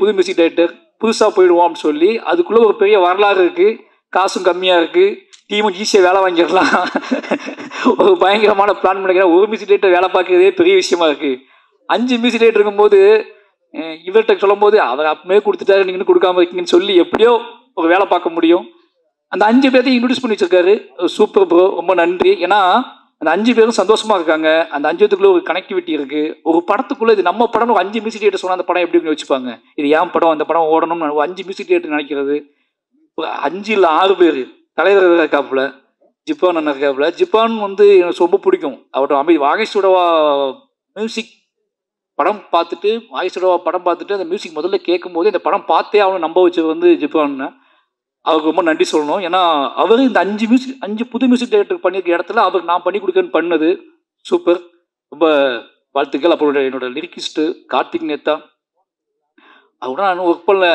Speaker 2: புது மியூசிக் டைரக்டர் புதுசாக போயிடுவோம் அப்படின்னு சொல்லி அதுக்குள்ளே ஒரு பெரிய வரலாறு இருக்குது. காசும் கம்மியாக இருக்குது, டீமும் ஈஸியாக வேலை வாங்கிடலாம். ஒரு பயங்கரமான பிளான் பண்ணிக்கிறேன். ஒரு மியூசிக் டைரக்டர் வேலை பார்க்கறதே பெரிய விஷயமா இருக்குது. 5 மியூசிக் டைரக்டர் இருக்கும்போது இவர்கிட்ட சொல்லும் போது அவர் அப்பவே கொடுத்துட்டாரு, நீங்கள் கொடுக்காம இருக்கீங்கன்னு சொல்லி எப்படியோ ஒரு வேலை பார்க்க முடியும். அந்த 5 பேர்த்தையும் இன்ட்ரடியூஸ் பண்ணி வச்சிருக்காரு. சூப்பர் ப்ரோ, ரொம்ப நன்றி. ஏன்னா அந்த 5 பேரும் சந்தோஷமா இருக்காங்க. அந்த 5 பேத்துக்குள்ள ஒரு கனெக்டிவிட்டி இருக்கு. ஒரு படத்துக்குள்ள இது நம்ம படம், ஒரு 5 மியூசிக் தியேட்டர் சொன்னா அந்த படம் எப்படி வச்சுப்பாங்க, இது ஏன் படம், அந்த படம் ஓடணும்னு 5 மியூசிக் தியேட்டர் நினைக்கிறது. 5 இல்லை 6 பேர். தலைவர் இருக்காப்புல, ஜிப்பான் அண்ணன் இருக்காப்புல. ஜிப்பான் வந்து எனக்கு ரொம்ப பிடிக்கும். அவரோட வாகேஷோடவா மியூசிக் படம் பார்த்துட்டு, வாகேஷோடவா படம் பார்த்துட்டு அந்த மியூசிக் முதல்ல கேட்கும் போது இந்த படம் பார்த்தே அவனை நம்ப வச்சது வந்து ஜிப்பான். அவருக்கு ரொம்ப நன்றி சொல்லணும். ஏன்னா அவர் இந்த 5 புது மியூசிக் டைரக்டர் பண்ணியிருக்க இடத்துல அவருக்கு நான் பண்ணி கொடுக்கன்னு பண்ணது சூப்பர், ரொம்ப வாழ்த்துக்கள். அப்புறம் என்னோட லிரிக்கிஸ்ட்டு கார்த்திக் நேத்தா, அவரோட நான் ஒர்க் பண்ணல.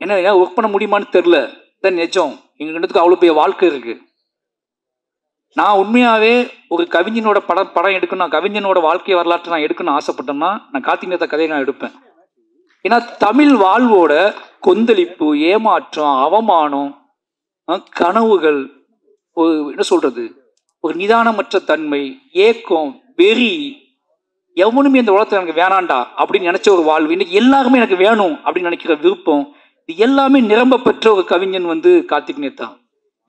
Speaker 2: ஏன்னா ஒர்க் பண்ண முடியுமான்னு தெரில, தான் நிஜம். எங்கள் ரெண்டுத்துக்கு அவ்வளோ பெரிய வாழ்க்கை இருக்குது. நான் உண்மையாகவே ஒரு கவிஞனோட படம் எடுக்கணும், கவிஞனோட வாழ்க்கை வரலாற்றை நான் எடுக்கணும்னு ஆசைப்பட்டேன்னா நான் கார்த்திக் நேத்தா கதையை நான் எடுப்பேன். ஏன்னா தமிழ் வாழ்வோட கொந்தளிப்பு, ஏமாற்றம், அவமானம், கனவுகள், ஒரு என்ன சொல்றது, ஒரு நிதானமற்ற தன்மை, ஏக்கம், வெறி, எவனுமே இந்த உலகத்தில் எனக்கு வேணாண்டா அப்படின்னு நினைச்ச ஒரு வாழ்வு, இன்னைக்கு எல்லாருமே எனக்கு வேணும் அப்படின்னு நினைக்கிற விருப்பம், இது எல்லாமே நிரம்ப பெற்ற ஒரு கவிஞன் வந்து கார்த்திக் நேத்தா.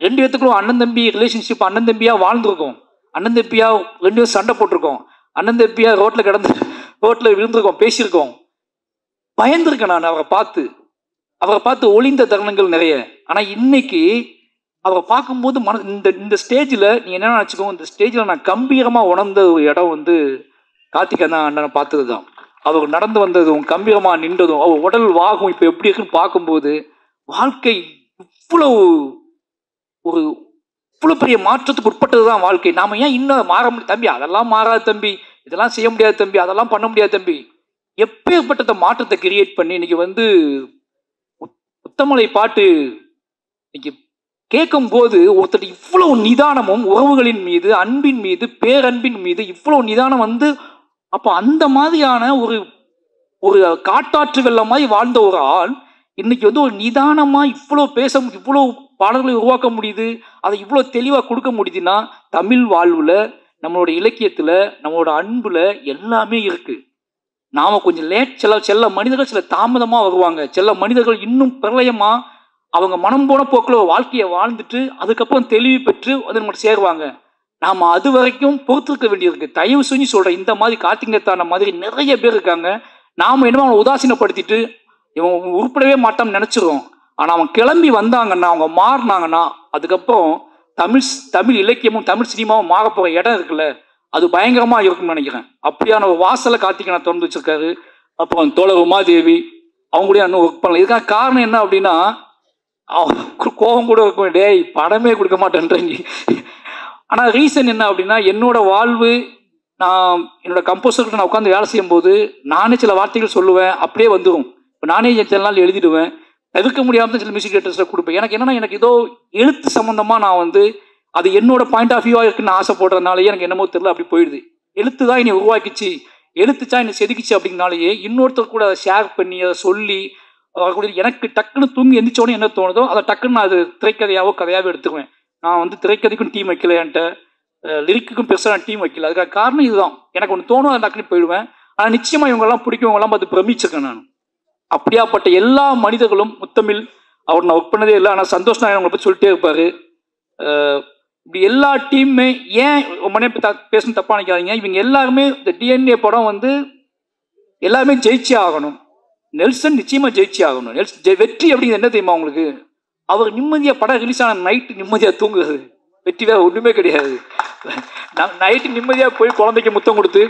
Speaker 2: 2 பேத்துக்குள்ள அண்ணன் தம்பி ரிலேஷன்ஷிப், அண்ணன் தம்பியா வாழ்ந்துருக்கோம், அண்ணன் தம்பியா 2 பேரும் சண்டை போட்டிருக்கோம், அண்ணன் தம்பியா ரோட்ல விழுந்திருக்கோம், பேசியிருக்கோம். பயந்துருக்கேன் நான் அவரை பார்த்து ஒளிந்த தருணங்கள் நிறைய. ஆனால் இன்னைக்கு அவரை பார்க்கும்போது இந்த ஸ்டேஜில் நீ என்ன நினச்சிக்கோ, இந்த ஸ்டேஜில் நான் கம்பீரமாக உணர்ந்த ஒரு இடம் வந்து கார்த்திக் அண்ணனை பார்த்தது தான். அவர் நடந்து வந்ததும், கம்பீரமாக நின்றதும், அவர் உடல் வாகும் இப்போ எப்படி இருக்குன்னு பார்க்கும்போது வாழ்க்கை இவ்வளோ பெரிய மாற்றத்துக்கு உட்பட்டது தான் வாழ்க்கை. நாம் ஏன் இன்னும் மாற முடியும் தம்பி, அதெல்லாம் மாறாது தம்பி, இதெல்லாம் செய்ய முடியாது தம்பி, அதெல்லாம் பண்ண முடியாது தம்பி. எப்பேற்பட்ட மாற்றத்தை கிரியேட் பண்ணி இன்னைக்கு வந்து முத்தமலை பாட்டு இன்னைக்கு கேட்கும் போது ஒருத்தர் இவ்வளவு நிதானமும், உறவுகளின் மீது, அன்பின் மீது, பேரன்பின் மீது இவ்வளவு நிதானம் வந்து, அப்போ அந்த மாதிரியான ஒரு காட்டாற்று வெள்ளம் மாதிரி வாழ்ந்த ஒரு ஆள் இன்னைக்கு வந்து ஒரு நிதானமாக இவ்வளோ பாடல்களை உருவாக்க முடியுது, அதை இவ்வளோ தெளிவாக கொடுக்க முடியுதுன்னா தமிழ் வாழ்வில், நம்மளோட இலக்கியத்தில், நம்மளோட அன்புல எல்லாமே இருக்குது. நாம் கொஞ்சம் சில மனிதர்கள் சில தாமதமாக வருவாங்க, சில மனிதர்கள் இன்னும் பிரளயமாக அவங்க மனம் போன போக்கில் வாழ்க்கையை வாழ்ந்துட்டு அதுக்கப்புறம் தெளிவு பெற்று வந்து நம்ம சேருவாங்க. நாம் அது வரைக்கும் பொறுத்திருக்க வேண்டியிருக்கு. தயவு செஞ்சு சொல்கிறேன், இந்த மாதிரி கார்த்திக் நேத்தான மாதிரி நிறைய பேர் இருக்காங்க. நாம் என்னமோ அவனை உதாசீனப்படுத்திட்டு இவன் உருப்படவே மாட்டான்னு நினச்சிருவோம். ஆனால் அவன் கிளம்பி வந்தாங்கன்னா, அவங்க மாறினாங்கன்னா, அதுக்கப்புறம் தமிழ் இலக்கியமும் தமிழ் சினிமாவும் மாற போகிற இடம் இருக்குல்ல, அது பயங்கரமாக இருக்கும்னு நினைக்கிறேன். அப்படியான ஒரு வாசலை கார்த்திகை நான் திறந்து வச்சிருக்காரு. அப்புறம் தோழர் உமாதேவி, அவங்க கூட இன்னும் ஒர்க் பண்ணல. இதுக்கான காரணம் என்ன அப்படின்னா, கோபம் கூட இருக்கும், டேய் படமே கொடுக்க மாட்டேன்றீங்க. ஆனால் ரீசன் என்ன அப்படின்னா, என்னோட வாழ்வு, நான் என்னோட கம்போசர்கிட்ட நான் உட்காந்து வேலை செய்யும்போது நானே சில வார்த்தைகள் சொல்லுவேன், அப்படியே வந்துடும். இப்போ நானே சில நாள் எழுதிடுவேன், தவிர்க்க முடியாமல் சில மியூசிக் டேரக்டர்ஸில் கொடுப்பேன். எனக்கு என்னன்னா, எனக்கு ஏதோ எழுத்து சம்மந்தமாக நான் வந்து அது என்னோட பாயிண்ட் ஆஃப் வியூவாக இருக்குன்னு ஆசைப்படுறதுனாலேயே எனக்கு என்னமோ தெரியல, அப்படி போயிடுது. எழுத்து தான் என்னை உருவாக்கிச்சு, எழுத்துச்சா என்னை செதுக்கிச்சு அப்படின்னாலேயே இன்னொருத்தர் கூட அதை ஷேர் பண்ணி அதை சொல்லி எனக்கு டக்குன்னு தூங்கி எந்திரிச்சோடனே என்ன தோணுதோ அதை டக்குன்னு நான் அது திரைக்கதையாவோ கதையாகவே எடுத்துக்குவேன். நான் வந்து திரைக்கதைக்கும் டீம் வைக்கல, என்கிட்ட லிரிக்குக்கும் பெருசாக நான் டீம் வைக்கல. அதுக்காக காரணம் இதுதான். எனக்கு ஒன்று தோணும், அதை டக்குன்னு போயிடுவேன். ஆனால் நிச்சயமாக இவங்கெல்லாம் பிடிக்கும், இவங்கெல்லாம் பார்த்து பிரமிச்சிருக்கேன் நான். அப்படியாப்பட்ட எல்லா மனிதர்களும், முத்தமிழ் அவர் நான் ஒர்க் பண்ணதே இல்லை, ஆனால் சந்தோஷ் நாயன் அவங்களை பற்றி சொல்லிட்டே இருப்பார். இப்படி எல்லா டீமுமே ஏன் மனே பேசணும் தப்பாக நினைக்காதீங்க. இவங்க எல்லாருமே இந்த டிஎன்ஏ படம் வந்து எல்லாருமே ஜெயிச்சே ஆகணும். நெல்சன் நிச்சயமாக ஜெயிச்சே ஆகணும். வெற்றி அப்படிங்கிறது என்ன தெரியுமா உங்களுக்கு? அவர் நிம்மதியாக படம் ரிலீஸ் ஆன நைட்டு நிம்மதியாக தூங்குறது. வெற்றி வேறு ஒன்றுமே கிடையாது. நைட்டு நிம்மதியாக போய் குழந்தைக்கு முத்தம் கொடுத்து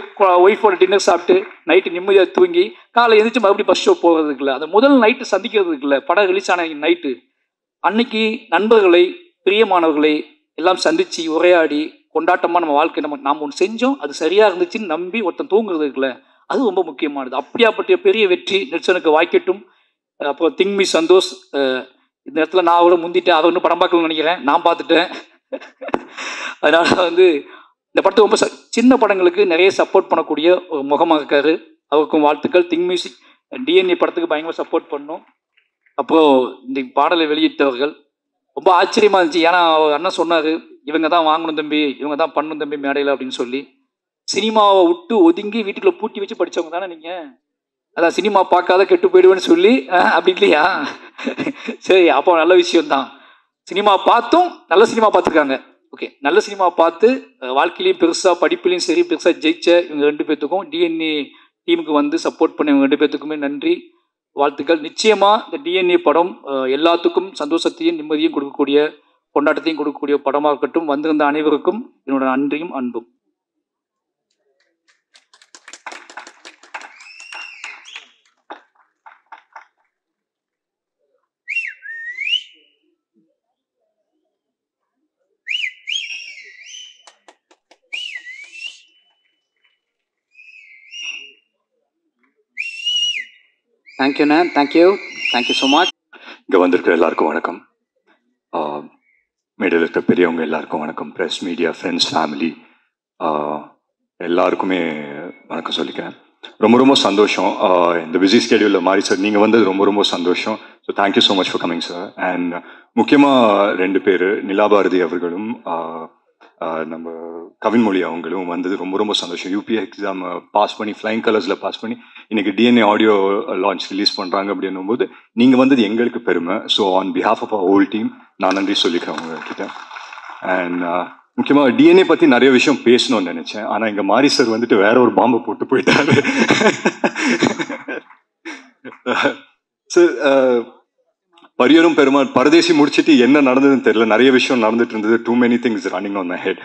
Speaker 2: ஒய்ஃபோட டின்னர் சாப்பிட்டு நைட்டு நிம்மதியாக தூங்கி காலை எந்திரிச்சு மறுபடியும் பஸ் ஷோ போகிறதுக்கு இல்லை, அந்த முதல் நைட்டு சந்திக்கிறதுக்கு இல்லை, படம் ரிலீஸ் ஆன நைட்டு அன்னைக்கு நண்பர்களை, பிரியமானவர்களை எல்லாம் சந்தித்து உரையாடி கொண்டாட்டமாக நம்ம வாழ்க்கை நாம் ஒன்று செஞ்சோம், அது சரியாக இருந்துச்சுன்னு நம்பி ஒருத்தன் தூங்குறது இருக்குல்ல, அது ரொம்ப முக்கியமானது. அப்படியாப்பட்ட பெரிய வெற்றி நெல்சனுக்கு வாய்க்கட்டும். அப்புறம் திங்மி சந்தோஷ், இந்த இடத்துல நான் அவரை முந்திட்டேன், அவர் இன்னும் படம் பார்க்கணும்னு நினைக்கிறேன், நான் பார்த்துட்டேன். அதனால் வந்து இந்த படத்தை ரொம்ப சின்ன படங்களுக்கு நிறைய சப்போர்ட் பண்ணக்கூடிய ஒரு முகமாக இருக்காரு. அவருக்கும் வாழ்த்துக்கள். திங் மியூசிக் டிஎன்ஏ படத்துக்கு பயங்கரமாக சப்போர்ட் பண்ணோம். அப்புறம் இந்த பாடலை வெளியிட்டவர்கள் ரொம்ப ஆச்சரியமாக இருந்துச்சு. ஏன்னா அவர் அண்ணன் சொன்னார், இவங்க தான் வாங்கணும் தம்பி, இவங்க தான் பண்ணணும் தம்பி மேடையில் அப்படின்னு சொல்லி. சினிமாவை விட்டு ஒதுங்கி வீட்டுக்குள்ளே பூட்டி வச்சு படித்தவங்க தானே நீங்கள்? அதான் சினிமா பார்க்காத கெட்டு போயிடுவேன்னு சொல்லி அப்படி இல்லையா? சரி, அப்போ நல்ல விஷயம்தான். சினிமா பார்த்தும் நல்ல சினிமா பார்த்துருக்காங்க. ஓகே, நல்ல சினிமா பார்த்து வாழ்க்கையிலையும் பெருசாக படிப்புலையும் சரி பெருசாக ஜெயிச்ச இவங்க 2 பேர்த்துக்கும், டிஎன்ஏ டீமுக்கு வந்து சப்போர்ட் பண்ண இவங்க 2 பேர்த்துக்குமே நன்றி, வாழ்த்துக்கள். நிச்சயமாக இந்த டிஎன்ஏ படம் எல்லாத்துக்கும் சந்தோஷத்தையும் நிம்மதியும் கொடுக்கக்கூடிய, கொண்டாட்டத்தையும் கொடுக்கக்கூடிய படமாக இருக்கட்டும். வந்திருந்த அனைவருக்கும் என்னோட நன்றியும் அன்பும்.
Speaker 4: தேங்க்யூண்ணே, தேங்க்யூ ஸோ மச்.
Speaker 5: இங்கே வந்திருக்கிற எல்லாருக்கும் வணக்கம். மேடையில் இருக்கிற பெரியவங்க எல்லாருக்கும் வணக்கம். ப்ரெஸ், மீடியா, ஃப்ரெண்ட்ஸ், ஃபேமிலி எல்லாருக்குமே வணக்கம் சொல்லிக்கிறேன். ரொம்ப ரொம்ப சந்தோஷம். இந்த பிஸி ஸ்கெடியூலில் மாறி சார் நீங்கள் வந்தது ரொம்ப ரொம்ப சந்தோஷம். So thank you so much for coming sir. And முக்கியமாக 2 பேர், நிலாபாரதி அவர்களும் நம்ம கவின்மொழி அவங்களும் வந்தது ரொம்ப ரொம்ப சந்தோஷம். யூபிஏ எக்ஸாம் பாஸ் பண்ணி ஃப்ளைங் கலர்ஸில் பாஸ் பண்ணி இன்னைக்கு டிஎன்ஏ ஆடியோ லான்ச் ரிலீஸ் பண்ணுறாங்க அப்படின்னும் போது நீங்கள் வந்தது எங்களுக்கு பெருமை. So on behalf of our whole team நான் நன்றி சொல்லிக்கிறேன் உங்ககிட்ட. அண்ட் முக்கியமாக டிஎன்ஏ பற்றி நிறைய விஷயம் பேசணும்னு நினச்சேன். ஆனால் இங்கே மாரி சார் வந்துட்டு வேற ஒரு பாம்பை போட்டு போயிட்டாரு. சார் பரியரும் பெருமாள் பரதேசி முடிச்சுட்டு என்ன நடந்ததுன்னு தெரியல, நிறைய விஷயம் நடந்துட்டு இருந்தது. Too many things running on my head.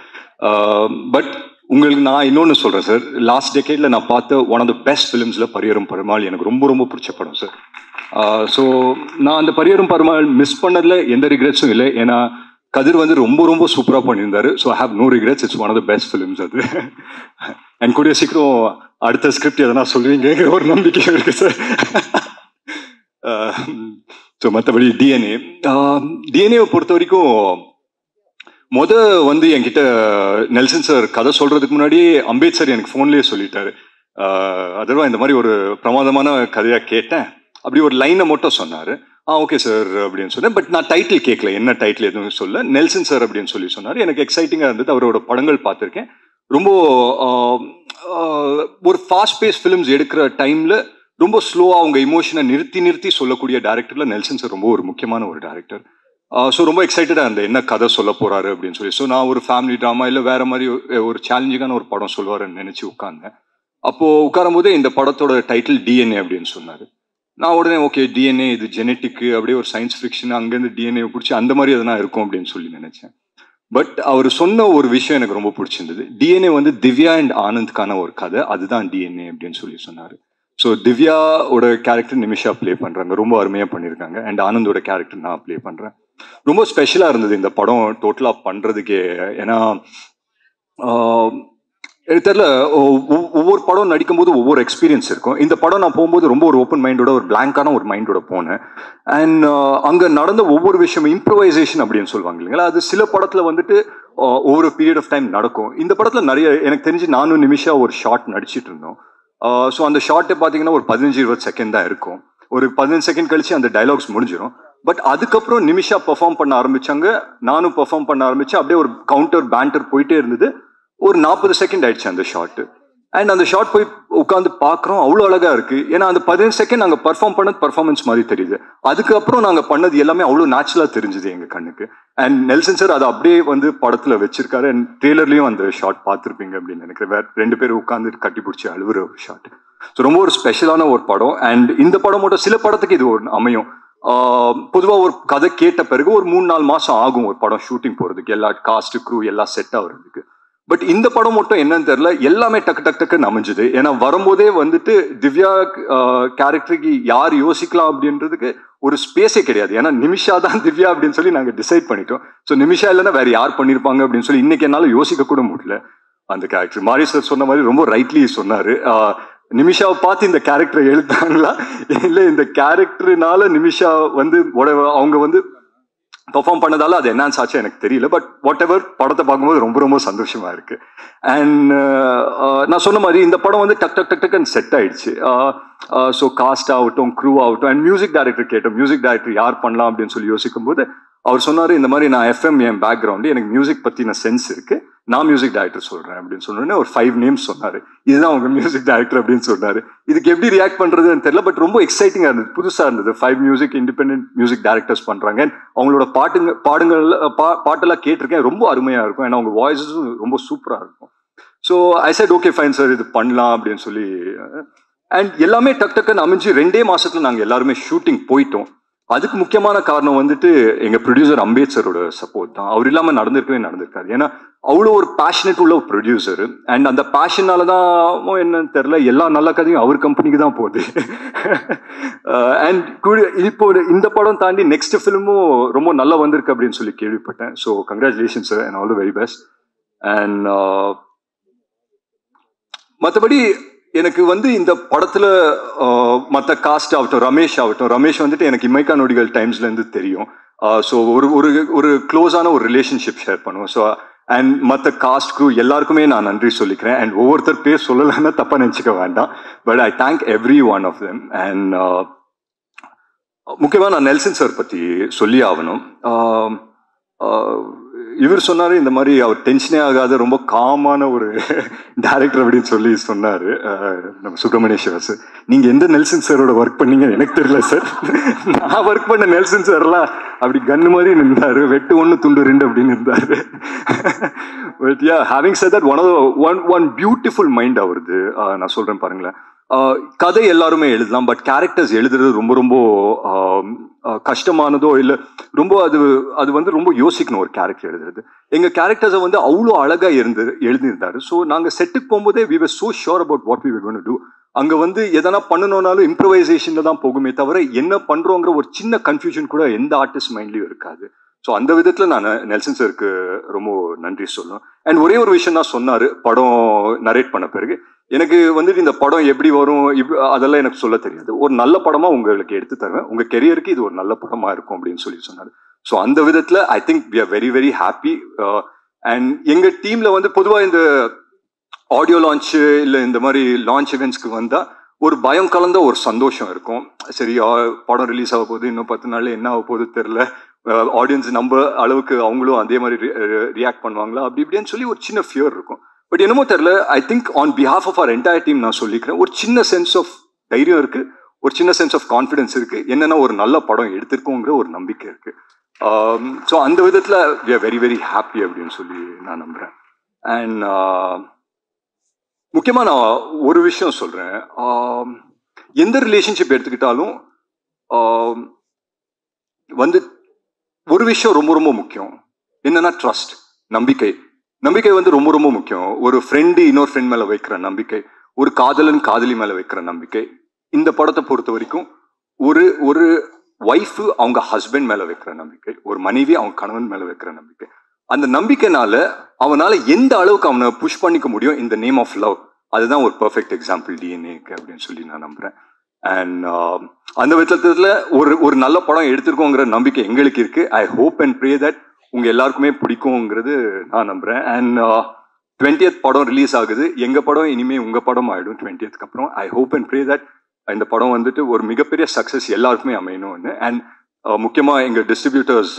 Speaker 5: But உங்களுக்கு நான் இன்னொன்று சொல்கிறேன் சார், லாஸ்ட் டெக்கேடில் நான் பார்த்த ஒன் ஆஃப் த பெஸ்ட் ஃபிலிம்ஸில் பரியரும் பெருமாள் எனக்கு ரொம்ப ரொம்ப பிடிச்ச படம் சார். ஸோ நான் அந்த பரியரும் பெருமாள் மிஸ் பண்ணதில் எந்த ரிக்ரெட்ஸும் இல்லை. ஏன்னா கதிர் வந்து ரொம்ப ரொம்ப சூப்பராக பண்ணியிருந்தாரு. So I have no regrets. It's one of the best films அது. அண்ட் கூடிய சீக்கிரம் அடுத்த ஸ்கிரிப்ட் எதனா சொல்லுவீங்கிற ஒரு நம்பிக்கை இருக்குது சார். ஸோ மற்றபடி டிஎன்ஏவை பொறுத்த வரைக்கும் வந்து என்கிட்ட நெல்சன் சார் கதை சொல்கிறதுக்கு முன்னாடி அம்பேத் சார் எனக்கு ஃபோன்லேயே சொல்லிட்டாரு, அதர்வா இந்த மாதிரி ஒரு பிரமாதமான கதையாக கேட்டேன், அப்படி ஒரு லைனை மட்டும் சொன்னார். ஓகே சார் அப்படின்னு சொன்னேன். பட் நான் டைட்டில் கேட்கல, என்ன டைட்டில் எதுவும் சொல்ல, நெல்சன் சார் அப்படின்னு சொல்லி சொன்னார். எனக்கு எக்ஸைட்டிங்காக இருந்தது. அவரோட படங்கள் பார்த்துருக்கேன். ரொம்ப ஒரு ஃபாஸ்ட் பேஸ் ஃபிலிம்ஸ் எடுக்கிற டைமில் ரொம்ப ஸ்லோவாக அவங்க இமோஷனை நிறுத்தி சொல்லக்கூடிய டேரக்டரில் நெல்சன் சார் ரொம்ப ஒரு முக்கியமான ஒரு டேரக்டர். ஸோ ரொம்ப எக்ஸைட்டடாக இருந்தேன் என்ன கதை சொல்ல போகிறாரு அப்படின்னு சொல்லி. ஸோ நான் ஒரு ஃபேமிலி ட்ராமா இல்லை வேறு மாதிரி ஒரு சேலஞ்சிங்கான ஒரு படம் சொல்லுவாருன்னு நினச்சி உட்கார்ந்தேன். அப்போது உட்காரும் போதே இந்த படத்தோட டைட்டில் டிஎன்ஏ அப்படின்னு சொன்னார். நான் உடனே ஓகே டிஎன்ஏ இது ஜெனட்டிக்கு அப்படியே ஒரு சயின்ஸ் ஃபிக்ஷன், அங்கேருந்து டிஎன்ஏ பிடிச்சி அந்த மாதிரி எதனா இருக்கும் அப்படின்னு சொல்லி நினச்சேன். பட் அவர் சொன்ன ஒரு விஷயம் எனக்கு ரொம்ப பிடிச்சிருந்தது. டிஎன்ஏ வந்து திவ்யா அண்ட் ஆனந்த்கான ஒரு கதை, அதுதான் டிஎன்ஏ அப்படின்னு சொல்லி சொன்னார். ஸோ திவ்யாவோட கேரக்டர் நிமிஷா ப்ளே பண்ணுறாங்க, ரொம்ப அருமையாக பண்ணியிருக்காங்க. அண்ட் ஆனந்தோட கேரக்டர் நான் ப்ளே பண்ணுறேன். ரொம்ப ஸ்பெஷலாக இருந்தது இந்த படம் டோட்டலாக பண்ணுறதுக்கே. ஏன்னா எனக்கு தெரியல, ஒவ்வொரு படம் நடிக்கும்போது ஒவ்வொரு எக்ஸ்பீரியன்ஸ் இருக்கும். இந்த படம் நான் போகும்போது ரொம்ப ஒரு ஓப்பன் மைண்டோட, ஒரு பிளாங்கான ஒரு மைண்டோட போனேன். அண்ட் அங்கே நடந்த ஒவ்வொரு விஷயமும் இம்ப்ரவைசேஷன் அப்படின்னு சொல்லுவாங்க இல்லைங்களா, அது சில படத்தில் வந்துட்டு ஒவ்வொரு பீரியட் ஆஃப் டைம் நடக்கும். இந்த படத்தில் நிறைய எனக்கு தெரிஞ்சு நானும் நிமிஷா ஒரு ஷார்ட் நடிச்சிட்டு இருந்தோம். ஸோ அந்த ஷார்ட்டை பார்த்தீங்கன்னா ஒரு 15-20 செகண்ட் தான் இருக்கும். ஒரு 15 செகண்ட் கழிச்சு அந்த டைலாக்ஸ் முடிஞ்சிடும். பட் அதுக்கப்புறம் நிமிஷா பெர்ஃபார்ம் பண்ண ஆரம்பிச்சாங்க, நானும் பெர்ஃபார்ம் பண்ண ஆரம்பிச்சேன். அப்படியே ஒரு கவுண்டர் பேண்டர் போயிட்டே இருந்தது. ஒரு 40 செகண்ட் ஆயிடுச்சு அந்த ஷார்ட். அண்ட் அந்த ஷார்ட் போய் உட்காந்து பார்க்குறோம், அவ்வளோ அழகாக இருக்குது. ஏன்னா அந்த 15 செகண்ட் நாங்கள் பர்ஃபார்ம் பண்ணது பர்ஃபார்மன்ஸ் மாதிரி தெரியுது. அதுக்கப்புறம் நாங்கள் பண்ணது எல்லாமே அவ்வளோ நேச்சுரலாக தெரிஞ்சுது எங்கள் கண்ணுக்கு. அண்ட் நெல்சன் சார் அதை அப்படியே வந்து படத்தில் வச்சிருக்காரு. அண்ட் ட்ரெய்லர்லையும் அந்த ஷார்ட் பார்த்துருப்பீங்க அப்படின்னு நினைக்கிறேன். வேறு 2 பேர் உட்காந்து கட்டி பிடிச்சி அழுவுற ஒரு ஷார்ட். ஸோ ரொம்ப ஒரு ஸ்பெஷலான ஒரு படம். அண்ட் இந்த படம் மட்டும் சில படத்துக்கு இது ஒரு அமையும். பொதுவாக ஒரு கதை கேட்ட பிறகு ஒரு 3-4 மாதம் ஆகும் ஒரு படம் ஷூட்டிங் போகிறதுக்கு, எல்லா காஸ்ட் க்ரூ எல்லாம் செட் ஆகுறதுக்கு. பட் இந்த படம் மட்டும் என்னன்னு தெரியல, எல்லாமே டக்குன்னு அமைஞ்சுது. ஏன்னா வரும்போதே வந்துட்டு திவ்யா கேரக்டருக்கு யார் யோசிக்கலாம் அப்படின்றதுக்கு ஒரு ஸ்பேஸே கிடையாது. ஏன்னா நிமிஷா தான் திவ்யா அப்படின்னு சொல்லி நாங்கள் டிசைட் பண்ணிட்டோம். ஸோ நிமிஷா இல்லைன்னா வேற யார் பண்ணியிருப்பாங்க அப்படின்னு சொல்லி இன்னைக்கு என்னால் யோசிக்க கூட முடியல. அந்த கேரக்டர் மாரி சார் சொன்ன மாதிரி ரொம்ப ரைட்லி சொன்னார். நிமிஷாவை பார்த்து இந்த கேரக்டரை எழுத்தாங்களா இல்லை இந்த கேரக்டர்னால நிமிஷா வந்து அவங்க வந்து பெர்ஃபார்ம் பண்ணதால அது என்ஹான்ஸ் ஆச்சு எனக்கு தெரியல. பட் வாட் எவர் படத்தை பார்க்கும்போது ரொம்ப ரொம்ப சந்தோஷமா இருக்கு. அண்ட் நான் சொன்ன மாதிரி இந்த படம் வந்து டக்குன்னு செட் ஆயிடுச்சு. ஸோ காஸ்ட் ஆகட்டும், க்ரூ ஆகட்டும், அண்ட் மியூசிக் டைரக்டர் கேட்டோம். மியூசிக் டைரக்டர் யார் பண்ணலாம் அப்படின்னு சொல்லி யோசிக்கும் போது அவர் சொன்னார் இந்த மாதிரி நான் எஃப்எம் என் பேக்ரவுண்டு எனக்கு மியூசிக் பற்றின சென்ஸ் இருக்குது, நான் மியூசிக் டைரக்டர் சொல்கிறேன் அப்படின்னு சொன்னோன்னே ஒரு 5 நேம்ஸ் சொன்னார். இதுதான் அவங்க மியூசிக் டைரக்டர் அப்படின்னு சொன்னார். இதுக்கு எப்படி ரியாக்ட் பண்ணுறதுன்னு தெரியல, பட் ரொம்ப எக்ஸைட்டிங்காக இருந்தது, புதுசாக இருந்தது. 5 மியூசிக் இண்டிபெண்டன்ட் மியூசிக் டைரக்டர்ஸ் பண்ணுறாங்க. அவங்களோட பாட்டெல்லாம் கேட்டிருக்கேன், ரொம்ப அருமையாக இருக்கும். ஏன்னா அவங்க வாய்ஸஸும் ரொம்ப சூப்பராக இருக்கும். So I set okay fine sir, இது பண்ணலாம் அப்படின்னு சொல்லி. அண்ட் எல்லாமே டக்குன்னு அமைஞ்சு 2 மாசத்துல நாங்கள் எல்லாருமே ஷூட்டிங் போயிட்டோம். அதுக்கு முக்கியமான காரணம் வந்துட்டு எங்கள் ப்ரொடியூசர் அம்பேத் சரோட சப்போர்ட் தான். அவர் இல்லாமல் நடந்திருக்காது. ஏன்னா அவ்வளோ ஒரு பேஷனேட் உள்ள ஒரு ப்ரொடியூசர். அண்ட் அந்த பேஷனால தான் என்னன்னு தெரில, எல்லா நல்ல கதையும் அவர் கம்பெனிக்கு தான் போகுது. அண்ட் இப்போ இந்த படம் தாண்டி நெக்ஸ்ட் ஃபிலிமும் ரொம்ப நல்லா வந்திருக்கு அப்படின்னு சொல்லி கேள்விப்பட்டேன். So congratulation sir and all the very best. And மற்றபடி எனக்கு வந்து இந்த படத்துல மற்ற காஸ்ட் ஆகட்டும், ரமேஷ் வந்துட்டு எனக்கு இமைக்கா நொடிகள் டைம்ஸ்லேருந்து தெரியும். ஸோ ஒரு க்ளோஸான ஒரு ரிலேஷன்ஷிப் ஷேர் பண்ணுவோம். ஸோ அண்ட் மற்ற காஸ்ட் க்ரூ எல்லாருக்குமே நான் நன்றி சொல்லிக்கிறேன். அண்ட் ஒவ்வொருத்தர் பேர் சொல்லலைன்னா தப்பாக நினச்சிக்க வேண்டாம், but I thank everyone of them. And முக்கியமாக நான் நெல்சன் சார் பற்றி சொல்லி ஆகணும். இவர் சொன்னார் இந்த மாதிரி அவர் டென்ஷனே ஆகாத ரொம்ப காமான ஒரு டைரக்டர் அப்படின்னு சொல்லி சொன்னார். நம்ம சுப்பிரமணியேஸ்வரர் சார், நீங்கள் எந்த நெல்சன் சாரோட ஒர்க் பண்ணீங்கன்னு எனக்கு தெரியல சார். நான் ஒர்க் பண்ண நெல்சன் சார்லாம் அப்படி கன்னு மாதிரி நின்றாரு, வெட்டு 1 துண்டு 2 அப்படின்னு இருந்தார். But yeah, having said that one beautiful mind அவருது. நான் சொல்கிறேன் பாருங்களேன், கதை எல்லாருமே எழுதலாம், பட் கேரக்டர்ஸ் எழுதுறது ரொம்ப ரொம்ப கஷ்டமானதோ இல்லை, ரொம்ப அது வந்து ரொம்ப யோசிக்கணும் ஒரு கேரக்டர் எழுதுறது. எங்கள் கேரக்டர்ஸை வந்து அவ்வளோ அழகாக எழுதியிருந்தாரு. ஸோ நாங்கள் செட்டுக்கு போகும்போதே we were so sure about what we were going to do. அங்கே வந்து எதனா பண்ணணும்னாலும் இம்ப்ரவைசேஷனில் தான் போகுமே தவிர என்ன பண்ணுறோங்கிற ஒரு சின்ன கன்ஃபியூஷன் கூட எந்த ஆர்டிஸ்ட் மைண்ட்லேயும் இருக்காது. ஸோ அந்த விதத்தில் நான் நெல்சன் சாருக்கு ரொம்ப நன்றி சொல்லணும். அண்ட் ஒரே ஒரு விஷயம் தான் சொன்னார் படம் நரேட் பண்ண பிறகு, எனக்கு வந்துட்டு இந்த படம் எப்படி வரும் அதெல்லாம் எனக்கு சொல்ல தெரியாது, ஒரு நல்ல படமாக உங்களுக்கு எடுத்து தருவேன், உங்கள் கெரியருக்கு இது ஒரு நல்ல படமாக இருக்கும் அப்படின்னு சொல்லி சொன்னார். ஸோ அந்த விதத்தில் I think we are very very happy. And எங்கள் டீமில் வந்து பொதுவாக இந்த ஆடியோ லான்ச்சு இல்லை இந்த மாதிரி லான்ச் இவெண்ட்ஸ்க்கு வந்தால் ஒரு பயம் கலந்த ஒரு சந்தோஷம் இருக்கும். சரி, படம் ரிலீஸ் ஆக போகுது, இன்னும் 10 நாளில் என்ன ஆக போகுது தெரில, ஆடியன்ஸ் நம்ம அளவுக்கு அவங்களும் அதே மாதிரி ரியாக்ட் பண்ணுவாங்களா அப்படி இப்படின்னு சொல்லி ஒரு சின்ன ஃபியர் இருக்கும். பட் என்னமோ தெரில, I think on behalf of our entire team நான் சொல்லிக்கிறேன், ஒரு சின்ன சென்ஸ் ஆஃப் தைரியம் இருக்குது, ஒரு சின்ன சென்ஸ் ஆஃப் கான்ஃபிடென்ஸ் இருக்குது, என்னென்னா ஒரு நல்ல படம் எடுத்திருக்கோங்கிற ஒரு நம்பிக்கை இருக்குது. ஸோ அந்த விதத்தில் we are very very happy அப்படின்னு சொல்லி நான் நம்புகிறேன். அண்ட் முக்கியமாக நான் ஒரு விஷயம் சொல்கிறேன், எந்த ரிலேஷன்ஷிப் எடுத்துக்கிட்டாலும் வந்து ஒரு விஷயம் ரொம்ப ரொம்ப முக்கியம், என்னன்னா ட்ரஸ்ட், நம்பிக்கை வந்து ரொம்ப ரொம்ப முக்கியம். ஒரு ஃப்ரெண்டு இன்னொரு ஃப்ரெண்ட் மேலே வைக்கிற நம்பிக்கை, ஒரு காதலன் காதலி மேலே வைக்கிற நம்பிக்கை. இந்த படத்தை பொறுத்த வரைக்கும் ஒரு ஒய்ஃபு அவங்க ஹஸ்பண்ட் மேலே வைக்கிற நம்பிக்கை, ஒரு மனைவி அவங்க கணவன் மேலே வைக்கிற நம்பிக்கை. அந்த நம்பிக்கைனால அவனால் எந்த அளவுக்கு அவனை புஷ் பண்ணிக்க முடியும் இந்த நேம் ஆஃப் லவ், அதுதான் ஒரு பர்ஃபெக்ட் எக்ஸாம்பிள் டிஎன்ஏக்கு அப்படின்னு சொல்லி நான் நம்புகிறேன். அண்ட் அந்த விதத்தில் ஒரு நல்ல படம் எடுத்திருக்கோங்கிற நம்பிக்கை எங்களுக்கு இருக்குது. I hope and pray that உங்கள் எல்லாருக்குமே பிடிக்குங்கிறது நான் நம்புகிறேன். அண்ட் 20th படம் ரிலீஸ் ஆகுது, எங்கள் படம் இனிமேல் உங்கள் படம் ஆகிடும் 20th அப்புறம். I hope and pray that இந்த படம் வந்துட்டு ஒரு மிகப்பெரிய சக்ஸஸ் எல்லாருக்குமே அமையணும்னு. அண்ட் முக்கியமாக எங்கள் distributors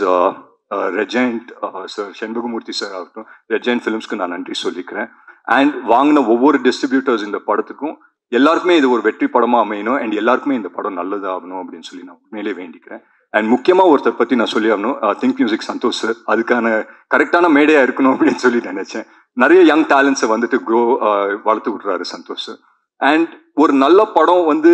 Speaker 5: Regent sir, Shenbagamoorthy sir ஆகட்டும், ரெஜெண்ட் ஃபிலிம்ஸ்க்கு நான் நன்றி சொல்லிக்கிறேன். அண்ட் வாங்கின ஒவ்வொரு டிஸ்ட்ரிபியூட்டர்ஸ் இந்த படத்துக்கும் எல்லாருக்குமே இது ஒரு வெற்றி படமாக அமையணும், அண்ட் எல்லாருக்குமே இந்த படம் நல்லதாகணும் அப்படின்னு சொல்லி நான் உண்மையிலே வேண்டிக்கிறேன். அண்ட் முக்கியமாக ஒருத்தர் பற்றி நான் சொல்லி ஆகணும், திங்க் மியூசிக் சந்தோஷ் சார், அதுக்கான கரெக்டான மேடையாக இருக்கணும் அப்படின்னு சொல்லி நினச்சேன். நிறைய யங் டேலண்ட்ஸை வந்துட்டு வளர்த்து விட்றாரு சந்தோஷ் சார். அண்ட் ஒரு நல்ல படம் வந்து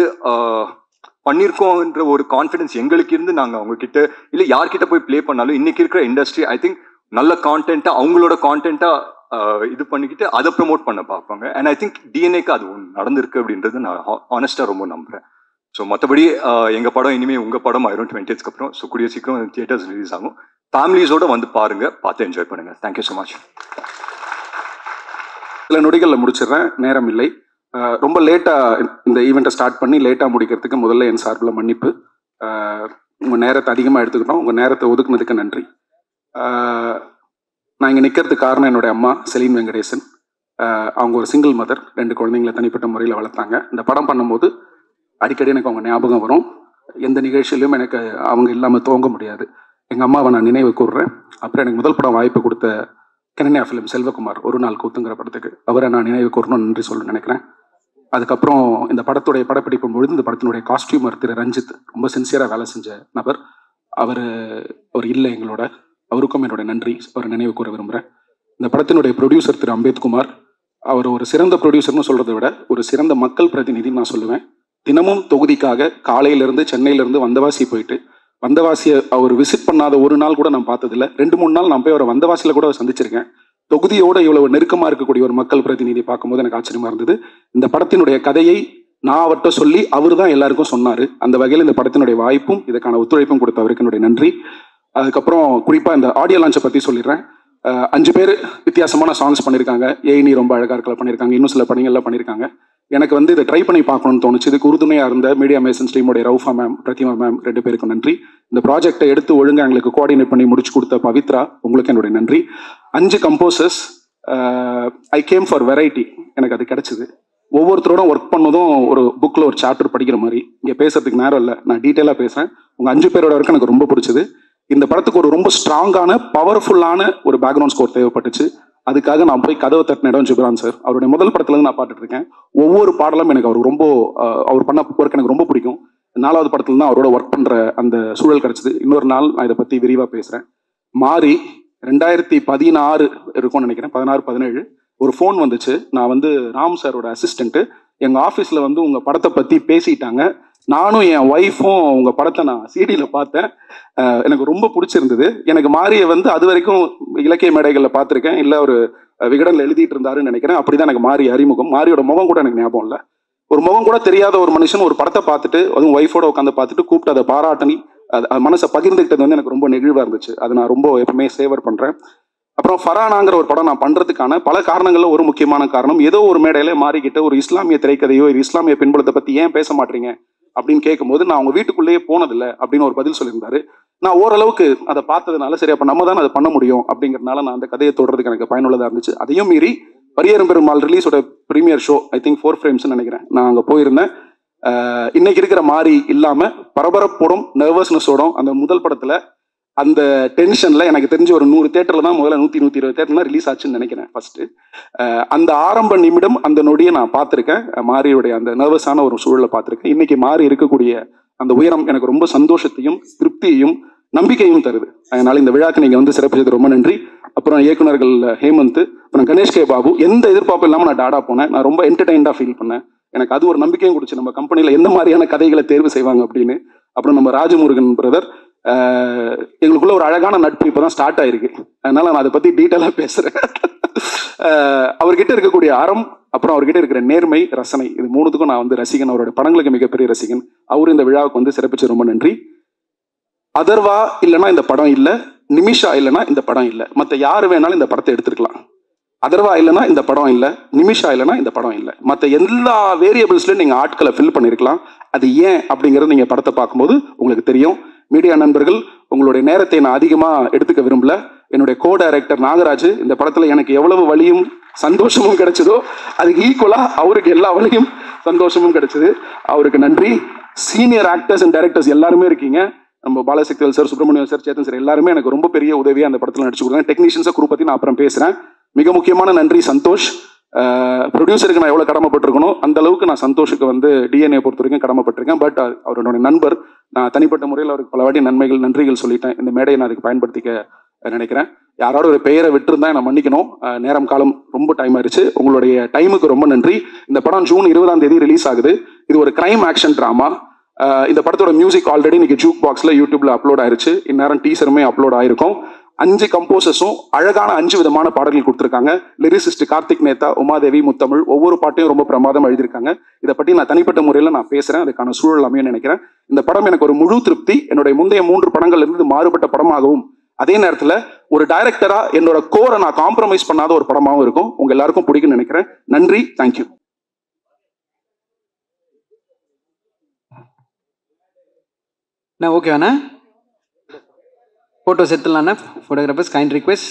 Speaker 5: பண்ணியிருக்கோன்ற ஒரு கான்ஃபிடென்ஸ் எங்களுக்கு இருந்து நாங்கள் அவங்கக்கிட்ட இல்லை யார்கிட்ட போய் ப்ளே பண்ணாலும் இன்றைக்கி இருக்கிற இண்டஸ்ட்ரி ஐ திங்க் நல்ல கான்டென்ட்டாக அவங்களோட கான்டென்ட்டாக இது பண்ணிக்கிட்டு அதை ப்ரமோட் பண்ண பார்ப்பாங்க. அண்ட் ஐ திங்க் டிஎன்ஏக்கு அது நடந்திருக்கு அப்படின்றது நான் ஆனஸ்ட்டாக ரொம்ப நம்புகிறேன். ஸோ மற்றபடி எங்கள் படம் இனிமேல் உங்கள் படம் ஆயிரும் 20th அப்புறம். ஸோ கூடிய சீக்கிரம் தியேட்டர்ஸ் ரிலீஸ் ஆகும், ஃபேமிலிஸோடு வந்து பாருங்கள், பார்த்து என்ஜாய் பண்ணுங்கள். Thank you so much.
Speaker 6: சில நொடிகளில் முடிச்சிடுறேன், நேரம் இல்லை. ரொம்ப லேட்டாக இந்த ஈவெண்ட்டை ஸ்டார்ட் பண்ணி லேட்டாக முடிக்கிறதுக்கு முதல்ல என் சார்பில் மன்னிப்பு. உங்கள் நேரத்தை அதிகமாக எடுத்துக்கிட்டோம், உங்கள் நேரத்தை ஒதுக்குனதுக்கு நன்றி. நான் இங்கே நிற்கிறதுக்கு காரணம் என்னுடைய அம்மா செலீன் வெங்கடேசன். அவங்க ஒரு சிங்கிள் மதர், 2 குழந்தைங்களை தனிப்பட்ட முறையில் வளர்த்தாங்க. இந்த படம் பண்ணும்போது அடிக்கடி எனக்கு அவங்க ஞாபகம் வரும். எந்த நிகழ்ச்சியிலும் எனக்கு அவங்க இல்லாமல் துவங்க முடியாது. எங்கள் அம்மாவை நான் நினைவு கூறுறேன். அப்புறம் எனக்கு முதல் படம் வாய்ப்பு கொடுத்த கனன்யா ஃபிலிம் செல்வகுமார் ஒரு நாள் கூத்துங்கிற படத்துக்கு அவரை நான் நினைவு கூறணும்னு நன்றி சொல்ல நினைக்கிறேன். அதுக்கப்புறம் இந்த படத்துடைய படப்பிடிக்கும் பொழுது இந்த படத்தினுடைய காஸ்டியூமர் திரு ரஞ்சித் ரொம்ப சின்சியராக வேலை செஞ்ச நபர். அவர் இல்லை எங்களோட, அவருக்கும் என்னோட நன்றி அவரை நினைவு கூற விரும்புகிறேன். இந்த படத்தினுடைய ப்ரொடியூசர் திரு அம்பேத்குமார், அவர் ஒரு சிறந்த ப்ரொடியூசர்னு சொல்கிறத விட ஒரு சிறந்த மக்கள் பிரதிநிதின்னு நான் சொல்லுவேன். தினமும் தொகுதிக்காக காலையிலேருந்து சென்னையிலேருந்து வந்தவாசி போயிட்டு வந்தவாசியை அவர் விசிட் பண்ணாத ஒரு நாள் கூட நான் பார்த்ததில்ல. 2-3 நாள் நான் போய் அவரை வந்தவாசியில் கூட சந்திச்சிருக்கேன். தொகுதியோடு இவ்வளவு நெருக்கமாக இருக்கக்கூடிய ஒரு மக்கள் பிரதிநிதி பார்க்கும்போது எனக்கு ஆச்சரியமாக இருந்தது. இந்த படத்தினுடைய கதையை நான் அவர்கிட்ட சொல்லி அவர் தான் எல்லாருக்கும் சொன்னார். அந்த வகையில் இந்த படத்தினுடைய வாய்ப்பும் இதுக்கான ஒத்துழைப்பும் கொடுத்த அவருக்கு என்னுடைய நன்றி. அதுக்கப்புறம் குறிப்பாக இந்த ஆடியோ லான்ச்சை பற்றி சொல்லிடுறேன். 5 பேர் வித்தியாசமான சாங்ஸ் பண்ணியிருக்காங்க. ஏனி ரொம்ப அழகாக இருக்கல பண்ணியிருக்காங்க, இன்னும் சில பணிகள்லாம் பண்ணியிருக்காங்க. எனக்கு வந்து இதை ட்ரை பண்ணி பார்க்கணும்னு தோணுச்சு. இதுக்கு உறுதுணையாக இருந்த மீடியா மேசன்ஸ் டீமோடைய ரவுஃபா மேம், பிரதிமா மேம் 2 பேருக்கும் நன்றி. இந்த ப்ராஜெக்டை எடுத்து ஒழுங்காக எங்களுக்கு கோஆர்டினேட் பண்ணி முடிச்சு கொடுத்த பவித்ரா, உங்களுக்கு என்னுடைய நன்றி. 5 composers. I came for variety. எனக்கு அது கிடைச்சிது. ஒவ்வொருத்தரோட ஒர்க் பண்ணதும் ஒரு புக்கில் ஒரு சாப்டர் படிக்கிற மாதிரி. இங்கே பேசுறதுக்கு நேரம் இல்லை, நான் டீட்டெயிலாக பேசுகிறேன். உங்கள் 5 பேரோட ஒர்க் எனக்கு ரொம்ப பிடிச்சது. இந்த படத்துக்கு ஒரு ரொம்ப ஸ்ட்ராங்கான பவர்ஃபுல்லான ஒரு பேக்ரவுண்ட் ஸ்கோர் தேவைப்பட்டுச்சு. அதுக்காக நான் போய் கதவை தட்டின இடம் ஜிப்ரான் சார். அவருடைய முதல் படத்துலேருந்து நான் பாட்டுட்டு இருக்கேன். ஒவ்வொரு பாடலும் எனக்கு அவர் ரொம்ப அவர் பண்ண ஒர்க் எனக்கு ரொம்ப பிடிக்கும். 4வது படத்துல தான் அவரோட ஒர்க் பண்ணுற அந்த சூழல் கிடைச்சிது. இன்னொரு நாள் நான் இதை பற்றி விரிவாக பேசுகிறேன். மாறி 2016 இருக்கும்னு நினைக்கிறேன், 16-17 ஒரு ஃபோன் வந்துச்சு. நான் வந்து ராம் சாரோட அசிஸ்டண்ட்டு. எங்கள் ஆஃபீஸில் வந்து உங்கள் படத்தை பற்றி பேசிட்டாங்க. நானும் என் ஒய்ஃபும் உங்கள் படத்தை நான் சிடியில் பார்த்தேன். எனக்கு ரொம்ப பிடிச்சிருந்தது. எனக்கு மாரியை வந்து அது வரைக்கும் இலக்கிய மேடைகளில் பார்த்துருக்கேன், இல்லை ஒரு விகடனில் எழுதிட்டு இருந்தாருன்னு நினைக்கிறேன். அப்படி தான் எனக்கு மாறி அறிமுகம். மாரியோட முகம் கூட எனக்கு ஞாபகம் இல்லை. ஒரு முகம் கூட தெரியாத ஒரு மனுஷன் ஒரு படத்தை பார்த்துட்டு, அதுவும் ஒய்ஃபோட உட்காந்து பார்த்துட்டு கூப்பிட்டு அதை பாராட்டணி அது மனசை பகிர்ந்துக்கிட்டது வந்து எனக்கு ரொம்ப நெகிழ்வாக இருந்துச்சு. அதை நான் ரொம்ப எப்பவுமே சேவர் பண்ணுறேன். அப்புறம் ஃபரானாங்கிற ஒரு படம் நான் பண்ணுறதுக்கான பல காரணங்களில் ஒரு முக்கியமான காரணம், ஏதோ ஒரு மேடையில் மாறிக்கிட்ட ஒரு இஸ்லாமிய திரைக்கதையோ ஒரு இஸ்லாமிய பின்புலத்தை பற்றி ஏன் பேச மாட்டீங்க அப்படின்னு கேட்கும்போது, நான் அவங்க வீட்டுக்குள்ளேயே போனதில்லை அப்படின்னு ஒரு பதில் சொல்லியிருந்தாரு. நான் ஓரளவுக்கு அதை பார்த்ததுனால சரி அப்போ நம்ம தான் அதை பண்ண முடியும் அப்படிங்கிறதுனால நான் அந்த கதையை தொடர்றதுக்கு எனக்கு பயனுள்ளதாக இருந்துச்சு. அதையும் மீறி பரியரும் பெருமாள் ரிலீஸோட premiere show, I think 4 frames நினைக்கிறேன், நான் அங்கே போயிருந்தேன். இன்னைக்கு இருக்கிற மாறி இல்லாமல் பரபரப்போடும் நர்வஸ்னஸோடும் அந்த முதல் படத்தில் அந்த டென்ஷனில் எனக்கு தெரிஞ்ச ஒரு 100 தேட்டரில் தான் முதல்ல 100-120 தேட்டர்லாம் ரிலீஸ் ஆச்சுன்னு நினைக்கிறேன் ஃபர்ஸ்ட். அந்த ஆரம்ப நிமிடம் அந்த நொடியை நான் பார்த்துருக்கேன். மாரியுடைய அந்த நர்வஸான ஒரு சூழலை பார்த்துருக்கேன். இன்னைக்கு மாறி இருக்கக்கூடிய அந்த உயரம் எனக்கு ரொம்ப சந்தோஷத்தையும் திருப்தியையும் நம்பிக்கையும் தருது. அதனால இந்த விழாக்கு நீங்கள் வந்து சிறப்பிச்சது ரொம்ப நன்றி. அப்புறம் இயக்குனர்கள் ஹேமந்த், அப்புறம் கணேஷ் கே பாபு, எந்த எதிர்பார்ப்பும் இல்லாமல் நான் டாடா போனேன். நான் ரொம்ப என்டர்டைன்டாக ஃபீல் பண்ணேன். எனக்கு அது ஒரு நம்பிக்கையும் கொடுச்சு நம்ம கம்பெனியில் எந்த மாதிரியான கதைகளை தேர்வு செய்வாங்க அப்படின்னு. அப்புறம் நம்ம ராஜமுருகன் பிரதர், எங்களுக்குள்ள ஒரு அழகான நட்பு இப்போ தான் ஸ்டார்ட் ஆயிருக்கு. அதனால நான் அதை பற்றி டீட்டெயிலாக பேசுகிறேன். அவர்கிட்ட இருக்கக்கூடிய அறம், அப்புறம் அவர்கிட்ட இருக்கிற நேர்மை, ரசனை, இது 3த்துக்கும் நான் வந்து ரசிகன். அவரோட படங்களுக்கு மிகப்பெரிய ரசிகன். அவரு இந்த விழாவுக்கு வந்து சிறப்பிச்சு ரொம்ப நன்றி. அதர்வா இல்லைன்னா இந்த படம் இல்லை, நிமிஷா இல்லைன்னா இந்த படம் இல்லை. மற்ற யார் வேணாலும் இந்த படத்தை எடுத்துருக்கலாம். அதர்வா இல்லைன்னா இந்த படம் இல்லை, நிமிஷா இல்லைன்னா இந்த படம் இல்லை. மற்ற எல்லா வேரியபிள்ஸ்லையும் நீங்கள் ஆட்களை ஃபில் பண்ணியிருக்கலாம். அது ஏன் அப்படிங்கிறது நீங்கள் படத்தை பார்க்கும்போது உங்களுக்கு தெரியும். மீடியா நண்பர்கள், உங்களுடைய நேரத்தை நான் அதிகமாக எடுத்துக்க விரும்பல. என்னுடைய கோ டைரக்டர் நாகராஜ், இந்த படத்தில் எனக்கு எவ்வளவு வலியும் சந்தோஷமும் கிடைச்சதோ அதுக்கு ஈக்குவலாக அவருக்கு எல்லா வலியும் சந்தோஷமும் கிடைச்சது. அவருக்கு நன்றி. சீனியர் ஆக்டர்ஸ் அண்ட் டைரக்டர்ஸ் எல்லாருமே இருக்கீங்க. நம்ம Balasakthivel sir, Subramaniam sir, Chetan sir எல்லாருமே எனக்கு ரொம்ப பெரிய உதவியாக அந்த படத்தில் நடிச்சு கொடுத்தாங்க. டெக்னீஷியன்ஸை குரூப் பற்றி நான் அப்புறம் பேசுகிறேன். மிக முக்கியமான நன்றி சந்தோஷ். ப்ரொடியூசருக்கு நான் எவ்வளோ கடமைப்பட்டிருக்கணும் அந்த அளவுக்கு நான் சந்தோஷுக்கு வந்து டிஎன்ஏ பொறுத்த வரைக்கும் கடமைப்பட்டிருக்கேன். பட் அவருடைய நண்பர், நான் தனிப்பட்ட முறையில் அவருக்கு பல வாட்டி நன்றிகள் சொல்லிட்டேன். இந்த மேடையை நான் அதுக்கு பயன்படுத்திக்க நினைக்கிறேன். யாரோட ஒரு பெயரை விட்டுருந்தா நான் மன்னிக்கணும். நேரம் காலம் ரொம்ப டைம் ஆயிடுச்சு. உங்களுடைய டைமுக்கு ரொம்ப நன்றி. இந்த படம் ஜூன் 20ஆம் தேதி ரிலீஸ் ஆகுது. இது ஒரு கிரைம் ஆக்ஷன் ட்ராமா. இந்த படத்தோட மியூசிக் ஆல்ரெடி இன்னைக்கு ஜூக் பாக்ஸில் யூடியூப்ல அப்லோட் ஆயிருச்சு. இந்நேரம் டீசருமே அப்லோட் ஆயிருக்கும். 5 கம்போசர்ஸும் அழகான 5 விதமான பாடல்கள் கொடுத்துருக்காங்க. லிரிசிஸ்ட் கார்த்திக் நேதா, உமாதேவி, முத்தமிழ், ஒவ்வொரு பாட்டையும் ரொம்ப பிரமாதம் எழுதியிருக்காங்க. இதை பற்றி நான் தனிப்பட்ட முறையில் நான் பேசுகிறேன். அதுக்கான சூழல் அமையும் நினைக்கிறேன். இந்த படம் எனக்கு ஒரு முழு திருப்தி. என்னுடைய முந்தைய 3 படங்கள் இருந்து மாறுபட்ட படமாகவும், அதே நேரத்தில் ஒரு டைரக்டரா என்னோட கோரை நான் காம்ப்ரமைஸ் பண்ணாத ஒரு படமாகவும் இருக்கும். உங்க எல்லாருக்கும் பிடிக்கும்னு நினைக்கிறேன். நன்றி, தேங்க்யூ.
Speaker 13: ஓகேவாண்ணா? ஃபோட்டோஸ் எடுத்துடலாண்ணா? Photographers kind request.